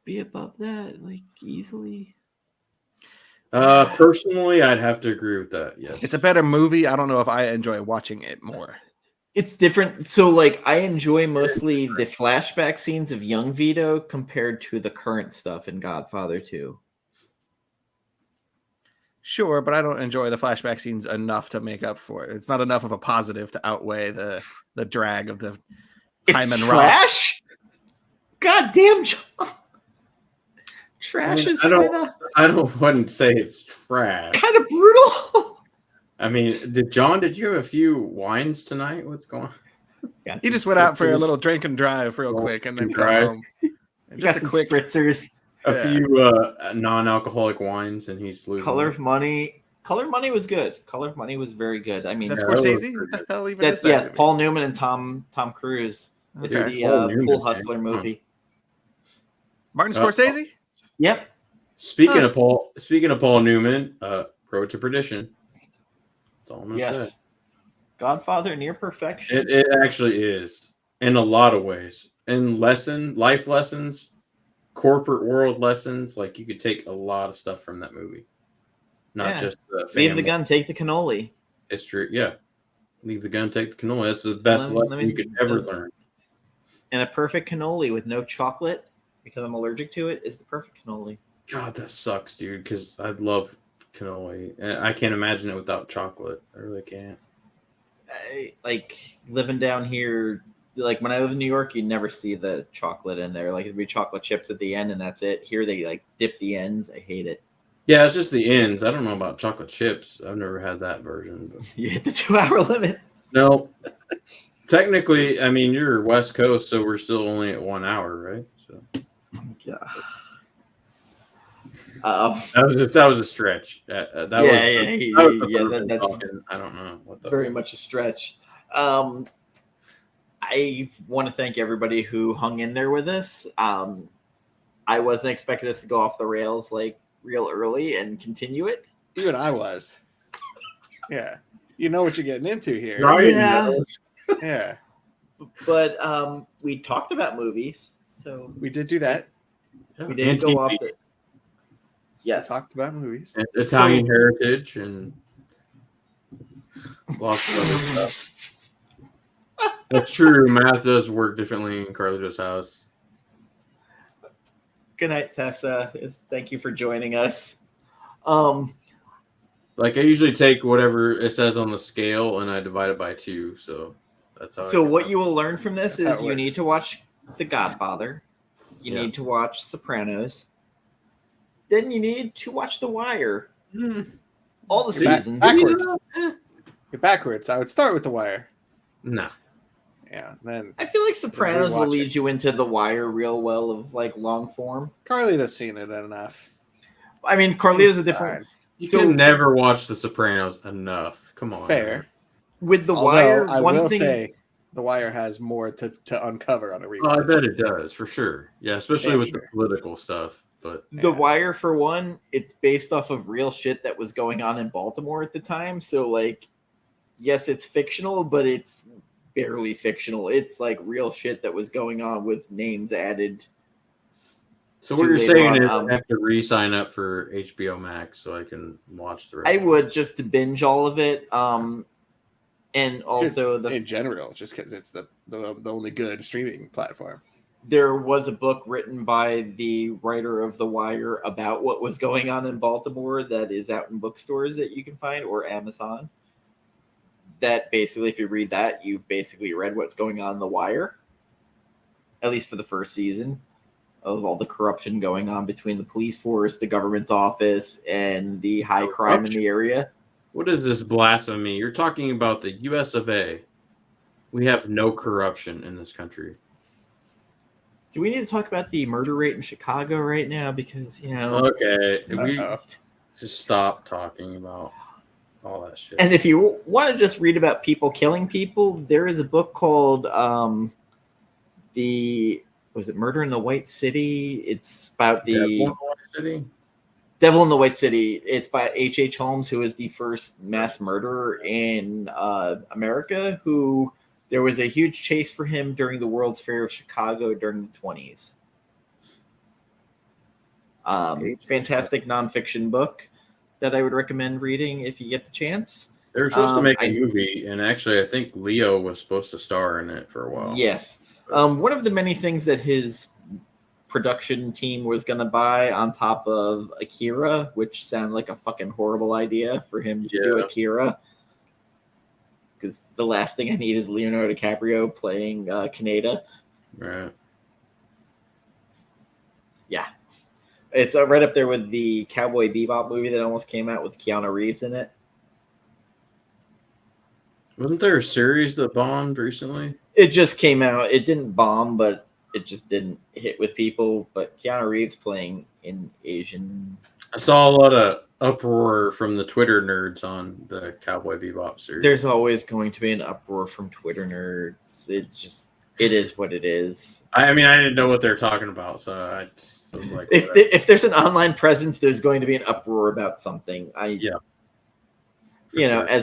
be above that, like easily. Personally, I'd have to agree with that. Yes. It's a better movie. I don't know if I enjoy watching it more. It's different. So, like, I enjoy mostly the flashback scenes of young Vito compared to the current stuff in Godfather 2. Sure, but I don't enjoy the flashback scenes enough to make up for it. It's not enough of a positive to outweigh the drag of the time and trash. God damn, John. Trash is I wouldn't say it's trash. Kind of brutal. I mean, did you have a few wines tonight? What's going on? He just went out for a little drink and drive real quick and then come home. Just a quick spritzers. A few non-alcoholic wines, and he's losing. Color of Money was good. Color of Money was very good. I mean, is that Scorsese? What the hell even is that? Yeah, it's Paul Newman and Tom Cruise. It's the Pool Hustler movie. Martin Scorsese? Yep. Speaking of Paul Newman, Road to Perdition. That's all I'm gonna say. Godfather Near Perfection. It actually is in a lot of ways. In life lessons, corporate world lessons, like you could take a lot of stuff from that movie. Not just leave the gun, take the cannoli. History, yeah. Leave the gun, take the cannoli. That's the best lesson you could ever learn. And a perfect cannoli with no chocolate, because I'm allergic to it, is the perfect cannoli. God, that sucks, dude, because I love cannoli. And I can't imagine it without chocolate. I really can't. Like, living down here, like when I live in New York, you never see the chocolate in there. Like, it'd be chocolate chips at the end, and that's it. Here, they like dip the ends. I hate it. Yeah, it's just the ends. I don't know about chocolate chips. I've never had that version. But... You hit the 2-hour limit. No. Technically, I mean, you're West Coast, so we're still only at 1 hour, right? So. Yeah. That was a stretch. That's I don't know what that very was. much a stretch. I want to thank everybody who hung in there with us. I wasn't expecting us to go off the rails like real early and continue it. Even I was. Yeah. You know what you're getting into here. Yeah. But we talked about movies, so we did do that. We didn't go off the. Yes. We talked about movies. And Italian heritage and lots of other stuff. That's true. Math does work differently in Carlito's house. Good night, Tessa. Thank you for joining us. Like I usually take whatever it says on the scale and I divide it by 2. So that's how. So what you will learn from this is you need to watch The Godfather. You need to watch Sopranos. Then you need to watch The Wire. All the seasons. Backwards. You're backwards. I would start with The Wire. No. Yeah. Then I feel like Sopranos will lead you into The Wire real well of like long form. Carlito's seen it enough. I mean, Carlito's a different. You can never watch The Sopranos enough. Come on. Fair. Man. With The Wire, I will say The Wire has more to uncover on a rewatch. Oh, I bet it does for sure. Yeah, especially with the political stuff. But The Wire, for one, it's based off of real shit that was going on in Baltimore at the time. So, like, yes, it's fictional, but it's barely fictional. It's like real shit that was going on with names added. So what you're saying is I have to re-sign up for HBO Max so I can watch the rest. I would just to binge all of it. And also in general, just because it's the only good streaming platform. There was a book written by the writer of The Wire about what was going on in Baltimore that is out in bookstores that you can find or Amazon. That basically, if you read that, you've basically read what's going on in The Wire, at least for the first season, of all the corruption going on between the police force, the government's office, and the high crime in the area. What is this blasphemy? You're talking about the US of A. We have no corruption in this country. Do we need to talk about the murder rate in Chicago right now? Because, you know... Okay. We just stop talking about all that shit. And if you want to just read about people killing people, there is a book called was it Murder in the White City? It's about the... Devil in the White City? Devil in the White City. It's by H.H. Holmes, who was the first mass murderer in America, who... There was a huge chase for him during the World's Fair of Chicago during the 20s. Fantastic nonfiction book that I would recommend reading if you get the chance. They were supposed to make a movie, and actually I think Leo was supposed to star in it for a while. Yes. One of the many things that his production team was going to buy on top of Akira, which sounded like a fucking horrible idea for him to do Akira. Because the last thing I need is Leonardo DiCaprio playing Kaneda. Right. Yeah. It's right up there with the Cowboy Bebop movie that almost came out with Keanu Reeves in it. Wasn't there a series that bombed recently? It just came out. It didn't bomb, but it just didn't hit with people. But Keanu Reeves playing in Asian... I saw a lot of uproar from the Twitter nerds on the Cowboy Bebop series. There's always going to be an uproar from Twitter nerds. It is what it is. I mean, I didn't know what they're talking about, so I was like, if there's an online presence, there's going to be an uproar about something. As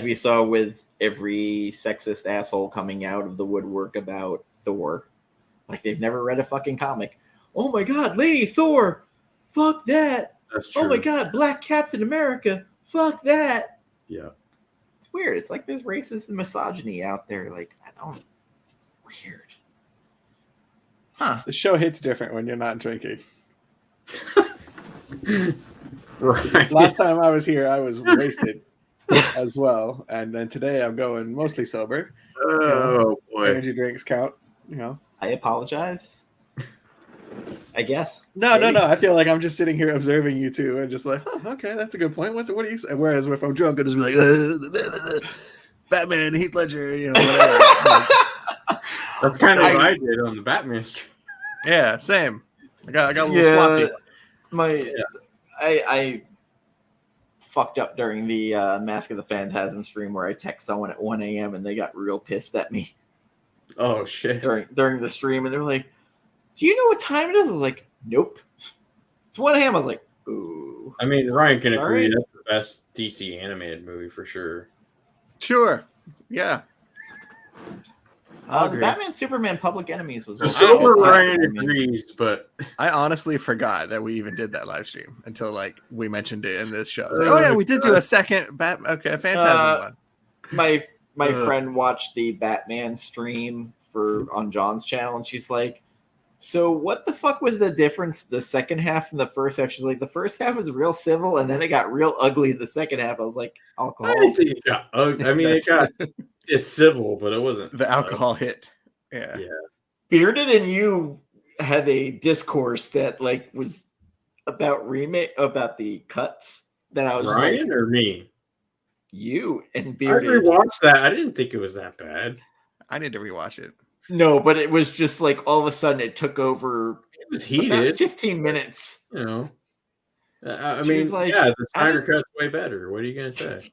we saw with every sexist asshole coming out of the woodwork about Thor, like they've never read a fucking comic. Oh my God, Lady Thor, fuck that. That's true. Oh my God, Black Captain America, fuck that. Yeah. It's weird. It's like there's racist and misogyny out there. Like, weird. Huh. The show hits different when you're not drinking. Right. Last time I was here, I was wasted as well. And then today I'm going mostly sober. Oh, boy. Energy drinks count, I apologize. I guess. No. I feel like I'm just sitting here observing you two and just like, okay, that's a good point. What do you say? Whereas if I'm drunk, I'll just be like, Batman, Heath Ledger, whatever. That's kind of what I did on the Batman stream. Yeah, same. I got a little sloppy. I fucked up during the Mask of the Phantasm stream where I text someone at 1 a.m. and they got real pissed at me. Oh shit! During the stream, and they're like, "Do you know what time it is?" I was like, "Nope." It's 1 a.m. I was like, "Ooh." I mean, Ryan can agree that's the best DC animated movie for sure. Sure. Yeah. The Batman Superman Public Enemies was. Ryan agrees, but I honestly forgot that we even did that live stream until like we mentioned it in this show. Like, oh yeah, we did do a second Phantasm one. My friend watched the Batman stream on John's channel, and she's like, "So what the fuck was the difference the second half from the first half?" She's like, "The first half was real civil, and then it got real ugly in the second half." I was like, "Alcohol." I didn't think it got ugly. I mean, it's civil, but it wasn't. The alcohol hit. Yeah. Bearded and you had a discourse that like was about the cuts that I was Ryan or me. You and Bearded. I rewatched that. I didn't think it was that bad. I need to rewatch it. No, but it was just like all of a sudden it took over. It was heated. 15 minutes. I mean, like, the Snyder cut's way better. What are you gonna say?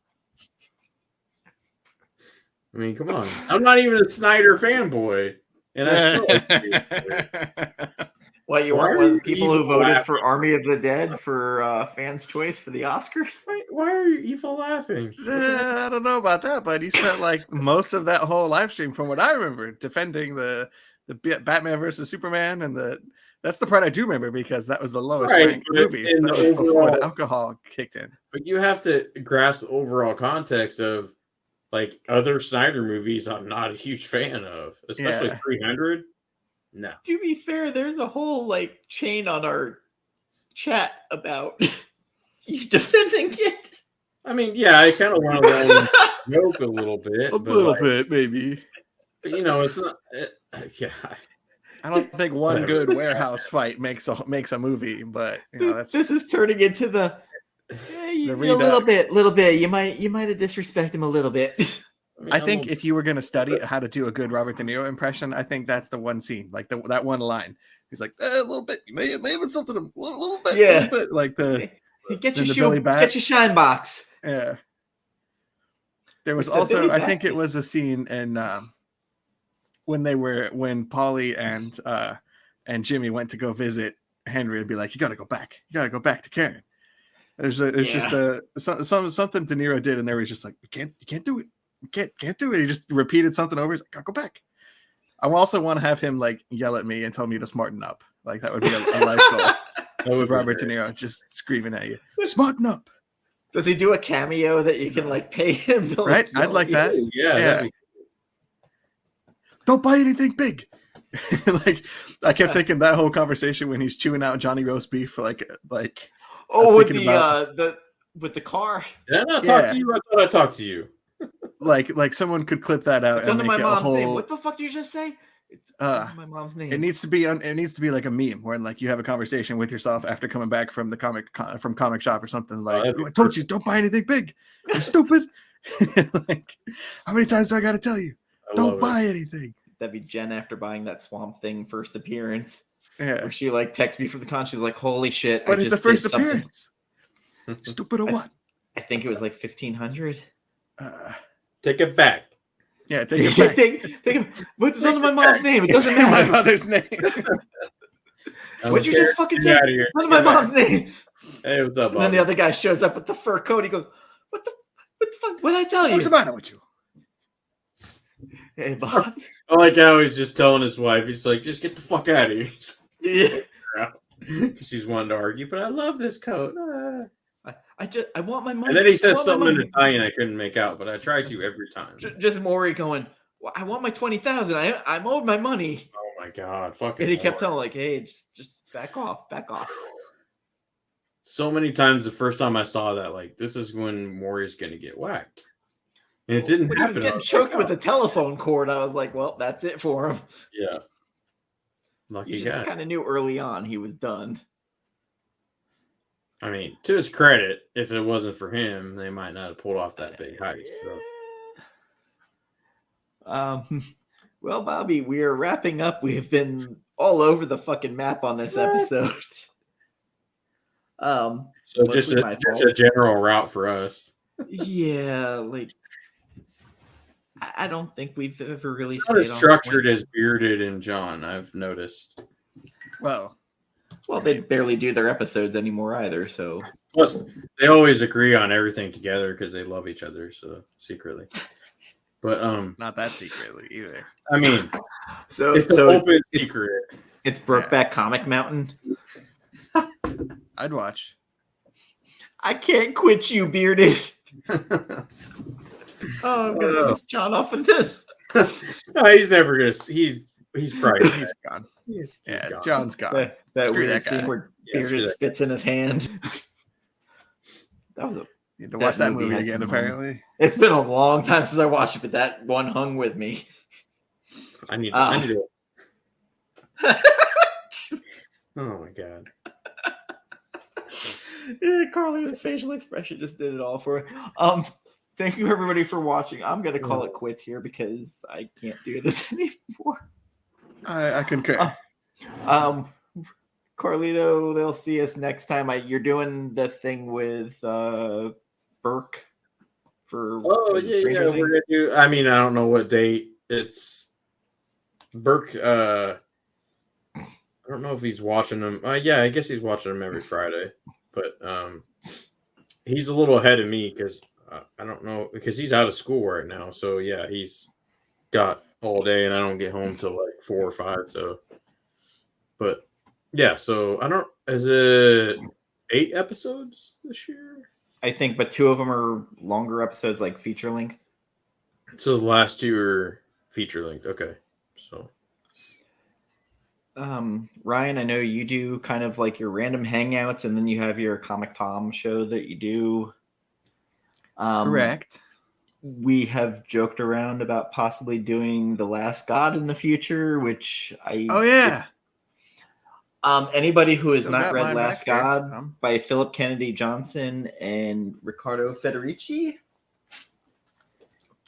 I mean, come on. I'm not even a Snyder fanboy, and I still like it. What, you weren't one of the people who voted for Army of the Dead for Fans' Choice for the Oscars? Why are you evil laughing? I don't know about that, but he spent like most of that whole live stream, from what I remember, defending the Batman versus Superman, and that's the part I do remember because that was the lowest ranked movie. That was before the alcohol kicked in. But you have to grasp the overall context of like other Snyder movies I'm not a huge fan of, especially 300. No. To be fair, there's a whole like chain on our chat about you defending it. I mean, yeah, I kind of want to joke a little bit. A little bit, maybe. But it's not. I don't think one good warehouse fight makes a movie, but that's this is turning into the a little bit. You might have disrespected him a little bit. I think if you were going to study how to do a good Robert De Niro impression, I think that's the one scene, like that one line. He's like, a little bit. You may have something a little bit. Yeah. A little bit, like get your shine box. Yeah. There was also, I think it was a scene in when Paulie and Jimmy went to go visit Henry and be like, you got to go back. You got to go back to Karen. There's just something De Niro did, and there was just like, you can't do it. Can't do it. He just repeated something over. He's like, gotta go back. I also want to have him like yell at me and tell me to smarten up. Like that would be a life goal. With Robert De Niro just screaming at you, smarten up. Does he do a cameo that you can like pay him to right? I'd like that. Yeah. Don't buy anything big. Like I kept thinking that whole conversation when he's chewing out Johnny roast beef, like. Oh, with the car. Did I not talk to you? I thought I talked to you. Like someone could clip that out. It's under my mom's name. What the fuck did you just say? It's under my mom's name. It needs to be like a meme where like you have a conversation with yourself after coming back from the comic shop or something. Like I told you, don't buy anything big. You're stupid. Like how many times do I got to tell you? Don't buy anything. That'd be Jen after buying that Swamp Thing first appearance. Yeah, where she like texts me from the con. She's like, "Holy shit!" But it's a first appearance. Stupid or what? I think it was like 1,500. Take it back. Yeah, take it back. take it. What's under my mom's name? It doesn't matter. My mother's name. What'd you just fucking say? Under my mom's name. Hey, what's up, Bob? And then the other guy shows up with the fur coat. He goes, "What the fuck? What did I tell you? What's the matter with you?" Hey, Bob. I like how he's just telling his wife. He's like, "Just get the fuck out of here." Yeah. Because she's wanting to argue, but I love this coat. I want my money. And then he said something in Italian I couldn't make out, but I tried to every time. Just Maury going, well, I want my 20,000. I'm owed my money. Oh my god, fucking. And he kept telling like, hey, just back off. So many times the first time I saw that, like, this is when Maury's gonna get whacked. And it didn't happen. He was getting choked with a telephone cord. I was like, well, that's it for him. Yeah. Lucky You just guy. kind of knew early on he was done. I mean, to his credit, if it wasn't for him, they might not have pulled off that big heist. So. Well, Bobby, we are wrapping up. We've been all over the fucking map on this episode. So just a general route for us. Yeah, like I don't think we've ever really it's not as structured as Bearded and John, I've noticed. Well, they barely do their episodes anymore either. So plus, they always agree on everything together because they love each other. So secretly, but not that secretly either. I mean, so it's an open secret. It's Brokeback Comic Mountain. I'd watch. I can't quit you, Bearded. Oh, I'm gonna piss John off of this. No, he's never gonna. He's probably he's gone. He's gone. John's gone. That Screw weird that guy. scene where Bearded spits in his hand. That was you need to watch that movie again. Apparently, it's been a long time since I watched it, but that one hung with me. I need to. Oh my god. Carlito's facial expression just did it all for it. Thank you everybody for watching. I'm gonna call it quits here because I can't do this anymore. I concur. Carlito, they'll see us next time. You're doing the thing with Burke for we're gonna do. I mean, I don't know what date it's. Burke. I don't know if he's watching them. Yeah, I guess he's watching them every Friday. But he's a little ahead of me because I don't know because he's out of school right now. So yeah, he's got all day, and I don't get home till like 4 or 5. So, but yeah, so I don't. Is it 8 episodes this year? I think, but 2 of them are longer episodes, like feature length. So the last 2 are feature length. Okay, so. Ryan, I know you do kind of like your random hangouts, and then you have your Comic Tom show that you do. Correct. We have joked around about possibly doing The Last God in the future, which anybody who has not read Last God by Philip Kennedy Johnson and Riccardo Federici.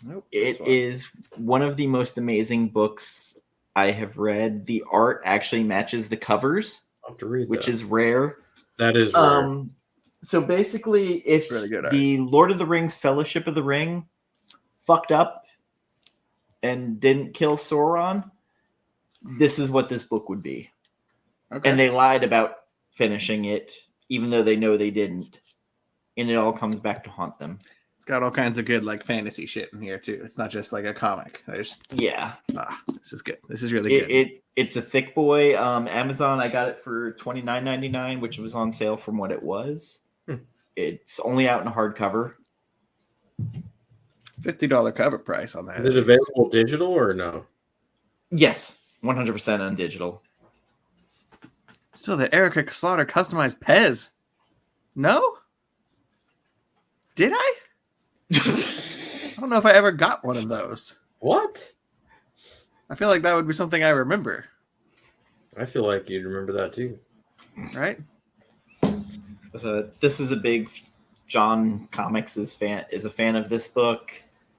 Nope. It is one of the most amazing books I have read. The art actually matches the covers, I'll have to read which is rare. That is rare. So basically, if really good the Lord of the Rings Fellowship of the Ring fucked up and didn't kill Sauron, this is what this book would be. Okay. And they lied about finishing it, even though they know they didn't. And it all comes back to haunt them. It's got all kinds of good like fantasy shit in here too. It's not just like a comic. There's this is good. This is really good. It's a thick boy. Amazon, I got it for $29.99, which was on sale from what it was. It's only out in hardcover. $50 cover price on that. Is it available digital or no? Yes, 100% on digital. So the Erica Slaughter customized Pez. No? Did I? I don't know if I ever got one of those. What? I feel like that would be something I remember. I feel like you'd remember that too. Right? This is a big John Comics is a fan of this book.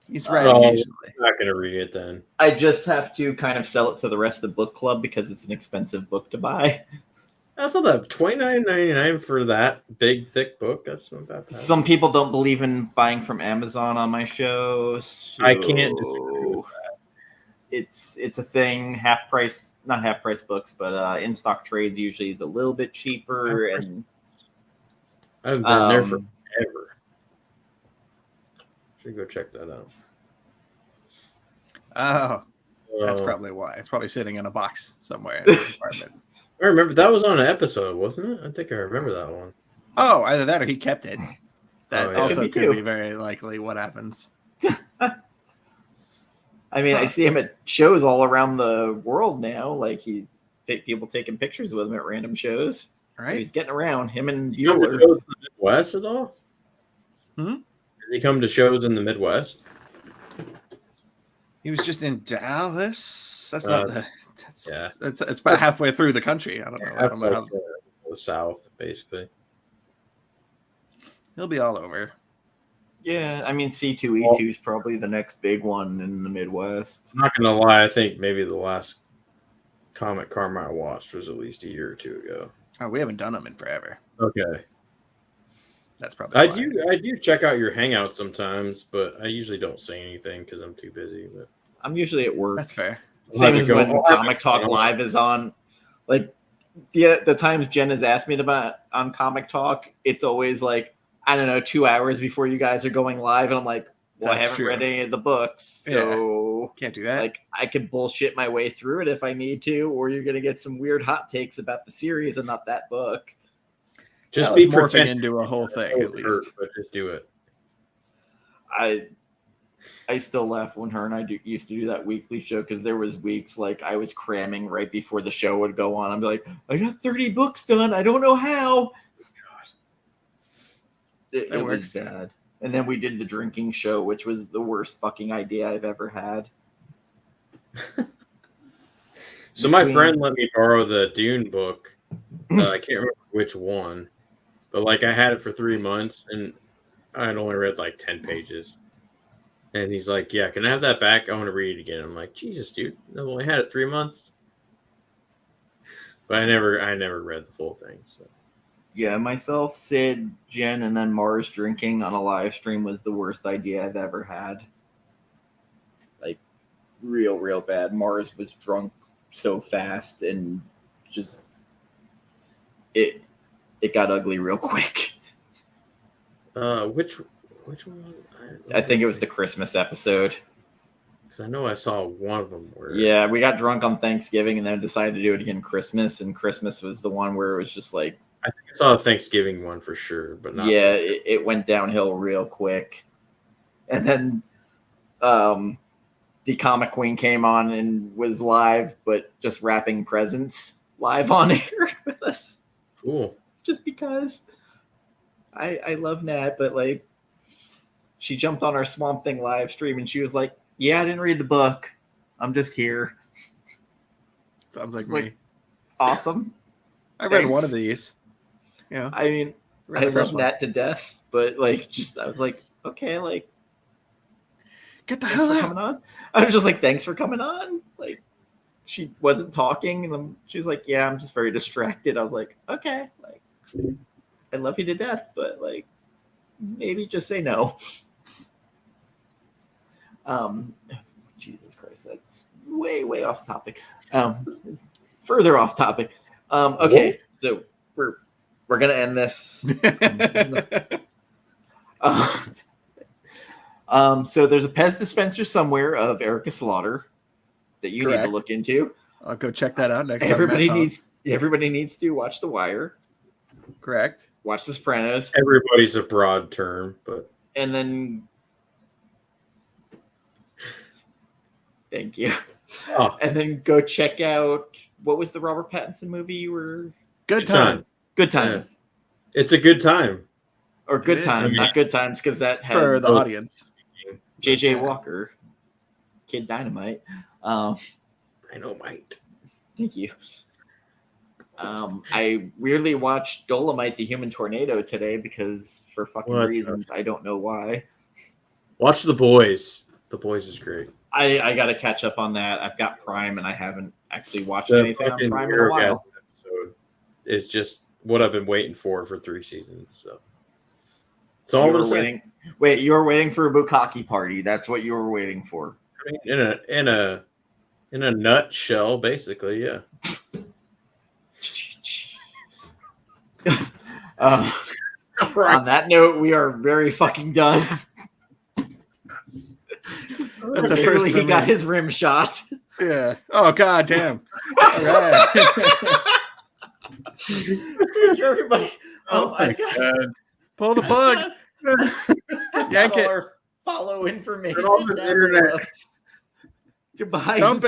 He's right occasionally. I'm not going to read it then. I just have to kind of sell it to the rest of the book club because it's an expensive book to buy. That's not that $29.99 for that big thick book. That's not that bad. Some people don't believe in buying from Amazon on my show. So I can't disagree with that. It's a thing. Not half price books, but in stock trades usually is a little bit cheaper. And I've been there forever. Should go check that out. Oh, that's probably why. It's probably sitting in a box somewhere in his apartment. I remember that was on an episode, wasn't it? I think I remember that one. Oh, either that or he kept it. That also could be too. Very likely what happens. I mean, I see him at shows all around the world now. Like people taking pictures with him at random shows. Right? So he's getting around. Him and You come to Bueller. shows in the Midwest at all? Does he come to shows in the Midwest? He was just in Dallas. That's not It's about halfway through the country. I don't know. I don't know how... the South, basically. He'll be all over. Yeah, I mean, C2E2 is probably the next big one in the Midwest. I'm not gonna lie. I think maybe the last Comic Karma I watched was at least a year or two ago. Oh, we haven't done them in forever. Okay. That's probably I do check out your Hangout sometimes, but I usually don't say anything because I'm too busy. But I'm usually at work. That's fair. Same as when Comic Talk Live is on. Like, the times Jen has asked me on Comic Talk, it's always like, I don't know, 2 hours before you guys are going live, and I'm like, well, I haven't read any of the books, so can't do that. Like, I could bullshit my way through it if I need to, or you're gonna get some weird hot takes about the series and not that book. Just be morphing into a whole thing at least. But just do it. I still laugh when her and I used to do that weekly show, because there was weeks like I was cramming right before the show would go on. I'd be like, I got 30 books done. I don't know how. It was sad. And then we did the drinking show, which was the worst fucking idea I've ever had. So my friend let me borrow the Dune book. I can't remember which one, but like I had it for 3 months and I'd only read like 10 pages. And he's like, "Yeah, can I have that back? I want to read it again." I'm like, "Jesus, dude, I've only had it 3 months." But I never read the full thing. So. Yeah, myself, Sid, Jen, and then Mars drinking on a live stream was the worst idea I've ever had. Like, real bad. Mars was drunk so fast and just it got ugly real quick. Which one? I think it was the Christmas episode. Because I know I saw one of them where... Yeah, we got drunk on Thanksgiving and then decided to do it again Christmas, and Christmas was the one where it was just like... I think I saw a Thanksgiving one for sure, but not... Yeah, it went downhill real quick. And then the Comic Queen came on and was live, but just wrapping presents live on air with us. Cool. Just because I love Nat, but like, she jumped on our Swamp Thing live stream and she was like, "Yeah, I didn't read the book. I'm just here." Sounds like me. Like, awesome. I read one of these. Yeah. I mean, I love Nat to death, but like, just I was like, okay, like, get the hell out. Coming on. I was just like, thanks for coming on. Like, she wasn't talking, and then she was like, "Yeah, I'm just very distracted." I was like, okay, like, I love you to death, but like, maybe just say no. Jesus Christ, that's way off topic. Further off topic. Okay, so we're gonna end this. So there's a Pez dispenser somewhere of Erica Slaughter that you need to look into. I'll go check that out next time. Everybody needs to watch The Wire. Correct. Watch The Sopranos. Everybody's a broad term, but and then thank you. Oh. And then go check out, what was the Robert Pattinson movie you were? Good Time. Good Times. Yeah. It's a good time. Or Good Time, not Good Times, because that had for the audience. JJ Walker, Kid Dynamite. Dynamite. Thank you. I weirdly watched Dolomite: The Human Tornado today because for fucking reasons I don't know why. Watch The Boys. The Boys is great. I got to catch up on that. I've got Prime and I haven't actually watched anything on Prime in a while. Episode is just what I've been waiting for 3 seasons. So. So all I'm saying. Wait, you were waiting for a bukkake party. That's what you were waiting for. In a nutshell, basically, yeah. On that note, we are very fucking done. That's the first he got his rim shot. Yeah. Oh, god damn. All right. Thank you, everybody. Oh my god. Pull the plug. Yank it. Follow information. All the internet. Goodbye. Dump it.